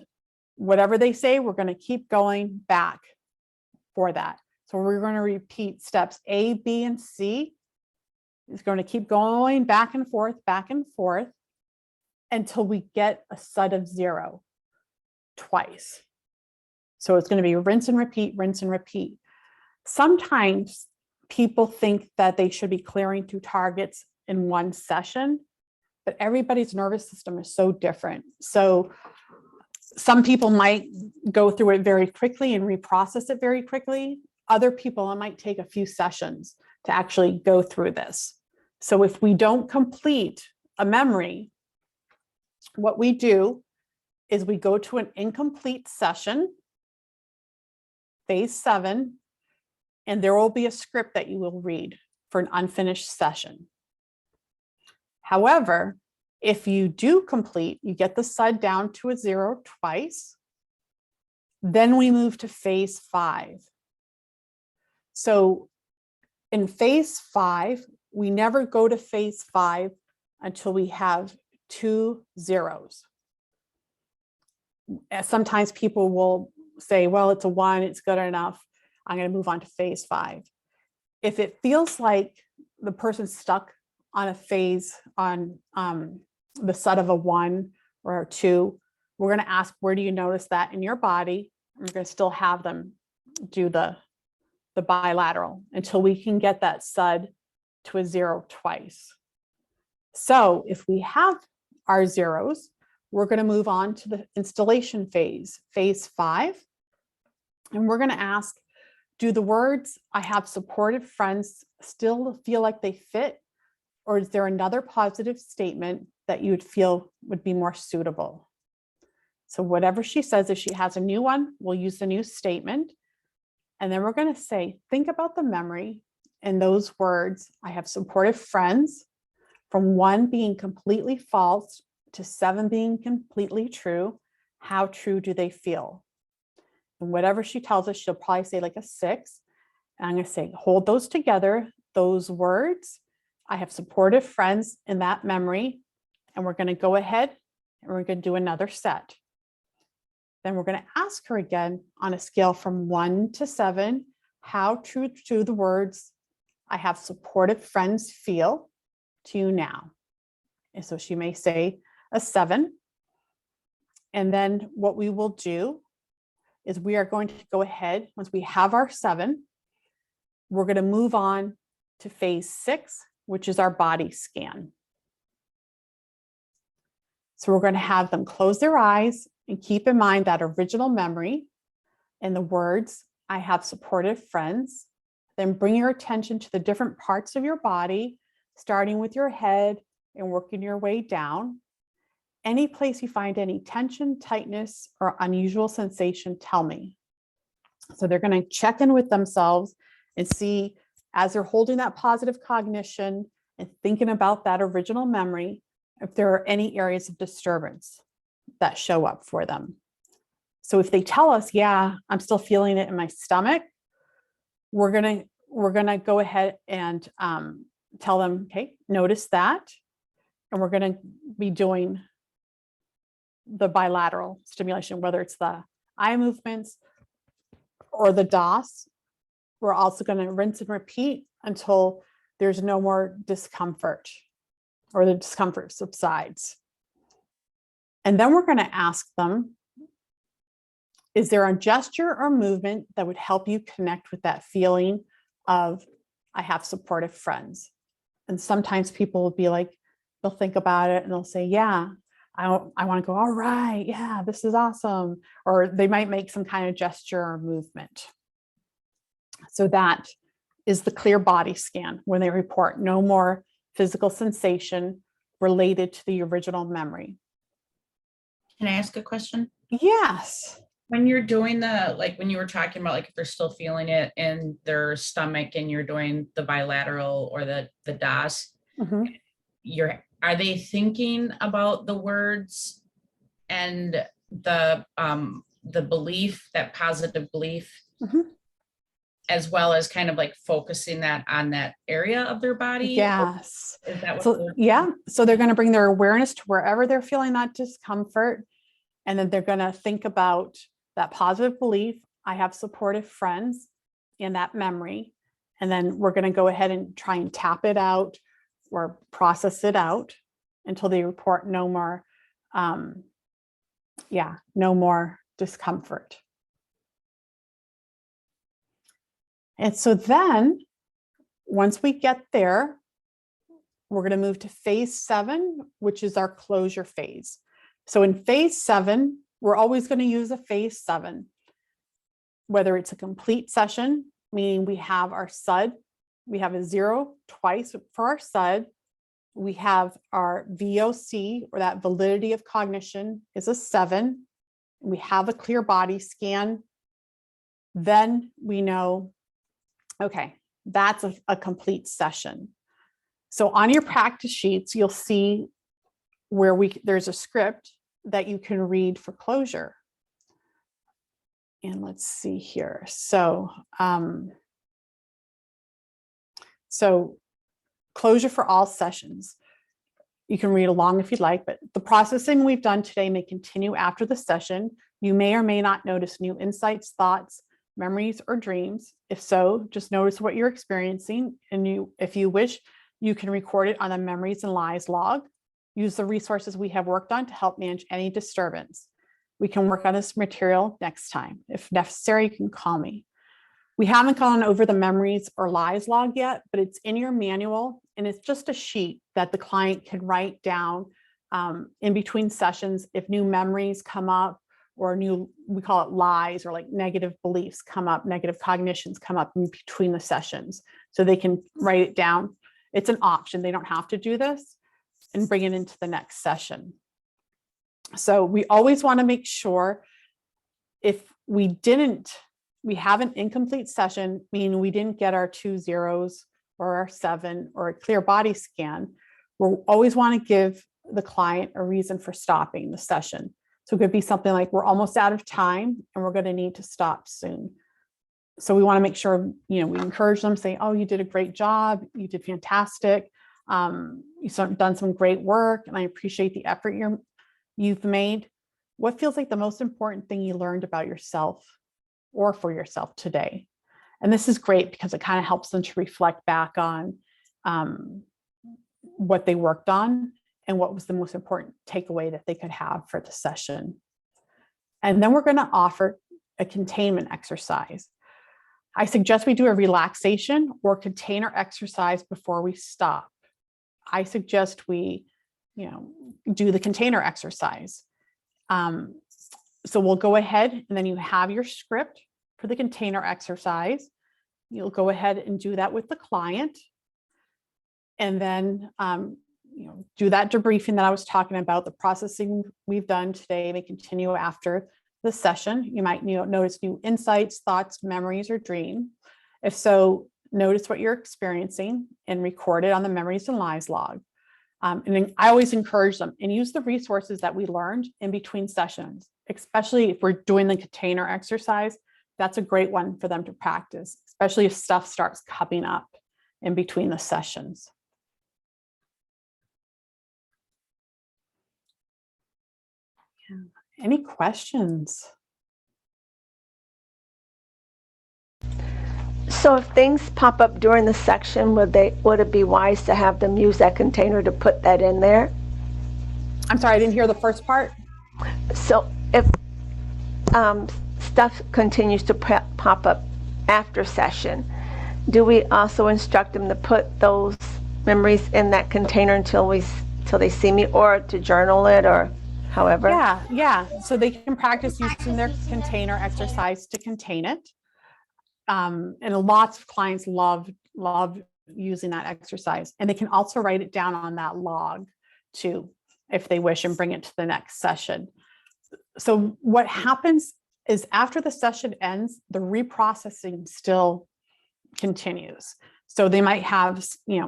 Speaker 11: whatever they say, we're going to keep going back for that. So we're going to repeat steps A, B, and C. It's going to keep going back and forth until we get a set of 0 twice. So it's going to be rinse and repeat, rinse and repeat. Sometimes people think that they should be clearing 2 targets in one session, but everybody's nervous system is so different. So some people might go through it very quickly and reprocess it very quickly. Other people, it might take a few sessions to actually go through this. So if we don't complete a memory, what we do is we go to an incomplete session, phase 7, and there will be a script that you will read for an unfinished session. However, if you do complete, you get the SUD down to a 0 twice, then we move to phase 5. So in phase 5, we never go to phase 5 until we have 2 zeros. Sometimes people will say, well, it's a 1, it's good enough. I'm going to move on to phase 5. If it feels like the person's stuck on a phase on the SUD of a 1 or a 2, we're going to ask, where do you notice that in your body? And we're going to still have them do the the bilateral until we can get that SUD to a 0 twice. So if we have our zeros, we're going to move on to the installation phase, phase 5. And we're going to ask, do the words "I have supportive friends" still feel like they fit? Or is there another positive statement that you would feel would be more suitable? So whatever she says, if she has a new one, we'll use the new statement. And then we're going to say, think about the memory in those words, "I have supportive friends," from 1 being completely false to 7 being completely true. How true do they feel? And whatever she tells us, she'll probably say like a 6. And I'm going to say, hold those together, those words, "I have supportive friends" in that memory. And we're going to go ahead and we're going to do another set. Then we're going to ask her again on a scale from 1 to 7, how true to the words "I have supportive friends" feel to you now. And so she may say a 7. And then what we will do is we are going to go ahead, once we have our 7, we're going to move on to phase 6, which is our body scan. So we're going to have them close their eyes and keep in mind that original memory and the words "I have supportive friends." Then bring your attention to the different parts of your body, starting with your head and working your way down. Any place you find any tension, tightness, or unusual sensation, tell me. So they're going to check in with themselves and see, as they're holding that positive cognition and thinking about that original memory, if there are any areas of disturbance that show up for them. So if they tell us, yeah, I'm still feeling it in my stomach, we're gonna go ahead and tell them, okay, notice that. And we're gonna be doing the bilateral stimulation, whether it's the eye movements or the DOS. We're also gonna rinse and repeat until there's no more discomfort or the discomfort subsides. And then we're gonna ask them, is there a gesture or movement that would help you connect with that feeling of "I have supportive friends"? And sometimes people will be like, they'll think about it and they'll say, yeah, I want to go, all right, yeah, this is awesome. Or they might make some kind of gesture or movement. So that is the clear body scan, when they report no more physical sensation related to the original memory.
Speaker 3: Can I ask a question?
Speaker 11: Yes.
Speaker 3: When you're doing when you were talking about, like, if they're still feeling it in their stomach and you're doing the bilateral or the DOS, are they thinking about the words and the belief, that positive belief, as well as kind of like focusing that on that area of their body?
Speaker 11: Yes.
Speaker 3: Is that what
Speaker 11: So, yeah. So they're going to bring their awareness to wherever they're feeling that discomfort. And then they're going to think about that positive belief, "I have supportive friends," in that memory. And then we're going to go ahead and try and tap it out or process it out until they report no more, no more discomfort. And so then once we get there, we're going to move to phase 7, which is our closure phase. So in phase 7, we're always going to use a phase 7, whether it's a complete session, meaning we have our SUD, we have a 0 twice for our SUD, we have our VOC, or that validity of cognition, is a 7, we have a clear body scan, then we know, okay, that's a complete session. So on your practice sheets, you'll see where there's a script that you can read for closure. And let's see here. So closure for all sessions. You can read along if you'd like, but the processing we've done today may continue after the session. You may or may not notice new insights, thoughts, memories, or dreams. If so, just notice what you're experiencing, and if you wish, you can record it on the Memories and Lies log. Use the resources we have worked on to help manage any disturbance. We can work on this material next time. If necessary, you can call me. We haven't gone over the memories or lies log yet, but it's in your manual, and it's just a sheet that the client can write down in between sessions if new memories come up, or new, we call it lies, or like negative beliefs come up, negative cognitions come up in between the sessions. So they can write it down. It's an option. They don't have to do this, and bring it into the next session. So we always want to make sure if we have an incomplete session, meaning we didn't get our 2 zeros or our 7 or a clear body scan, we'll always want to give the client a reason for stopping the session. So it could be something like, we're almost out of time and we're going to need to stop soon. So we want to make sure, we encourage them, say, oh, you did a great job. You did fantastic. You've done some great work, and I appreciate the effort you've made. What feels like the most important thing you learned about yourself or for yourself today? And this is great because it kind of helps them to reflect back on what they worked on and what was the most important takeaway that they could have for the session. And then we're going to offer a containment exercise. I suggest we do a relaxation or container exercise before we stop. I suggest we, do the container exercise. So we'll go ahead, and then you have your script for the container exercise. You'll go ahead and do that with the client. And then, do that debriefing that I was talking about, the processing we've done today, may continue after the session. You might notice new insights, thoughts, memories, or dream. If so, notice what you're experiencing and record it on the memories and lies log. And then I always encourage them and use the resources that we learned in between sessions, especially if we're doing the container exercise. That's a great one for them to practice, especially if stuff starts coming up in between the sessions. Yeah. Any questions?
Speaker 8: So if things pop up during the section, would it be wise to have them use that container to put that in there?
Speaker 11: I'm sorry, I didn't hear the first part.
Speaker 8: So if stuff continues to pop up after session, do we also instruct them to put those memories in that container until they see me, or to journal it, or however?
Speaker 11: Yeah. So they can practice using their container exercise to contain it. And lots of clients love using that exercise, and they can also write it down on that log too, if they wish, and bring it to the next session. So what happens is after the session ends, the reprocessing still continues. So they might have,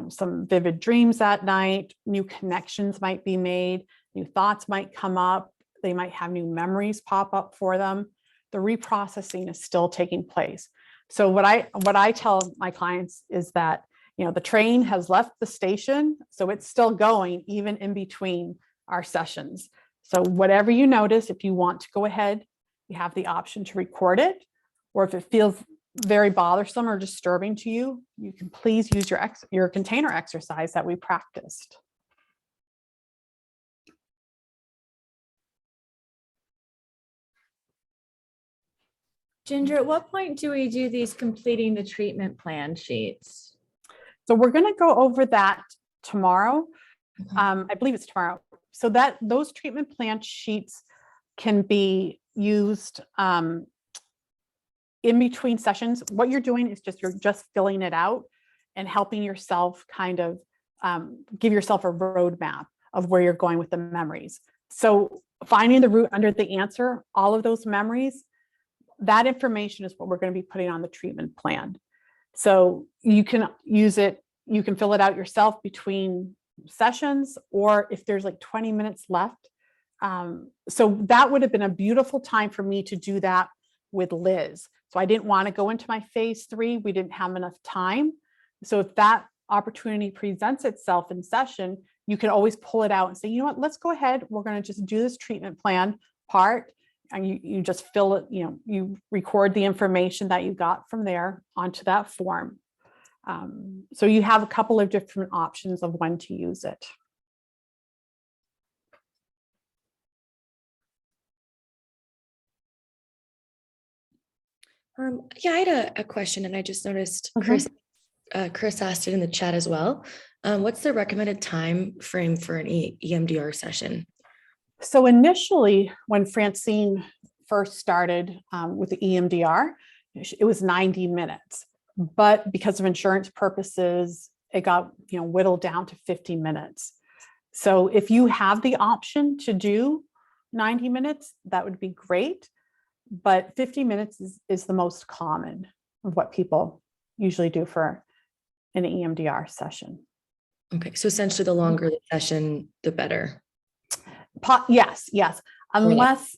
Speaker 11: some vivid dreams that night, new connections might be made, new thoughts might come up, they might have new memories pop up for them. The reprocessing is still taking place. So what I tell my clients is that, the train has left the station, so it's still going even in between our sessions. So whatever you notice, if you want to go ahead, you have the option to record it, or if it feels very bothersome or disturbing to you, you can please use your container exercise that we practiced.
Speaker 13: Ginger, at what point do we do these completing the treatment plan sheets?
Speaker 11: So we're going to go over that tomorrow.
Speaker 13: Okay.
Speaker 11: I believe it's tomorrow. So those treatment plan sheets can be used in between sessions. What you're doing is you're just filling it out and helping yourself kind of give yourself a roadmap of where you're going with the memories. So finding the root under the answer, all of those memories, that information is what we're going to be putting on the treatment plan. So you can use it, you can fill it out yourself between sessions, or if there's like 20 minutes left. So that would have been a beautiful time for me to do that with Liz. So I didn't want to go into my phase 3. We didn't have enough time. So if that opportunity presents itself in session, you can always pull it out and say, you know what, let's go ahead. We're going to just do this treatment plan part. And you just fill it, you record the information that you got from there onto that form. So you have a couple of different options of when to use it.
Speaker 6: Yeah, I had a question and I just noticed Chris asked it in the chat as well. What's the recommended time frame for an EMDR session?
Speaker 11: So initially, when Francine first started with the EMDR, it was 90 minutes. But because of insurance purposes, it got whittled down to 50 minutes. So if you have the option to do 90 minutes, that would be great. But 50 minutes is the most common of what people usually do for an EMDR session.
Speaker 6: Okay, so essentially the longer the session, the better.
Speaker 11: Yes. Unless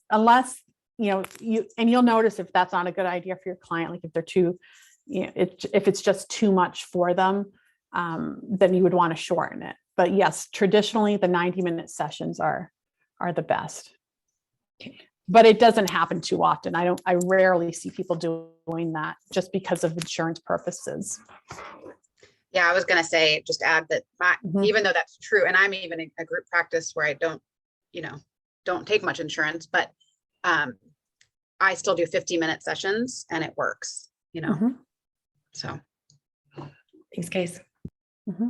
Speaker 11: you'll notice if that's not a good idea for your client, like if they're too, if it's just too much for them, then you would want to shorten it. But yes, traditionally the 90-minute sessions are the best.
Speaker 6: Okay.
Speaker 11: But it doesn't happen too often. I rarely see people doing that just because of insurance purposes.
Speaker 4: Yeah, I was going to say, just add that even though that's true, and I'm even in a group practice where I don't take much insurance, but I still do 50-minute sessions and it works, so.
Speaker 6: Thanks, guys.
Speaker 11: Yeah.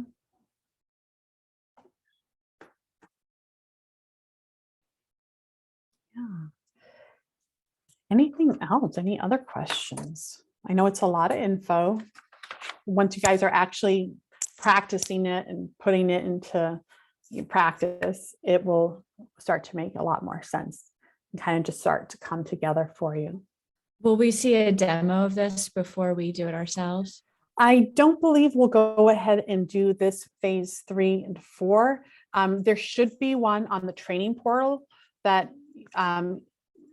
Speaker 11: Anything else? Any other questions? I know it's a lot of info. Once you guys are actually practicing it and putting it into your practice, it will start to make a lot more sense and kind of just start to come together for you.
Speaker 13: Will we see a demo of this before we do it ourselves?
Speaker 11: I don't believe we'll go ahead and do this phase 3 and 4. There should be one on the training portal that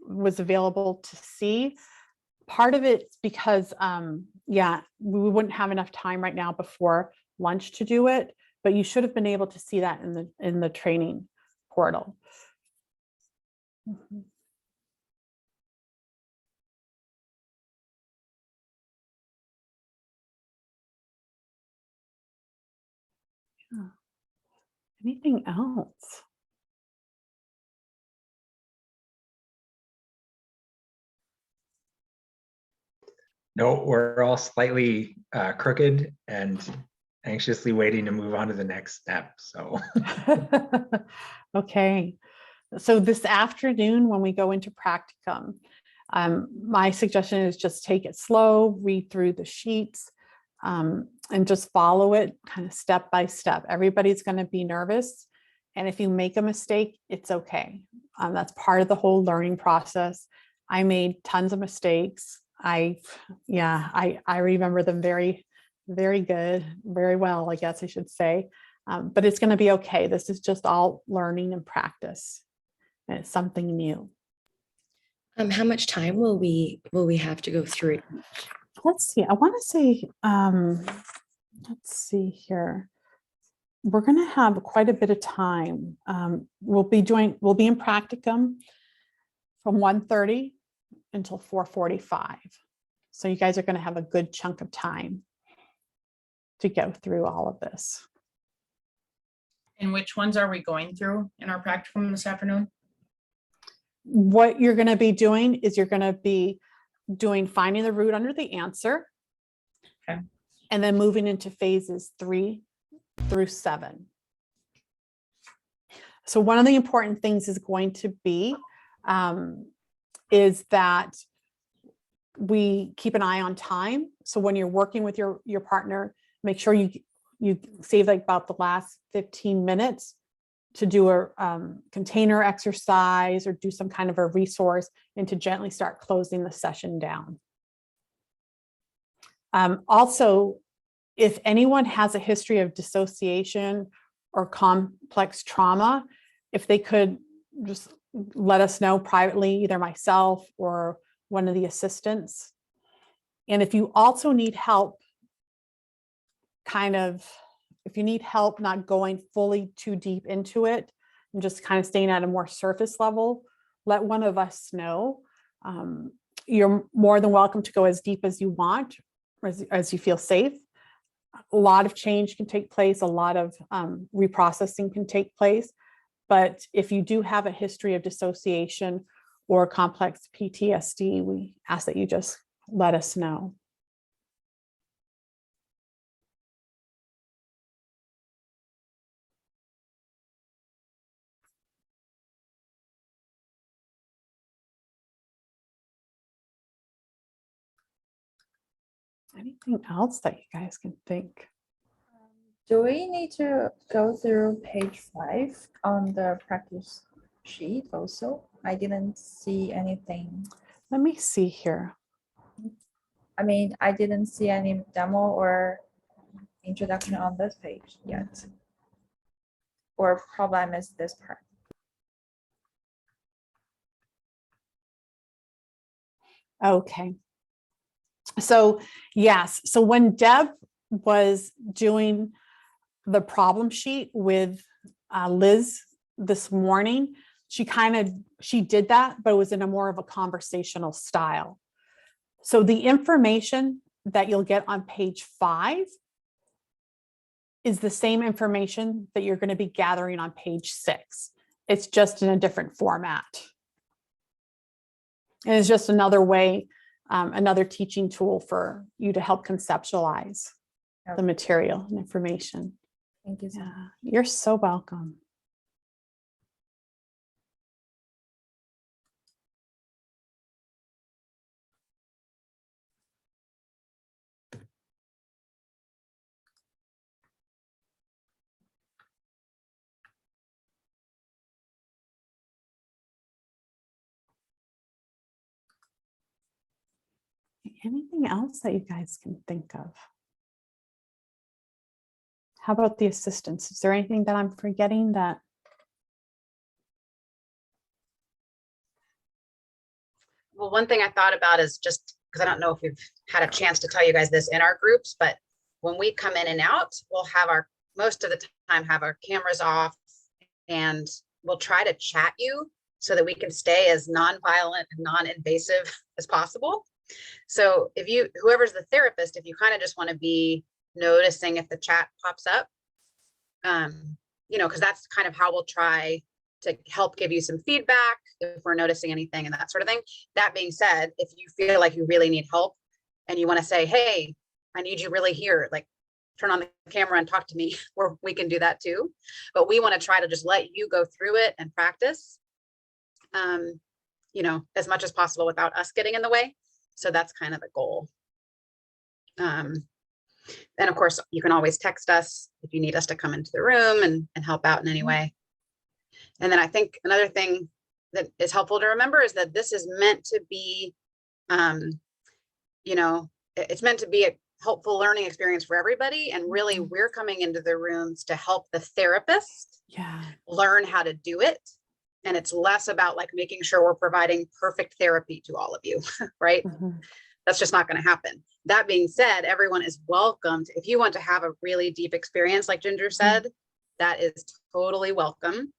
Speaker 11: was available to see. Part of it's because, we wouldn't have enough time right now before lunch to do it, but you should have been able to see that in the training portal. Yeah. Anything else?
Speaker 14: No, we're all slightly crooked and anxiously waiting to move on to the next step. So,
Speaker 11: okay. So this afternoon, when we go into practicum, my suggestion is just take it slow, read through the sheets, and just follow it kind of step by step. Everybody's going to be nervous. And if you make a mistake, it's okay. That's part of the whole learning process. I made tons of mistakes. I remember them very, very good, very well, I guess I should say. But it's going to be okay. This is just all learning and practice. And it's something new.
Speaker 6: How much time will we have to go through it?
Speaker 11: Let's see. I want to say, let's see here. We're going to have quite a bit of time. We'll be in practicum from 1:30 until 4:45. So you guys are going to have a good chunk of time to go through all of this.
Speaker 3: And which ones are we going through in our practicum this afternoon?
Speaker 11: What you're going to be doing is you're going to be doing finding the root under the answer.
Speaker 3: Okay.
Speaker 11: And then moving into phases 3 through 7. So one of the important things is going to be is that we keep an eye on time. So when you're working with your partner, make sure you save like about the last 15 minutes to do a container exercise or do some kind of a resource and to gently start closing the session down. Also, if anyone has a history of dissociation or complex trauma, if they could just let us know privately, either myself or one of the assistants. And if you also need help, if you need help not going fully too deep into it and just kind of staying at a more surface level, let one of us know. You're more than welcome to go as deep as you want, or as you feel safe. A lot of change can take place, a lot of reprocessing can take place. But if you do have a history of dissociation or complex PTSD, we ask that you just let us know. Anything else that you guys can think?
Speaker 13: Do we need to go through page 5 on the practice sheet also? I didn't see anything.
Speaker 11: Let me see here.
Speaker 13: I mean, I didn't see any demo or introduction on this page yet. Or probably I missed this part.
Speaker 11: Okay. So yes, so when Deb was doing the problem sheet with Liz this morning, she did that, but it was in a more of a conversational style. So the information that you'll get on page 5 is the same information that you're going to be gathering on page 6. It's just in a different format. And it's just another way, another teaching tool for you to help conceptualize the material and information.
Speaker 13: Thank you so much.
Speaker 11: Yeah, you're so welcome. Anything else that you guys can think of? How about the assistants? Is there anything that I'm forgetting that?
Speaker 4: Well, one thing I thought about is just because I don't know if we've had a chance to tell you guys this in our groups, but when we come in and out, we'll have most of the time have our cameras off, and we'll try to chat you so that we can stay as non-violent and non-invasive as possible. So if whoever's the therapist, if you kind of just want to be noticing if the chat pops up, because that's kind of how we'll try to help give you some feedback if we're noticing anything and that sort of thing. That being said, if you feel like you really need help and you want to say, hey, I need you really here, like turn on the camera and talk to me, or we can do that too. But we want to try to just let you go through it and practice, as much as possible without us getting in the way. So that's kind of the goal. Then of course, you can always text us if you need us to come into the room and help out in any way. And then I think another thing that is helpful to remember is that this is meant to be, it's meant to be a helpful learning experience for everybody. And really, we're coming into the rooms to help the therapist learn how to do it. And it's less about like making sure we're providing perfect therapy to all of you, right? That's just not going to happen. That being said, everyone is welcomed. If you want to have a really deep experience, like Ginger said, that is totally welcome.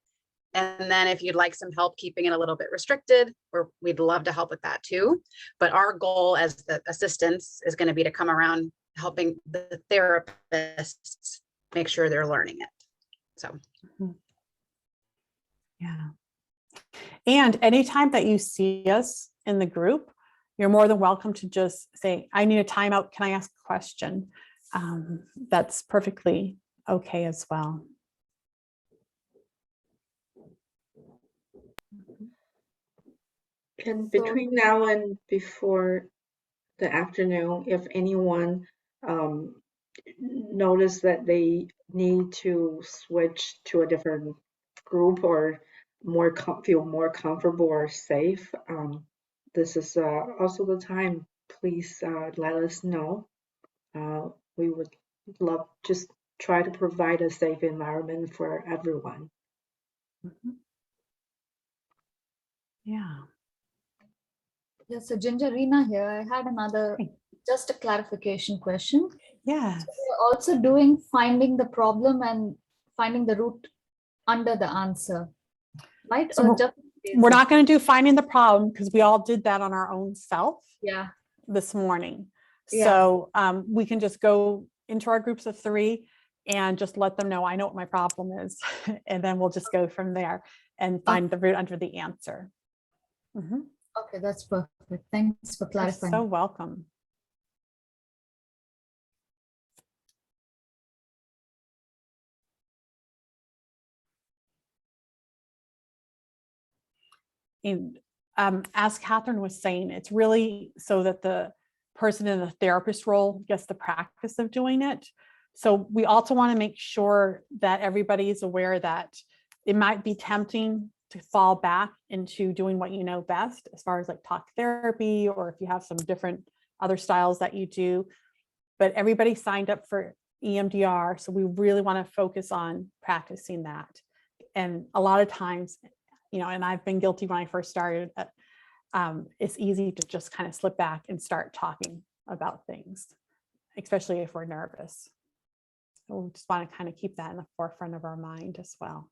Speaker 4: And then if you'd like some help keeping it a little bit restricted, we'd love to help with that too. But our goal as the assistants is going to be to come around helping the therapists make sure they're learning it. So.
Speaker 11: Yeah. And anytime that you see us in the group, you're more than welcome to just say, I need a timeout. Can I ask a question? That's perfectly okay as well.
Speaker 7: And between now and before the afternoon, if anyone notice that they need to switch to a different group or feel more comfortable or safe, this is also the time. Please let us know. We would love just try to provide a safe environment for everyone.
Speaker 11: Yeah.
Speaker 10: Yeah, so Ginger, Rina here. I had just a clarification question.
Speaker 11: Yeah.
Speaker 10: So we're also doing finding the problem and finding the root under the answer, right?
Speaker 11: So
Speaker 10: or
Speaker 11: we're not going to do finding the problem because we all did that on our own self this morning.
Speaker 10: Yeah.
Speaker 11: So we can just go into our groups of 3 and just let them know, I know what my problem is. And then we'll just go from there and find the root under the answer.
Speaker 10: Okay, that's perfect. Thanks for
Speaker 11: You're
Speaker 10: clarifying.
Speaker 11: so welcome. And as Catherine was saying, it's really so that the person in the therapist role gets the practice of doing it. So we also want to make sure that everybody is aware that it might be tempting to fall back into doing what you know best, as far as like talk therapy, or if you have some different other styles that you do. But everybody signed up for EMDR, so we really want to focus on practicing that. And a lot of times, you know, and I've been guilty when I first started, it's easy to just kind of slip back and start talking about things, especially if we're nervous. So we just want to kind of keep that in the forefront of our mind as well.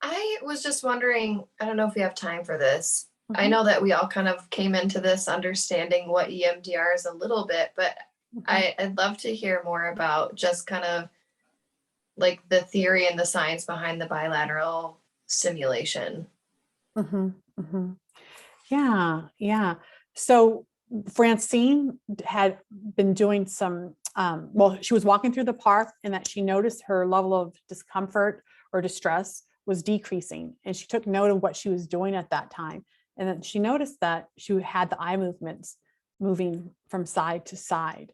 Speaker 12: I was just wondering, I don't know if we have time for this. I know that we all kind of came into this understanding what EMDR is a little bit, but I'd love to hear more about just kind of like the theory and the science behind the bilateral stimulation.
Speaker 11: Yeah. So Francine had been doing some, well, she was walking through the park and that she noticed her level of discomfort or distress was decreasing. And she took note of what she was doing at that time. And then she noticed that she had the eye movements moving from side to side.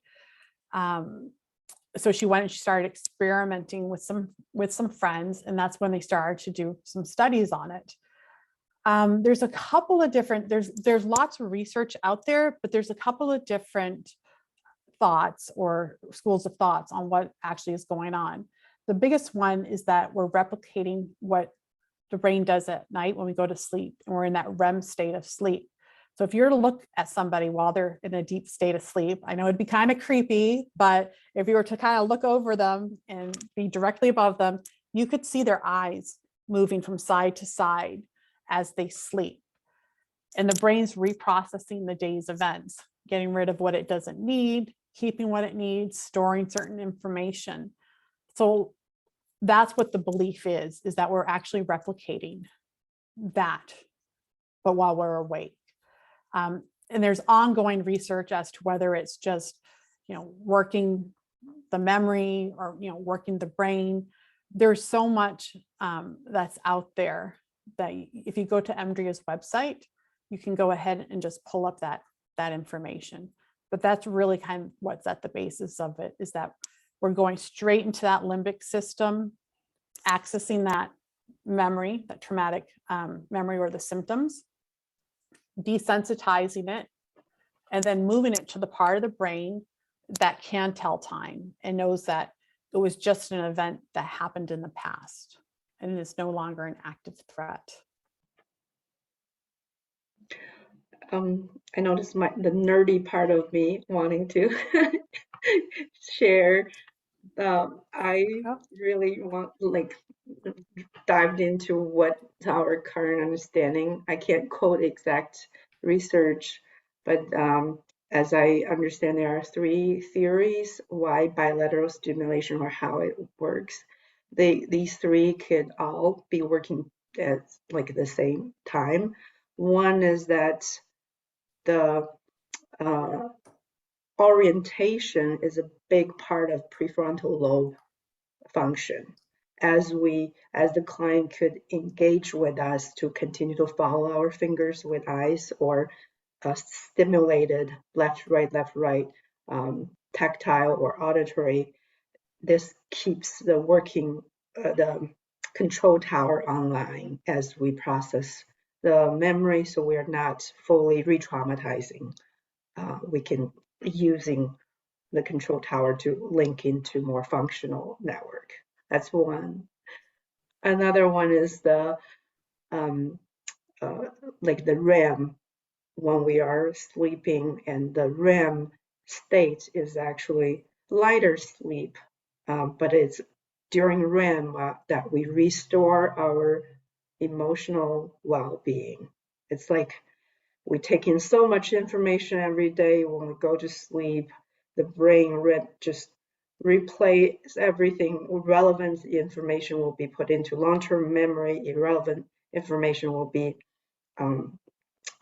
Speaker 11: So she went and she started experimenting with some friends, and that's when they started to do some studies on it. There's a couple of different, there's lots of research out there, but there's a couple of different thoughts or schools of thoughts on what actually is going on. The biggest one is that we're replicating what the brain does at night when we go to sleep, and we're in that REM state of sleep. So if you were to look at somebody while they're in a deep state of sleep, I know it'd be kind of creepy, but if you were to kind of look over them and be directly above them, you could see their eyes moving from side to side as they sleep. And the brain's reprocessing the day's events, getting rid of what it doesn't need, keeping what it needs, storing certain information. So that's what the belief is that we're actually replicating that, but while we're awake. And there's ongoing research as to whether it's just, you know, working the memory or, you know, working the brain. There's so much that's out there that if you go to EMDRIA's website, you can go ahead and just pull up that information. But that's really kind of what's at the basis of it, is that we're going straight into that limbic system, accessing that memory, that traumatic memory or the symptoms, desensitizing it, and then moving it to the part of the brain that can tell time and knows that it was just an event that happened in the past and it is no longer an active threat.
Speaker 7: I noticed the nerdy part of me wanting to share. I really dived into what's our current understanding. I can't quote exact research, but as I understand, there are 3 theories why bilateral stimulation or how it works. These 3 could all be working at like the same time. One is that the orientation is a big part of prefrontal lobe function. As the client could engage with us to continue to follow our fingers with eyes, or stimulated left, right, tactile or auditory, this keeps the working, the control tower online as we process the memory, so we're not fully re-traumatizing. We can using the control tower to link into more functional network. That's one. Another one is the like the REM, when we are sleeping, and the REM state is actually lighter sleep, but it's during REM that we restore our emotional well-being. It's like we take in so much information every day. When we go to sleep, the brain just replays everything. Relevant information will be put into long-term memory. Irrelevant information will be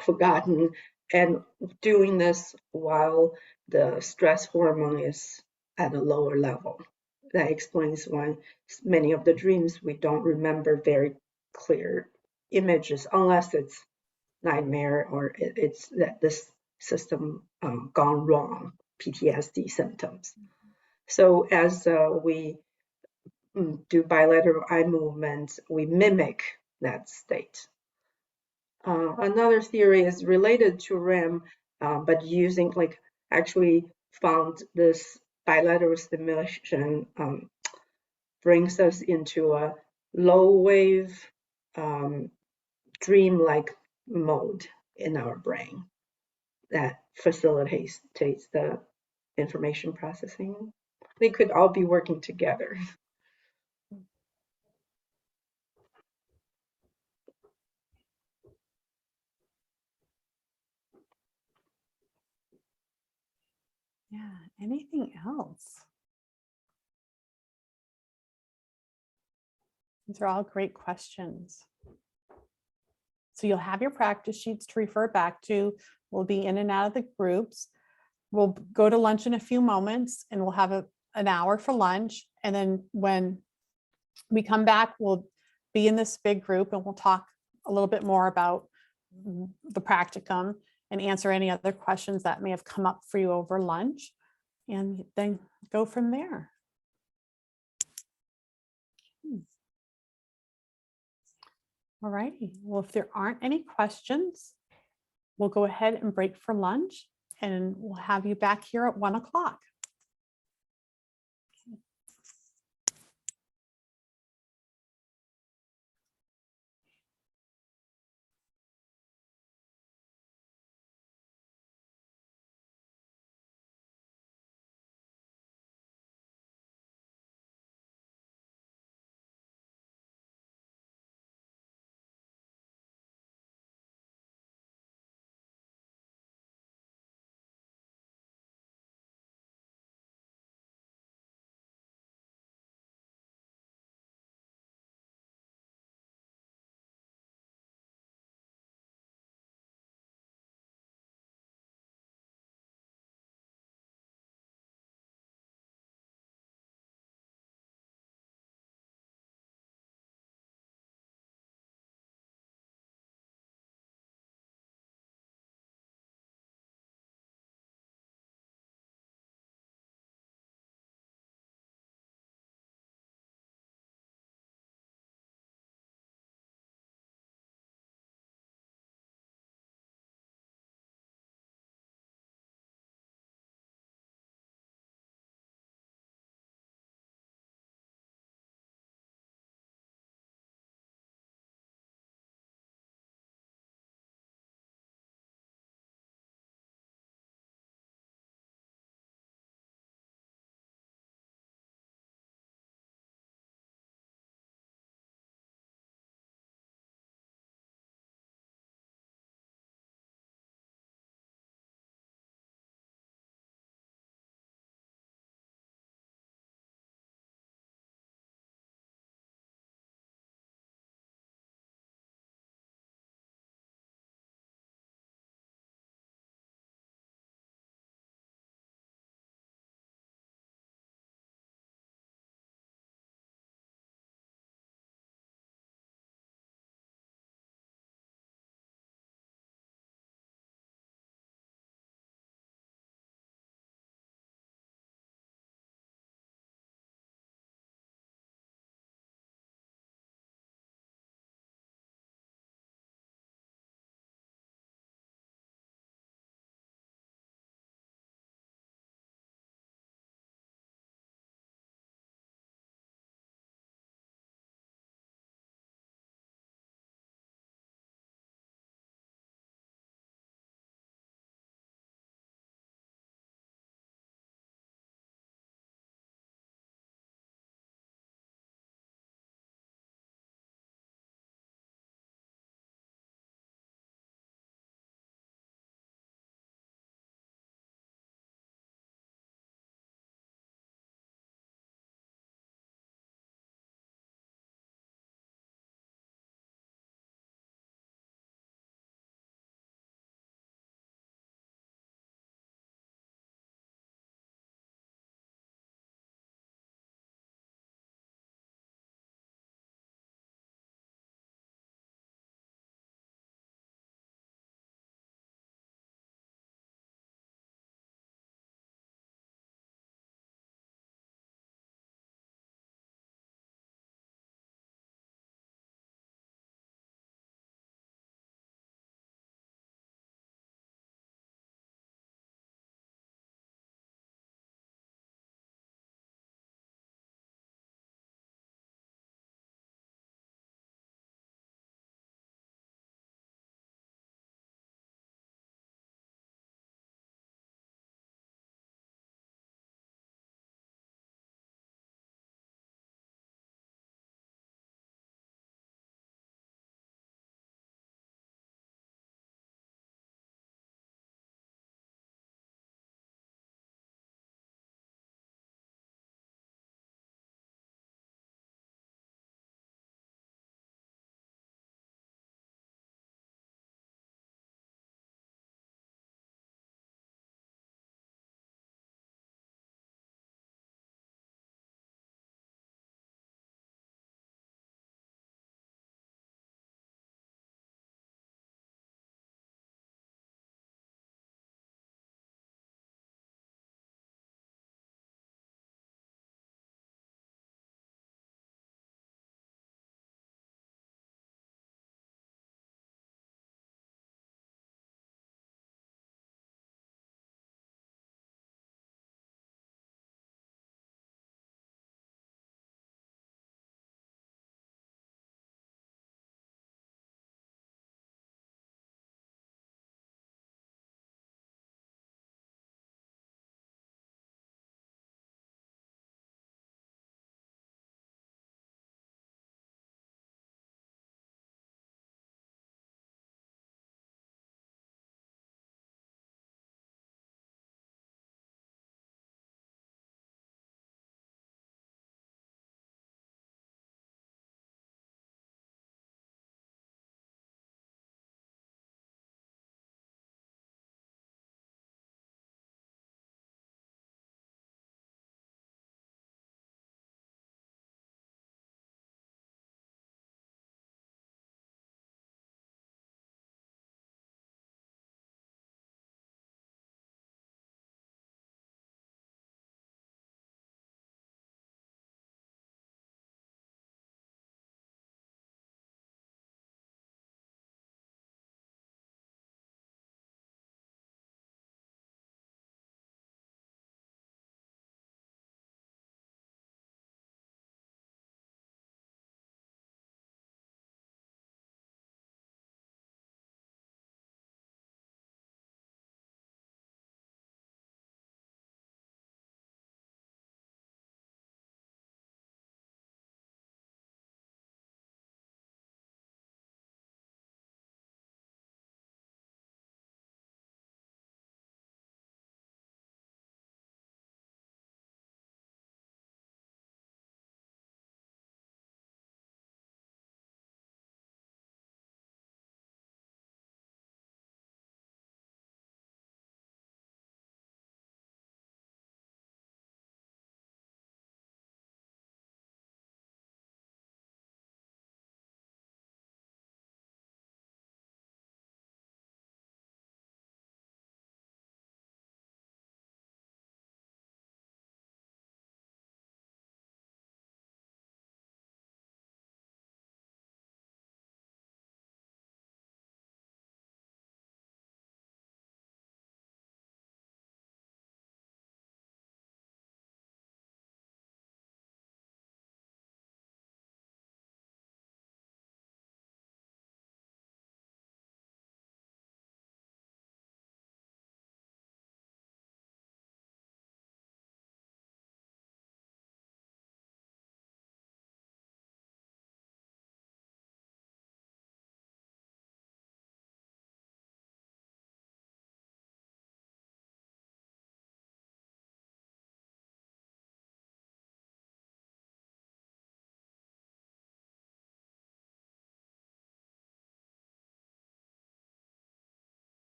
Speaker 7: forgotten. And doing this while the stress hormone is at a lower level. That explains why many of the dreams we don't remember very clear images unless it's nightmare or it's that this system gone wrong, PTSD symptoms. So as we do bilateral eye movements, we mimic that state. Another theory is related to REM, but using actually found this bilateral stimulation brings us into a low wave dream-like mode in our brain that facilitates the information processing. They could all be working together.
Speaker 11: Yeah, anything else? These are all great questions. So you'll have your practice sheets to refer back to. We'll be in and out of the groups. We'll go to lunch in a few moments and we'll have an hour for lunch. And then when we come back, we'll be in this big group and we'll talk a little bit more about the practicum and answer any other questions that may have come up for you over lunch, and then go from there. All righty. Well, if there aren't any questions, we'll go ahead and break for lunch, and we'll have you back here at 1 o'clock.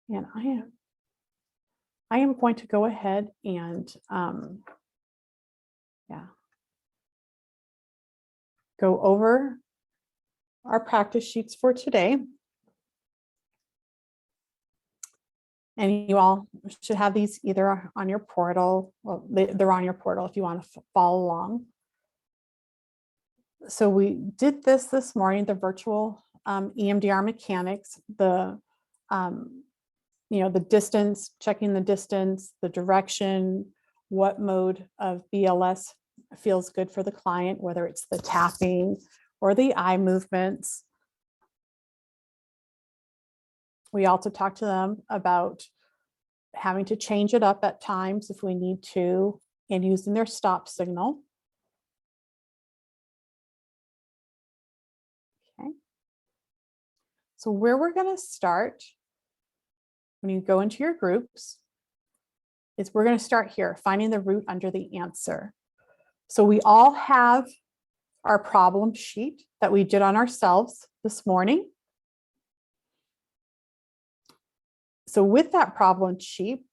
Speaker 11: And I am going to go ahead and go over our practice sheets for today. And you all should have these either on your portal. Well, they're on your portal if you want to follow along. So we did this morning, the virtual EMDR mechanics, the distance, checking the distance, the direction, what mode of BLS feels good for the client, whether it's the tapping or the eye movements. We also talked to them about having to change it up at times if we need to, and using their stop signal. Okay. So where we're going to start when you go into your groups is we're going to start here, finding the root under the answer. So we all have our problem sheet that we did on ourselves this morning. So with that problem sheet,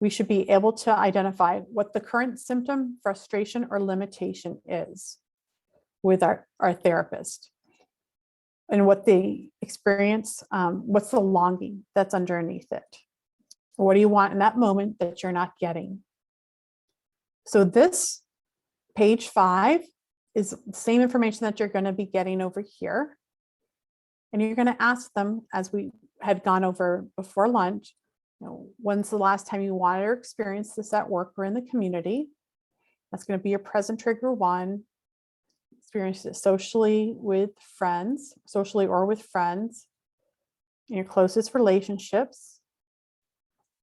Speaker 11: we should be able to identify what the current symptom, frustration, or limitation is with our therapist, and what they experience, what's the longing that's underneath it. What do you want in that moment that you're not getting? So this page 5 is the same information that you're going to be getting over here. And you're going to ask them, as we had gone over before lunch, when's the last time you wanted or experienced this at work or in the community? That's going to be your present trigger 1. Experience it socially with friends, socially or with friends, in your closest relationships.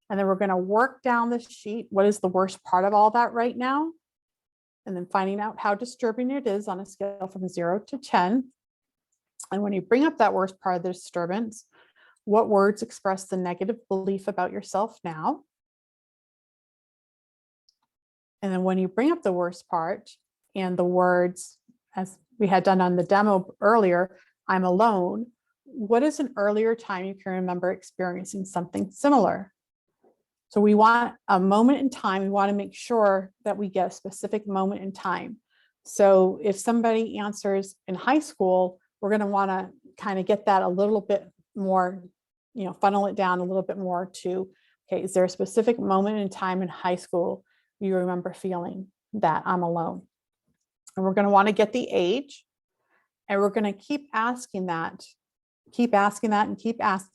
Speaker 11: And then we're going to work down the sheet. What is the worst part of all that right now? And then finding out how disturbing it is on a scale from 0 to 10. And when you bring up that worst part of the disturbance, what words express the negative belief about yourself now? And then when you bring up the worst part and the words, as we had done on the demo earlier, I'm alone, what is an earlier time you can remember experiencing something similar? So we want a moment in time. We want to make sure that we get a specific moment in time. So if somebody answers in high school, we're going to want to kind of get that a little bit more, funnel it down a little bit more to, okay, is there a specific moment in time in high school you remember feeling that I'm alone? And we're going to want to get the age, and we're going to keep asking that, and keep asking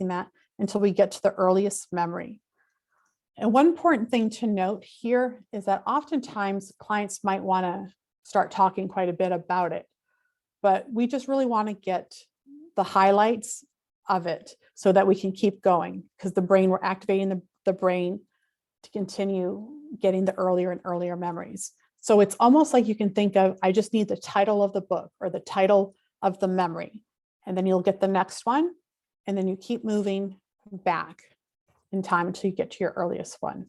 Speaker 11: that until we get to the earliest memory. And one important thing to note here is that oftentimes clients might want to start talking quite a bit about it, but we just really want to get the highlights of it so that we can keep going, because we're activating the brain to continue getting the earlier and earlier memories. So it's almost like you can think of, I just need the title of the book or the title of the memory, and then you'll get the next one, and then you keep moving back in time until you get to your earliest one.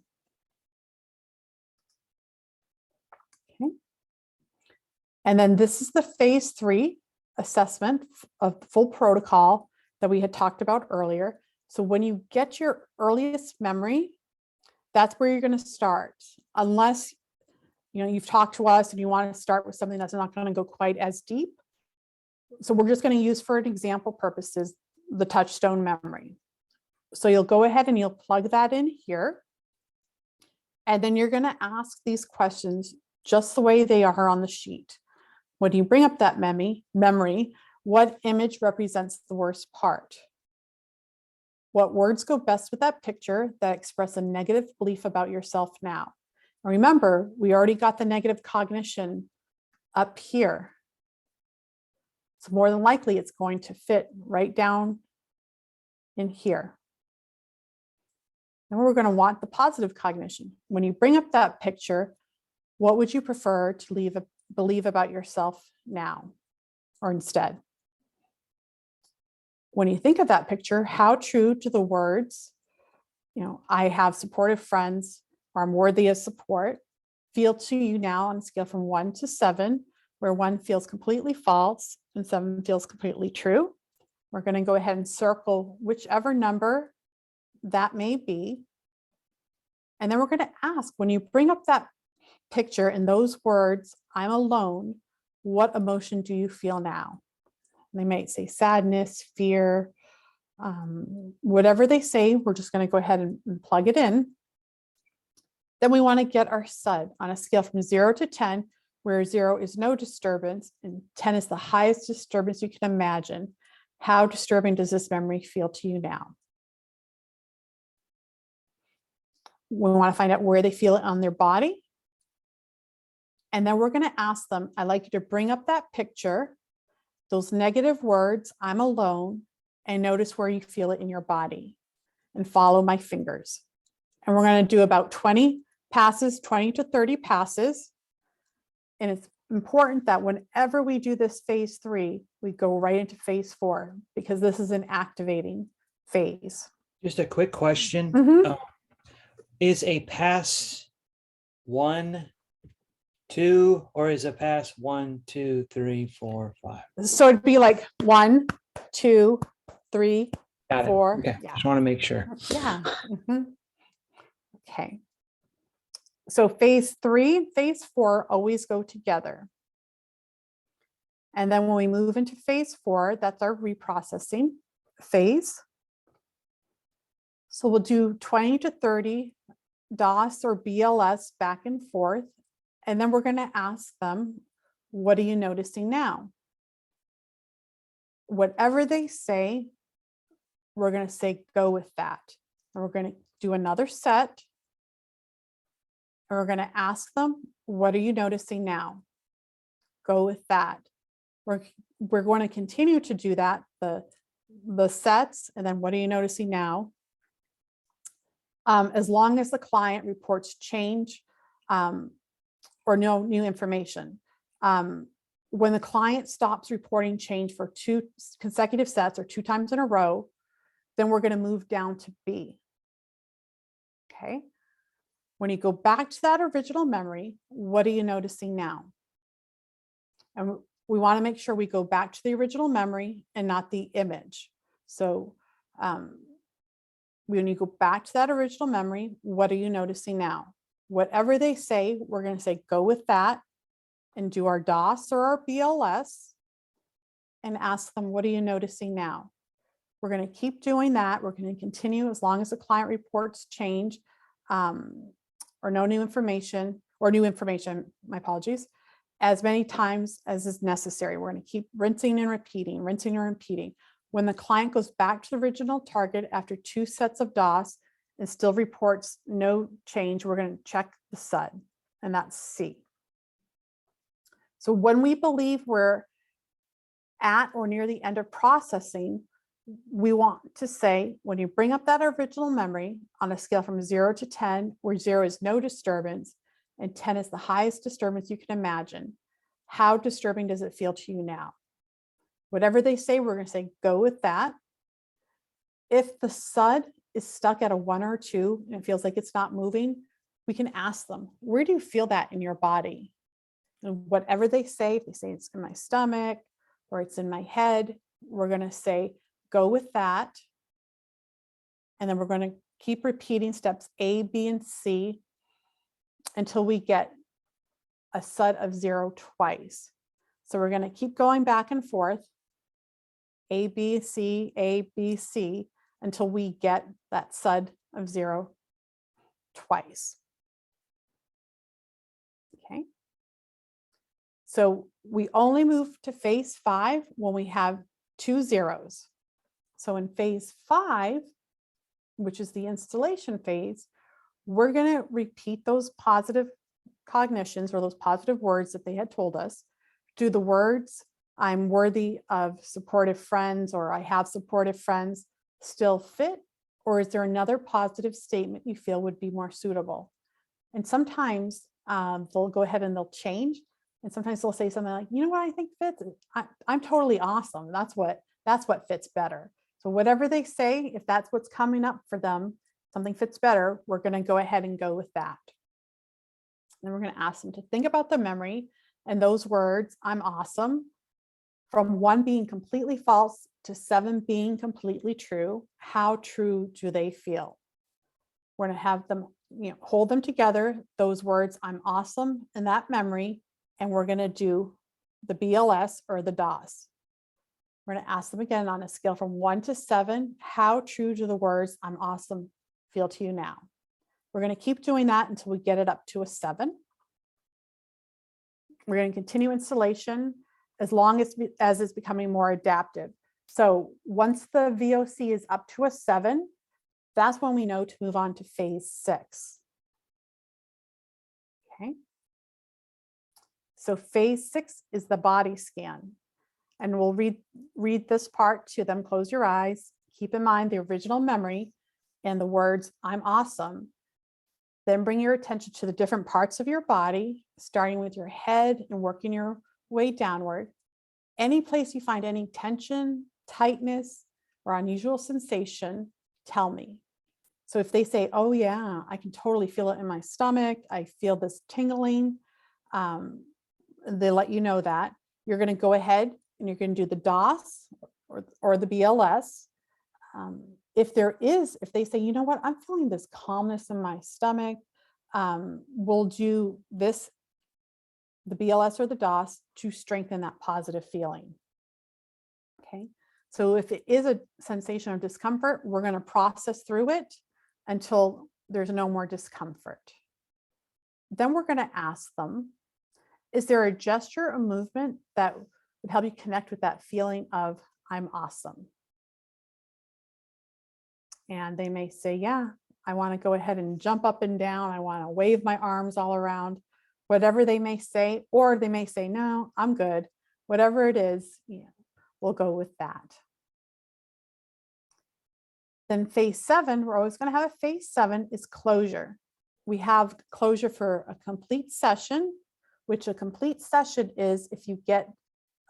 Speaker 11: Okay. And then this is the phase 3 assessment of the full protocol that we had talked about earlier. So when you get your earliest memory, that's where you're going to start, unless you've talked to us and you want to start with something that's not going to go quite as deep. So we're just going to use, for an example purposes, the touchstone memory. So you'll go ahead and you'll plug that in here. And then you're going to ask these questions just the way they are on the sheet. When you bring up that memory, what image represents the worst part? What words go best with that picture that express a negative belief about yourself now? And remember, we already got the negative cognition up here. So more than likely, it's going to fit right down in here. And we're going to want the positive cognition. When you bring up that picture, what would you prefer to believe about yourself now or instead? When you think of that picture, how true to the words, I have supportive friends, or I'm worthy of support, feel to you now on a scale from 1 to 7, where 1 feels completely false and 7 feels completely true? We're going to go ahead and circle whichever number that may be. And then we're going to ask, when you bring up that picture and those words, I'm alone, what emotion do you feel now? They might say sadness, fear, whatever they say, we're just going to go ahead and plug it in. Then we want to get our SUD on a scale from 0 to 10, where 0 is no disturbance and 10 is the highest disturbance you can imagine. How disturbing does this memory feel to you now? We want to find out where they feel it on their body. And then we're going to ask them, I'd like you to bring up that picture, those negative words, I'm alone, and notice where you feel it in your body and follow my fingers. And we're going to do about 20 passes, 20 to 30 passes. And it's important that whenever we do this phase 3, we go right into phase 4, because this is an activating phase.
Speaker 5: Just a quick question.
Speaker 11: Mhm.
Speaker 5: Is a pass 1, 2, or is a pass 1, 2, 3, 4, 5?
Speaker 11: So it'd be like 1, 2, 3,
Speaker 5: Got it.
Speaker 11: 4.
Speaker 5: Okay,
Speaker 11: Yeah.
Speaker 5: just want to make sure.
Speaker 11: Yeah. Mhm. Okay. So phase 3 and phase 4 always go together. And then when we move into phase 4, that's our reprocessing phase. So we'll do 20 to 30 DOS or BLS back and forth. And then we're going to ask them, what are you noticing now? Whatever they say, we're going to say, go with that. And we're going to do another set. And we're going to ask them, what are you noticing now? Go with that. We're going to continue to do that, the sets, and then what are you noticing now? As long as the client reports change or no new information. When the client stops reporting change for 2 consecutive sets or 2 times in a row, then we're going to move down to B. Okay. When you go back to that original memory, what are you noticing now? And we want to make sure we go back to the original memory and not the image. So when you go back to that original memory, what are you noticing now? Whatever they say, we're going to say, go with that, and do our DOS or our BLS and ask them, what are you noticing now? We're going to keep doing that. We're going to continue as long as the client reports change or no new information, my apologies, as many times as is necessary. We're going to keep rinsing and repeating. When the client goes back to the original target after 2 sets of DOS and still reports no change, we're going to check the SUD, and that's C. So when we believe we're at or near the end of processing, we want to say, when you bring up that original memory on a scale from 0 to 10, where 0 is no disturbance and 10 is the highest disturbance you can imagine, how disturbing does it feel to you now? Whatever they say, we're going to say, go with that. If the SUD is stuck at a 1 or 2 and it feels like it's not moving, we can ask them, where do you feel that in your body? And whatever they say, if they say it's in my stomach or it's in my head, we're going to say, go with that. And then we're going to keep repeating steps A, B, and C until we get a SUD of 0 twice. So we're going to keep going back and forth, A, B, C, until we get that SUD of 0 twice. Okay. So we only move to phase 5 when we have 2 zeros. So in phase 5, which is the installation phase, we're going to repeat those positive cognitions or those positive words that they had told us. Do the words, I'm worthy of supportive friends, or I have supportive friends, still fit? Or is there another positive statement you feel would be more suitable? And sometimes they'll go ahead and they'll change. And sometimes they'll say something like, you know what I think fits? I'm totally awesome. That's what fits better. So whatever they say, if that's what's coming up for them, something fits better, we're going to go ahead and go with that. And we're going to ask them to think about the memory and those words, I'm awesome, from 1 being completely false to 7 being completely true, how true do they feel? We're going to have them, hold them together, those words, I'm awesome, in that memory, and we're going to do the BLS or the DOS. We're going to ask them again on a scale from 1 to 7, how true do the words I'm awesome feel to you now? We're going to keep doing that until we get it up to a 7. We're going to continue installation as long as it's becoming more adaptive. So once the VOC is up to a 7, that's when we know to move on to phase 6. Okay. So phase 6 is the body scan. And we'll read this part to them. Close your eyes. Keep in mind the original memory and the words, I'm awesome. Then bring your attention to the different parts of your body, starting with your head and working your way downward. Any place you find any tension, tightness, or unusual sensation, tell me. So if they say, oh yeah, I can totally feel it in my stomach, I feel this tingling, they let you know that. You're going to go ahead and you're going to do the DOS or the BLS. If they say, you know what, I'm feeling this calmness in my stomach, we'll do this, the BLS or the DOS, to strengthen that positive feeling. Okay, so if it is a sensation of discomfort, we're going to process through it until there's no more discomfort. Then we're going to ask them, is there a gesture or movement that would help you connect with that feeling of I'm awesome? And they may say, yeah, I want to go ahead and jump up and down. I want to wave my arms all around, whatever they may say, or they may say, no, I'm good. Whatever it is, we'll go with that. Then phase 7, we're always going to have a phase 7 is closure. We have closure for a complete session, which a complete session is if you get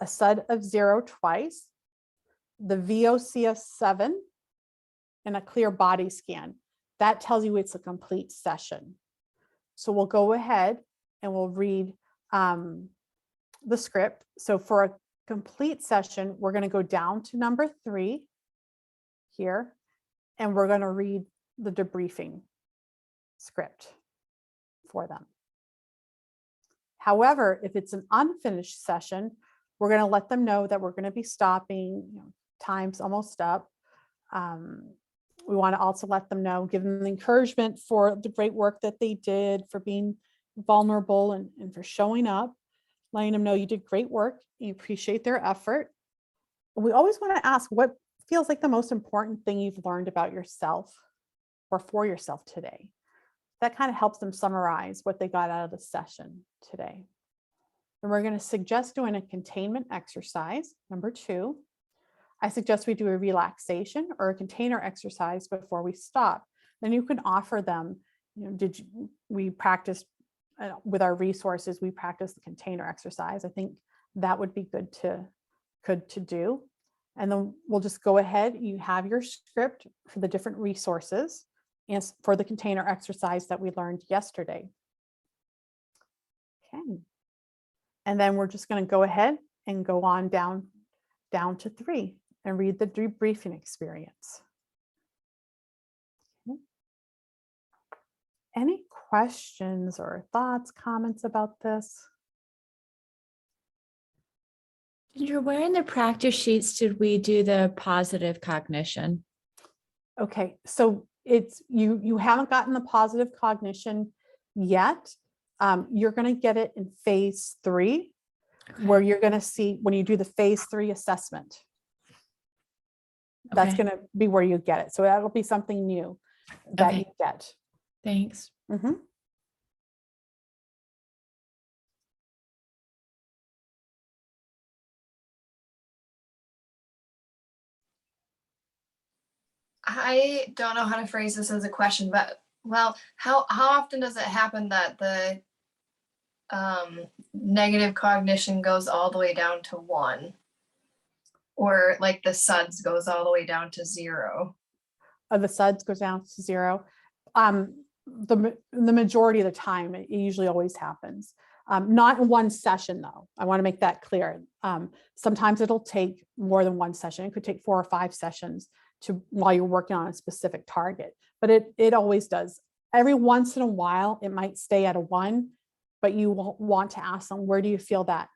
Speaker 11: a SUD of 0 twice, the VOC of 7, and a clear body scan. That tells you it's a complete session. So we'll go ahead and we'll read the script. So for a complete session, we're going to go down to number 3 here, and we're going to read the debriefing script for them. However, if it's an unfinished session, we're going to let them know that we're going to be stopping, time's almost up. We want to also let them know, give them the encouragement for the great work that they did, for being vulnerable and for showing up, letting them know you did great work, you appreciate their effort. We always want to ask what feels like the most important thing you've learned about yourself or for yourself today. That kind of helps them summarize what they got out of the session today. And we're going to suggest doing a containment exercise, number 2. I suggest we do a relaxation or a container exercise before we stop. Then you can offer them, we practiced with our resources, we practice the container exercise. I think that would be good to do. And then we'll just go ahead, you have your script for the different resources and for the container exercise that we learned yesterday. Okay. And then we're just going to go ahead and go on down to 3 and read the debriefing experience. Okay. Any questions or thoughts, comments about this?
Speaker 15: Ginger, where in the practice sheets did we do the positive cognition?
Speaker 11: Okay, so it's you haven't gotten the positive cognition yet. You're going to get it in phase 3, where you're going to see when you do the phase 3 assessment. That's going to be where you get it. So that'll be something new that you get.
Speaker 15: Thanks.
Speaker 11: Mm-hmm.
Speaker 12: I don't know how to phrase this as a question, but how often does it happen that the negative cognition goes all the way down to 1? Or like the SUDS goes all the way down to 0?
Speaker 11: The SUDS goes down to 0. the majority of the time, it usually always happens. Not in one session though. I want to make that clear. Sometimes it'll take more than one session. It could take 4 or 5 sessions while you're working on a specific target, but it always does. Every once in a while, it might stay at a 1, but you won't want to ask them, where do you feel that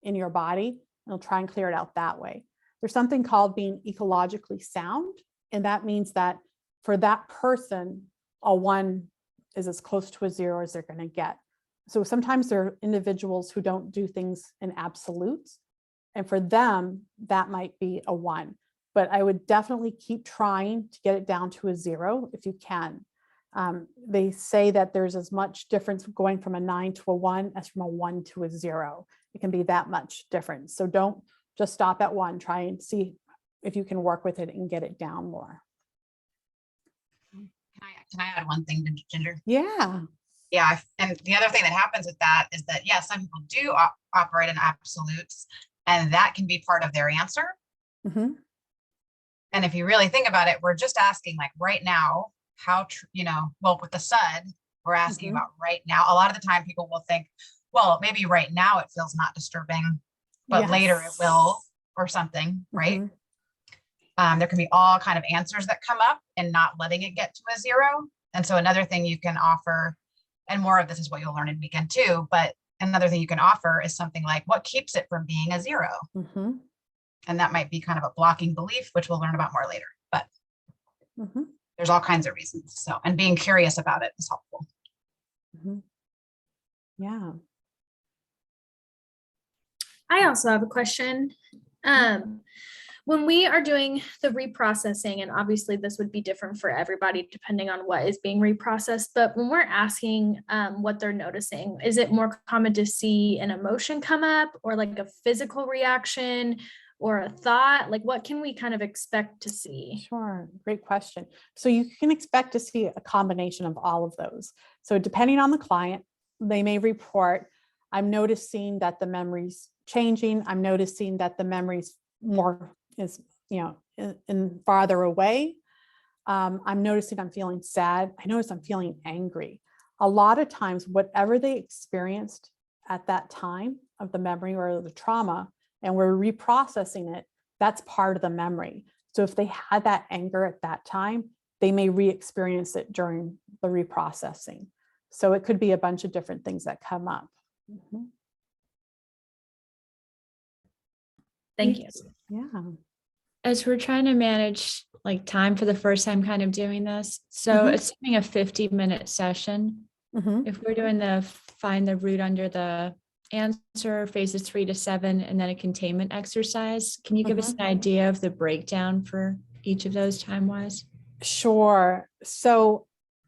Speaker 11: in your body? And they'll try and clear it out that way. There's something called being ecologically sound. And that means that for that person, a 1 is as close to a 0 as they're going to get. So sometimes there are individuals who don't do things in absolutes. And for them, that might be a 1. But I would definitely keep trying to get it down to a 0 if you can. They say that there's as much difference going from a 9 to a 1 as from a 1 to a 0. It can be that much difference. So don't just stop at 1. Try and see if you can work with it and get it down more.
Speaker 4: Can I add one thing to Ginger?
Speaker 11: Yeah.
Speaker 4: Yeah. And the other thing that happens with that is that, yeah, some people do operate in absolutes, and that can be part of their answer.
Speaker 11: Mm-hmm.
Speaker 4: And if you really think about it, we're just asking, like, right now, how, well, with the SUD, we're asking about right now. A lot of the time people will think, well, maybe right now it feels not disturbing, but later it will, or something, right? There can be all kind of answers that come up and not letting it get to a 0. And so another thing you can offer, and more of this is what you'll learn in weekend 2, but another thing you can offer is something like, what keeps it from being a 0?
Speaker 11: Mm-hmm.
Speaker 4: And that might be kind of a blocking belief, which we'll learn about more later, but
Speaker 11: Mm-hmm.
Speaker 4: there's all kinds of reasons. So, and being curious about it is helpful.
Speaker 11: Mm-hmm. Yeah.
Speaker 2: I also have a question. When we are doing the reprocessing, and obviously this would be different for everybody depending on what is being reprocessed, but when we're asking what they're noticing, is it more common to see an emotion come up, or like a physical reaction, or a thought? Like, what can we kind of expect to see?
Speaker 11: Sure. Great question. So you can expect to see a combination of all of those. So depending on the client, they may report, I'm noticing that the memory's changing. I'm noticing that the memory's more is, in farther away. I'm noticing I'm feeling sad. I notice I'm feeling angry. A lot of times, whatever they experienced at that time of the memory or the trauma, and we're reprocessing it, that's part of the memory. So if they had that anger at that time, they may re-experience it during the reprocessing. So it could be a bunch of different things that come up. Mm-hmm.
Speaker 2: Thank you.
Speaker 11: Yeah.
Speaker 15: As we're trying to manage like time for the first time kind of doing this, so assuming a 50-minute session, if we're doing the find the root under the answer, phases 3 to 7, and then a containment exercise, can you give us an idea of the breakdown for each of those time-wise?
Speaker 11: Sure. So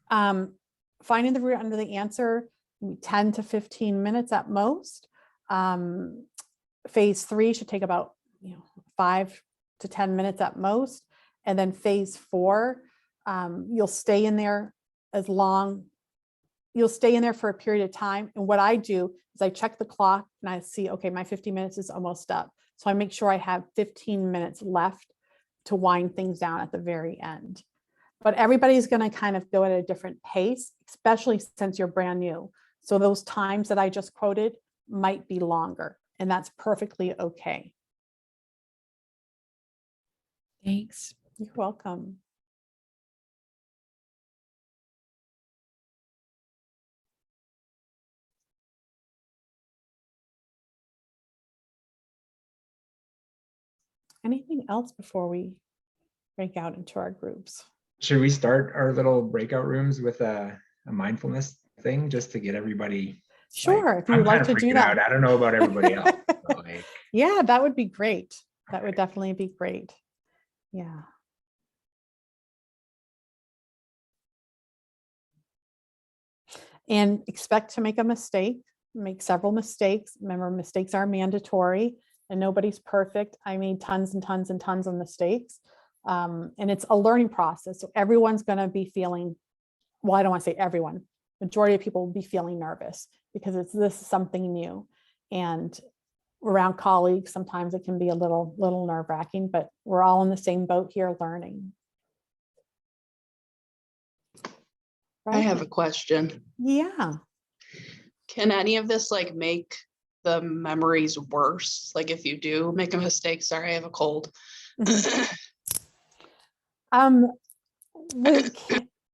Speaker 11: finding the root under the answer, 10 to 15 minutes at most. Phase 3 should take about 5 to 10 minutes at most. And then phase 4, you'll stay in there you'll stay in there for a period of time. And what I do is I check the clock and I see, okay, my 50 minutes is almost up. So I make sure I have 15 minutes left to wind things down at the very end. But everybody's going to kind of go at a different pace, especially since you're brand new. So those times that I just quoted might be longer, and that's perfectly okay.
Speaker 15: Thanks.
Speaker 11: You're welcome. Anything else before we break out into our groups?
Speaker 14: Should we start our little breakout rooms with a mindfulness thing just to get everybody?
Speaker 11: Sure, if you would like to do that.
Speaker 14: I don't know about everybody else. But
Speaker 11: Yeah, that would be great. That would definitely be great. Yeah. And expect to make a mistake, make several mistakes. Remember, mistakes are mandatory and nobody's perfect. I made tons and tons and tons of mistakes. And it's a learning process. So everyone's going to be feeling, well, I don't want to say everyone, majority of people will be feeling nervous because this is something new. And around colleagues, sometimes it can be a little nerve-wracking, but we're all in the same boat here learning.
Speaker 16: I have a question.
Speaker 11: Yeah.
Speaker 16: Can any of this like make the memories worse? Like if you do make a mistake, sorry, I have a cold.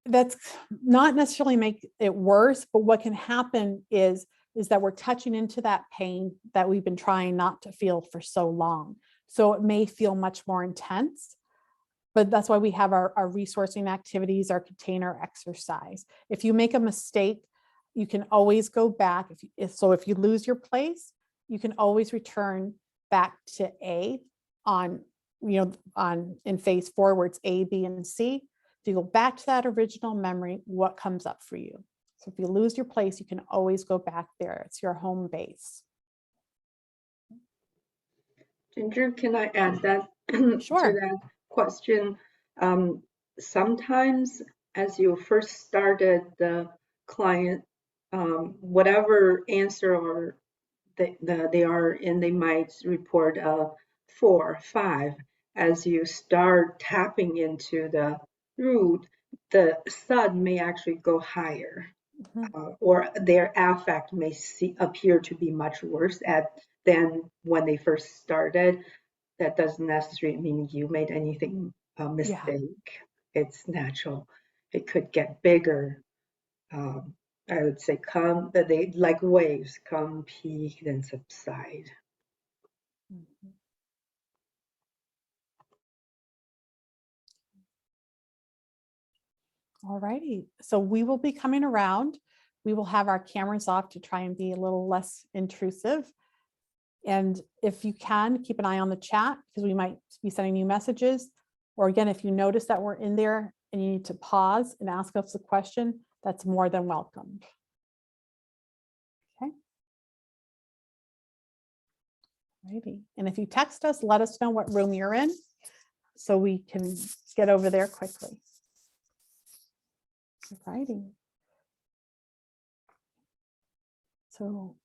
Speaker 11: That's not necessarily make it worse, but what can happen is that we're touching into that pain that we've been trying not to feel for so long. So it may feel much more intense, but that's why we have our resourcing activities, our container exercise. If you make a mistake, you can always go back. If you lose your place, you can always return back to A in phase 4 where it's A, B, and C. If you go back to that original memory, what comes up for you? So if you lose your place, you can always go back there. It's your home base.
Speaker 7: Ginger, can I add that
Speaker 11: Sure.
Speaker 7: to that question? Sometimes as you first started the client, whatever answer or they are in, they might report a 4, 5. As you start tapping into the root, the SUD may actually go higher, or their affect may appear to be much worse than when they first started. That doesn't necessarily mean you made anything mistake. It's natural. It could get bigger. I would say they like waves, come, peak, then subside.
Speaker 11: All righty. So we will be coming around. We will have our cameras off to try and be a little less intrusive. And if you can, keep an eye on the chat because we might be sending you messages. Or again, if you notice that we're in there and you need to pause and ask us a question, that's more than welcome. Okay. Righty. And if you text us, let us know what room you're in so we can get over there quickly. Righty. So